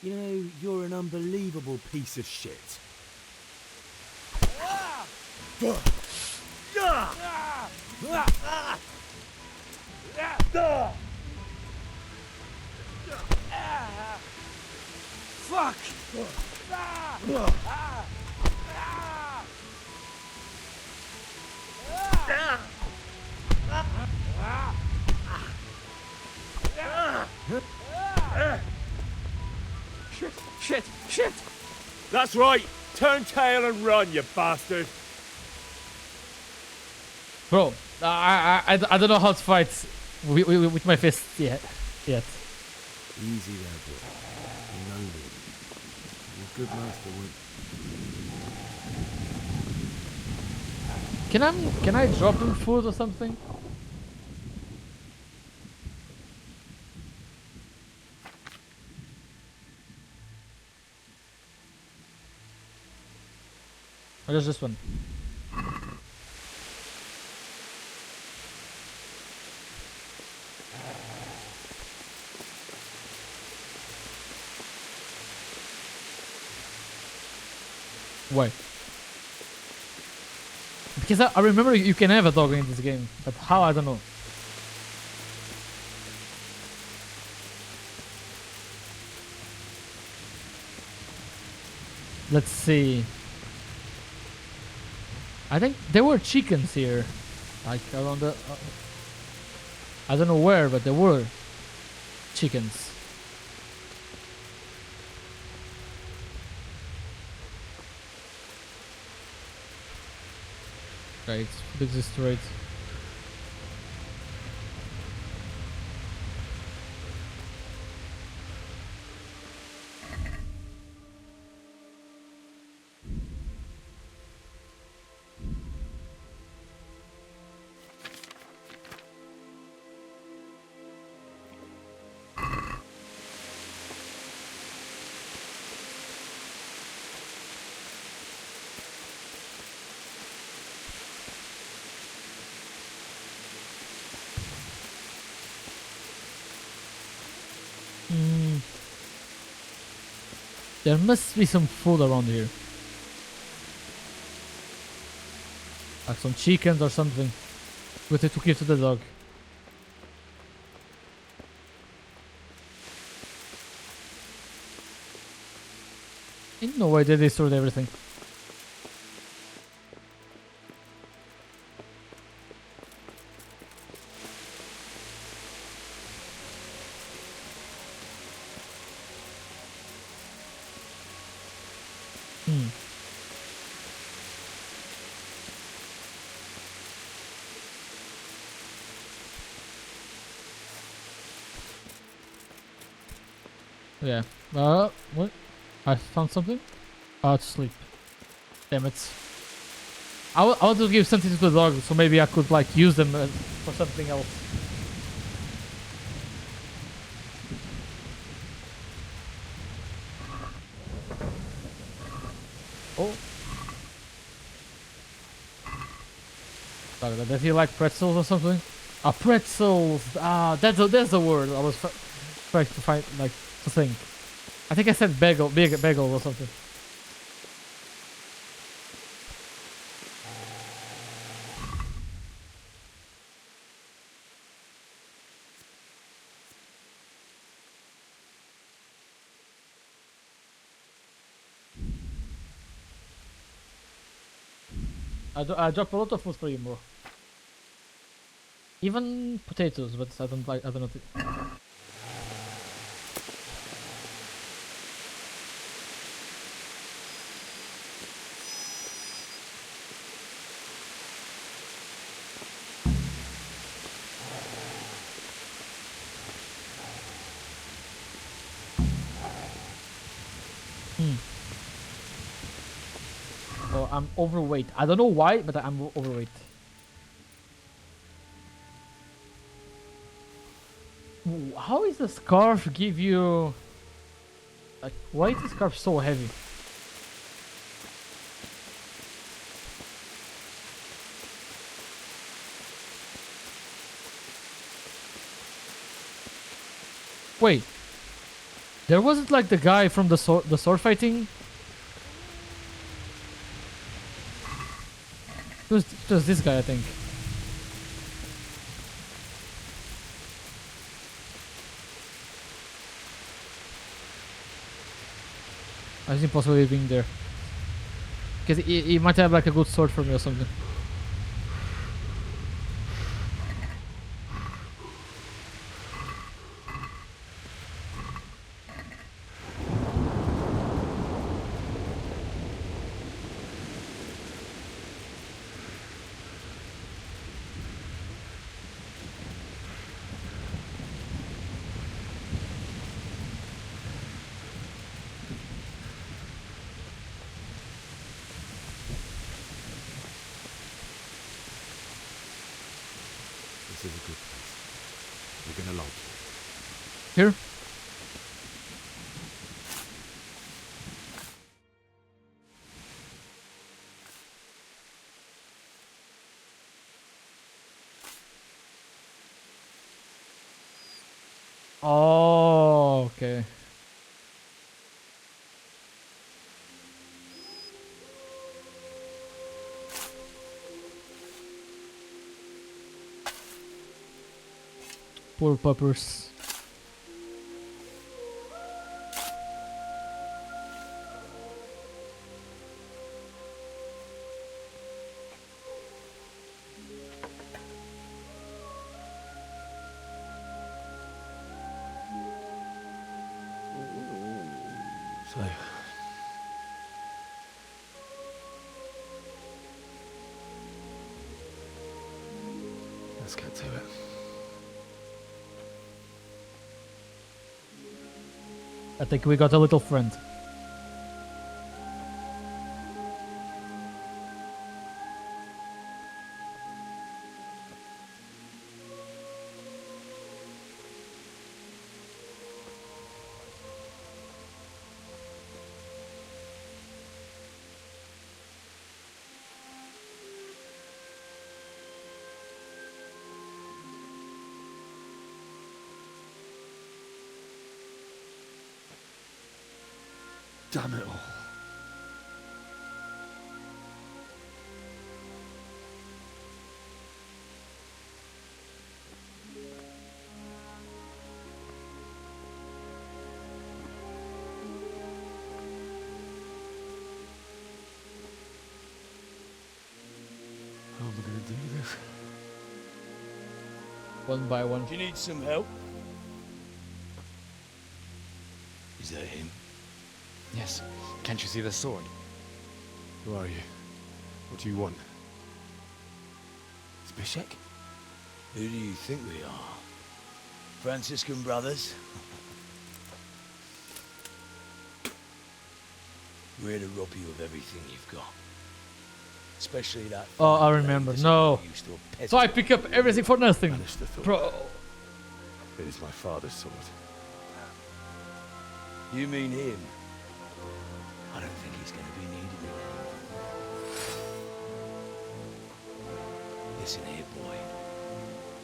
Speaker 11: You know, you're an unbelievable piece of shit.
Speaker 21: Fuck! Shit! Shit! Shit! That's right! Turn tail and run, you bastard!
Speaker 1: Bro, I don't know how to fight with my fists yet.
Speaker 11: Easy there, boy. Remember, your good master won't.
Speaker 1: Can I drop him food or something? Or just this one? Why? Because I remember you can have a dog in this game, but how, I don't know. Let's see. I think there were chickens here, like around the. I don't know where, but there were chickens. Right, big destroyed. There must be some food around here. Like some chickens or something. We have to give to the dog. Ain't no way they destroyed everything. Yeah. What? I found something? To sleep. Damn it. I want to give something to the dog, so maybe I could like use them for something else. Oh. Sorry, does he like pretzels or something? Ah, pretzels! Ah, that's the word I was trying to find, like, to think. I think I said bagel or something. I drop a lot of food for you, bro. Even potatoes, but I don't know. So I'm overweight. I don't know why, but I'm overweight. How is the scarf give you... Like, why is the scarf so heavy? Wait. There wasn't like the guy from the sword fighting? It was this guy, I think. It's impossible living there. Because he might have like a good sword for me or something.
Speaker 11: This is a good place. We're gonna like it.
Speaker 1: Here? Oh, okay. Poor puppers.
Speaker 11: So, let's get to it.
Speaker 1: I think we got a little friend.
Speaker 11: Damn it all. How am I going to do this?
Speaker 1: One by one.
Speaker 10: Do you need some help? Is that him?
Speaker 5: Yes. Can't you see the sword?
Speaker 11: Who are you? What do you want?
Speaker 10: Zbyszek? Who do you think we are? Franciscan brothers? We're here to rob you of everything you've got. Especially that...
Speaker 1: Oh, I remember. No. So I pick up everything for nothing.
Speaker 11: Banish the thought.
Speaker 1: Bro.
Speaker 11: It is my father's sword.
Speaker 10: You mean him? I don't think he's going to be needing it anymore. Listen here, boy.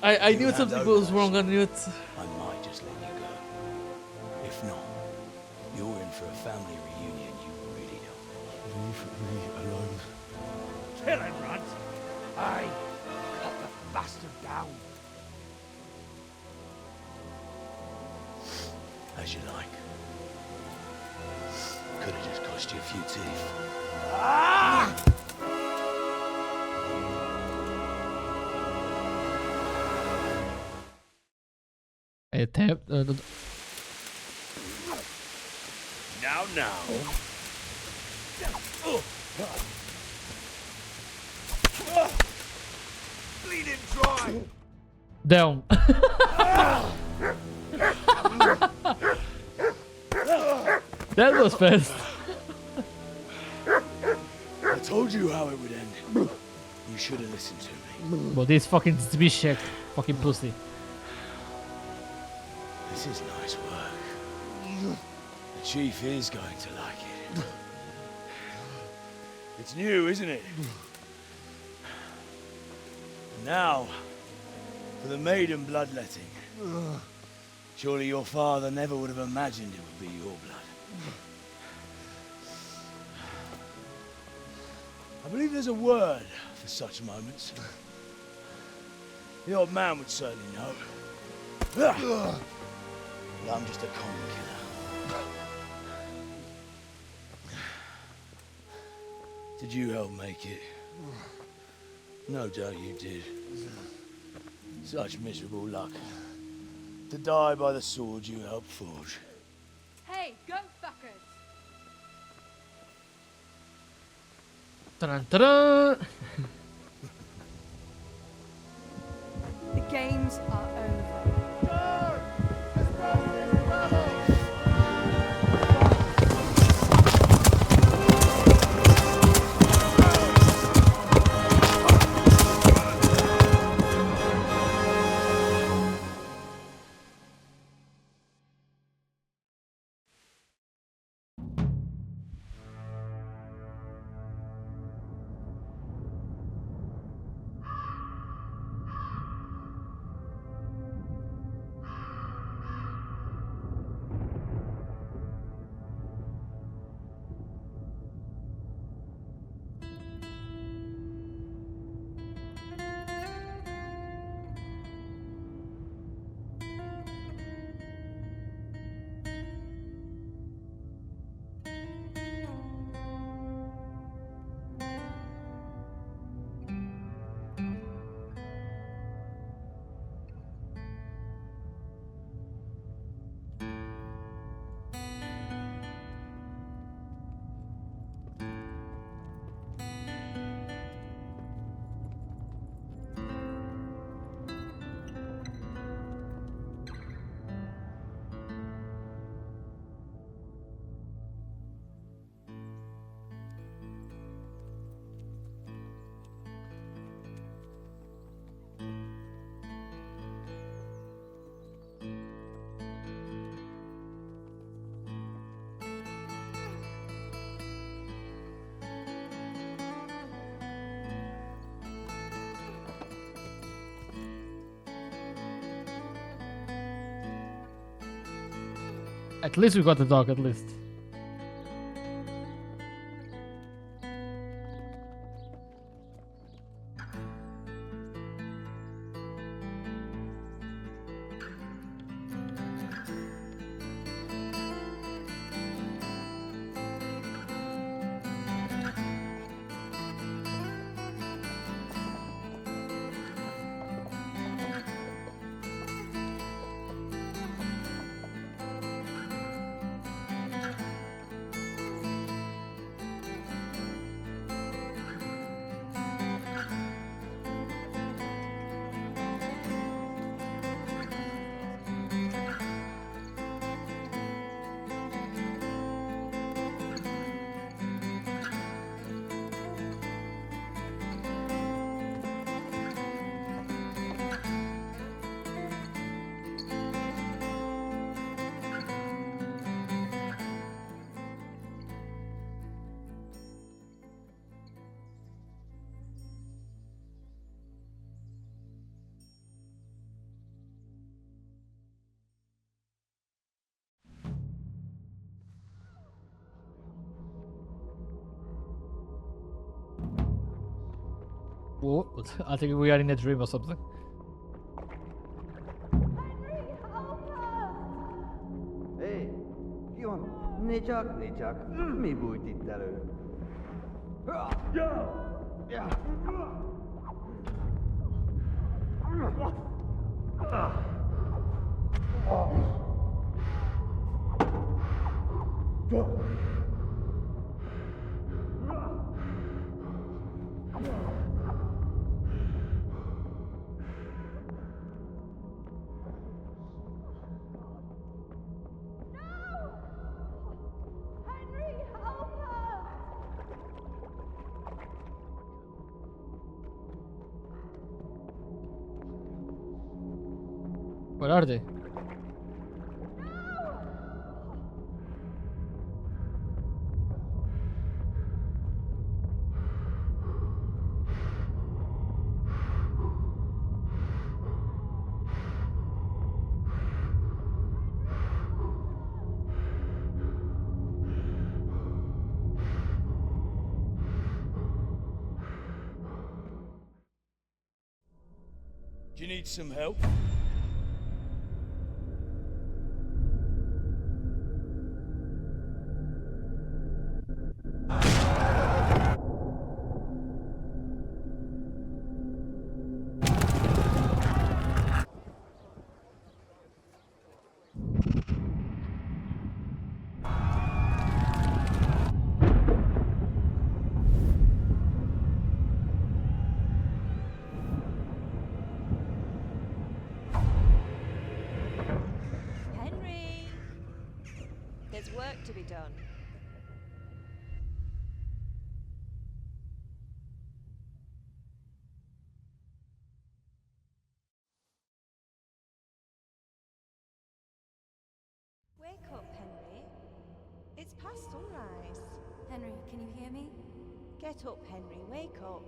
Speaker 1: I knew something goes wrong on it.
Speaker 10: I might just let you go. If not, you're in for a family reunion you really don't want.
Speaker 11: Leave me alone.
Speaker 17: Kill him, Runt! Aye! Cut the bastard down!
Speaker 10: As you like. Could have just cost you a few teeth.
Speaker 17: Ah!
Speaker 10: Now.
Speaker 17: Bleed him dry!
Speaker 1: Down. That was fast.
Speaker 10: I told you how it would end. You should have listened to me.
Speaker 1: But this fucking Zbyszek, fucking pussy.
Speaker 10: This is nice work. The chief is going to like it. It's new, isn't it? Now, for the maiden bloodletting. Surely your father never would have imagined it would be your blood. I believe there's a word for such moments. The old man would certainly know. But I'm just a common killer. Did you help make it? No doubt you did. Such miserable luck. To die by the sword you helped forge.
Speaker 7: Hey, go fuckers!
Speaker 1: Ta-da.
Speaker 7: The games are over.
Speaker 1: At least we got the dog, at least. Whoa, I think we are in a dream or something.
Speaker 8: Hé, ki van? Ne csak, mi bújt itt elő?
Speaker 1: Where are they?
Speaker 10: Do you need some help?
Speaker 2: There's work to be done. Wake up, Henry. It's past sunrise.
Speaker 14: Henry, can you hear me?
Speaker 2: Get up, Henry. Wake up.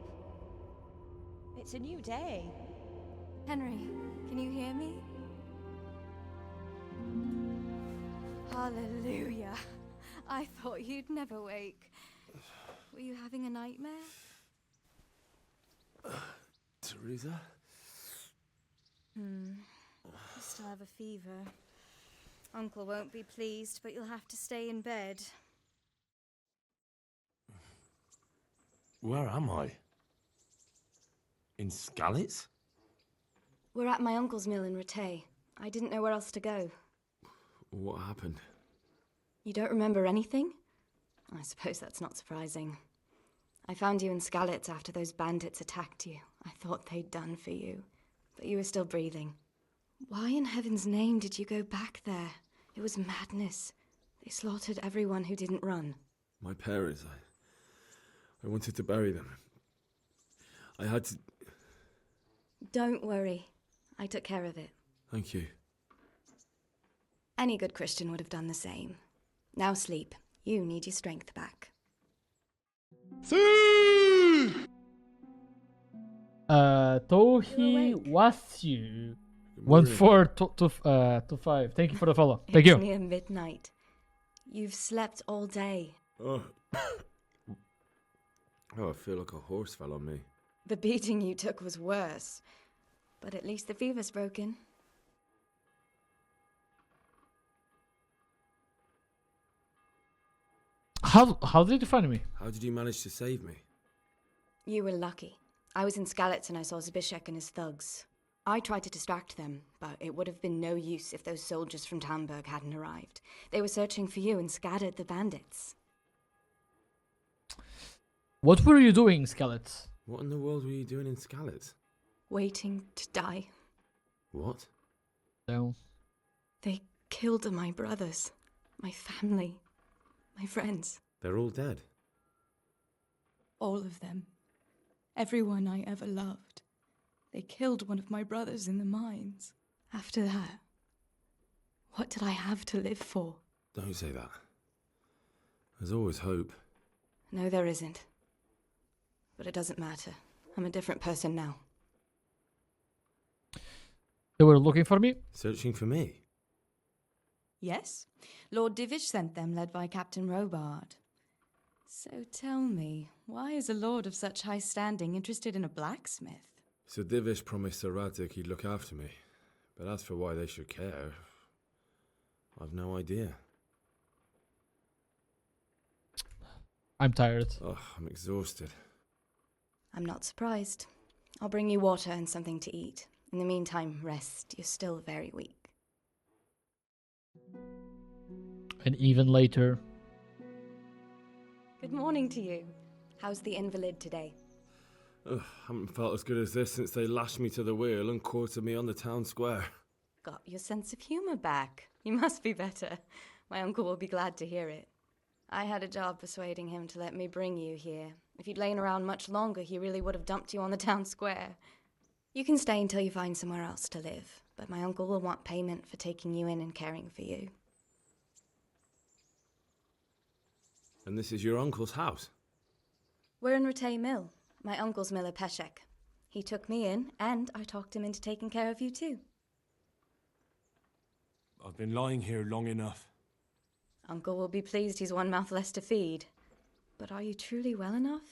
Speaker 2: It's a new day.
Speaker 14: Henry, can you hear me? Hallelujah. I thought you'd never wake. Were you having a nightmare?
Speaker 11: Teresa?
Speaker 14: You still have a fever. Uncle won't be pleased, but you'll have to stay in bed.
Speaker 11: Where am I? In Skalitz?
Speaker 14: We're at my uncle's mill in Rattay. I didn't know where else to go.
Speaker 11: What happened?
Speaker 14: You don't remember anything? I suppose that's not surprising. I found you in Skalitz after those bandits attacked you. I thought they'd done for you, but you were still breathing. Why in heaven's name did you go back there? It was madness. They slaughtered everyone who didn't run.
Speaker 11: My parents, I wanted to bury them. I had to...
Speaker 14: Don't worry. I took care of it.
Speaker 11: Thank you.
Speaker 14: Any good Christian would have done the same. Now sleep. You need your strength back.
Speaker 1: Tohi Wasyu 1425. Thank you for the follow. Thank
Speaker 14: It's
Speaker 1: you.
Speaker 14: near midnight. You've slept all day.
Speaker 11: Oh. Oh, I feel like a horse fell on me.
Speaker 14: The beating you took was worse. But at least the fever's broken.
Speaker 1: How did you find me?
Speaker 11: How did you manage to save me?
Speaker 14: You were lucky. I was in Skalitz and I saw Zbyszek and his thugs. I tried to distract them, but it would have been no use if those soldiers from Tamburg hadn't arrived. They were searching for you and scattered the bandits.
Speaker 1: What were you doing, Skalitz?
Speaker 11: What in the world were you doing in Skalitz?
Speaker 14: Waiting to die.
Speaker 11: What?
Speaker 1: No.
Speaker 14: They killed my brothers, my family, my friends.
Speaker 11: They're all dead.
Speaker 7: All of them. Everyone I ever loved. They killed one of my brothers in the mines.
Speaker 14: After that, what did I have to live for?
Speaker 11: Don't say that. There's always hope.
Speaker 14: No, there isn't. But it doesn't matter. I'm a different person now.
Speaker 1: They were looking for me?
Speaker 11: Searching for me?
Speaker 7: Yes. Lord Divish sent them, led by Captain Robard. So tell me, why is a lord of such high standing interested in a blacksmith?
Speaker 11: Sir Divish promised Sir Radzig he'd look after me. But as for why they should care, I've no idea.
Speaker 1: I'm tired.
Speaker 11: Oh, I'm exhausted.
Speaker 14: I'm not surprised. I'll bring you water and something to eat. In the meantime, rest. You're still very weak.
Speaker 1: And even later.
Speaker 14: Good morning to you. How's the invalid today?
Speaker 11: Ugh, haven't felt as good as this since they lashed me to the wheel and quartered me on the town square.
Speaker 14: Got your sense of humor back. You must be better. My uncle will be glad to hear it. I had a job persuading him to let me bring you here. If you'd lain around much longer, he really would have dumped you on the town square. You can stay until you find somewhere else to live, but my uncle will want payment for taking you in and caring for you.
Speaker 11: And this is your uncle's house?
Speaker 14: We're in Rattay Mill, my uncle's mill at Peshek. He took me in, and I talked him into taking care of you too.
Speaker 16: I've been lying here long enough.
Speaker 14: Uncle will be pleased he's one mouth less to feed. But are you truly well enough?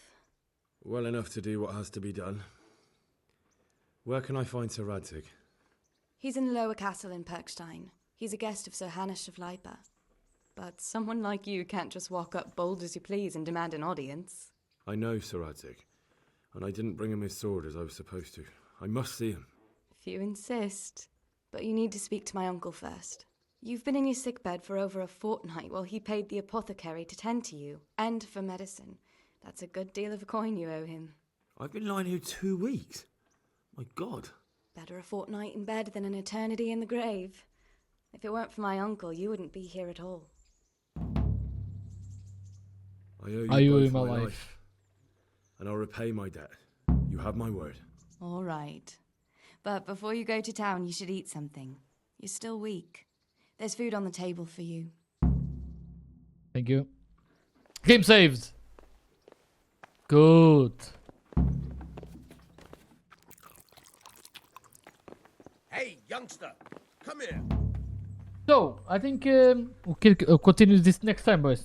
Speaker 11: Well enough to do what has to be done. Where can I find Sir Radzig?
Speaker 14: He's in the lower castle in Perkstein. He's a guest of Sir Hanush of Leipa. But someone like you can't just walk up bold as you please and demand an audience.
Speaker 11: I know Sir Radzig, and I didn't bring him his sword as I was supposed to. I must see him.
Speaker 14: If you insist. But you need to speak to my uncle first. You've been in your sickbed for over a fortnight while he paid the apothecary to tend to you, and for medicine. That's a good deal of coin you owe him.
Speaker 11: I've been lying here 2 weeks. My God.
Speaker 14: Better a fortnight in bed than an eternity in the grave. If it weren't for my uncle, you wouldn't be here at all.
Speaker 5: I owe you
Speaker 1: you
Speaker 5: both
Speaker 1: in my
Speaker 5: my
Speaker 1: life.
Speaker 5: life. And I'll repay my debt. You have my word.
Speaker 7: All right. But before you go to town, you should eat something. You're still weak. There's food on the table for you.
Speaker 1: Thank you. Game saved. Good.
Speaker 15: Hey, youngster, come here.
Speaker 1: So I think we'll continue this next time, boys.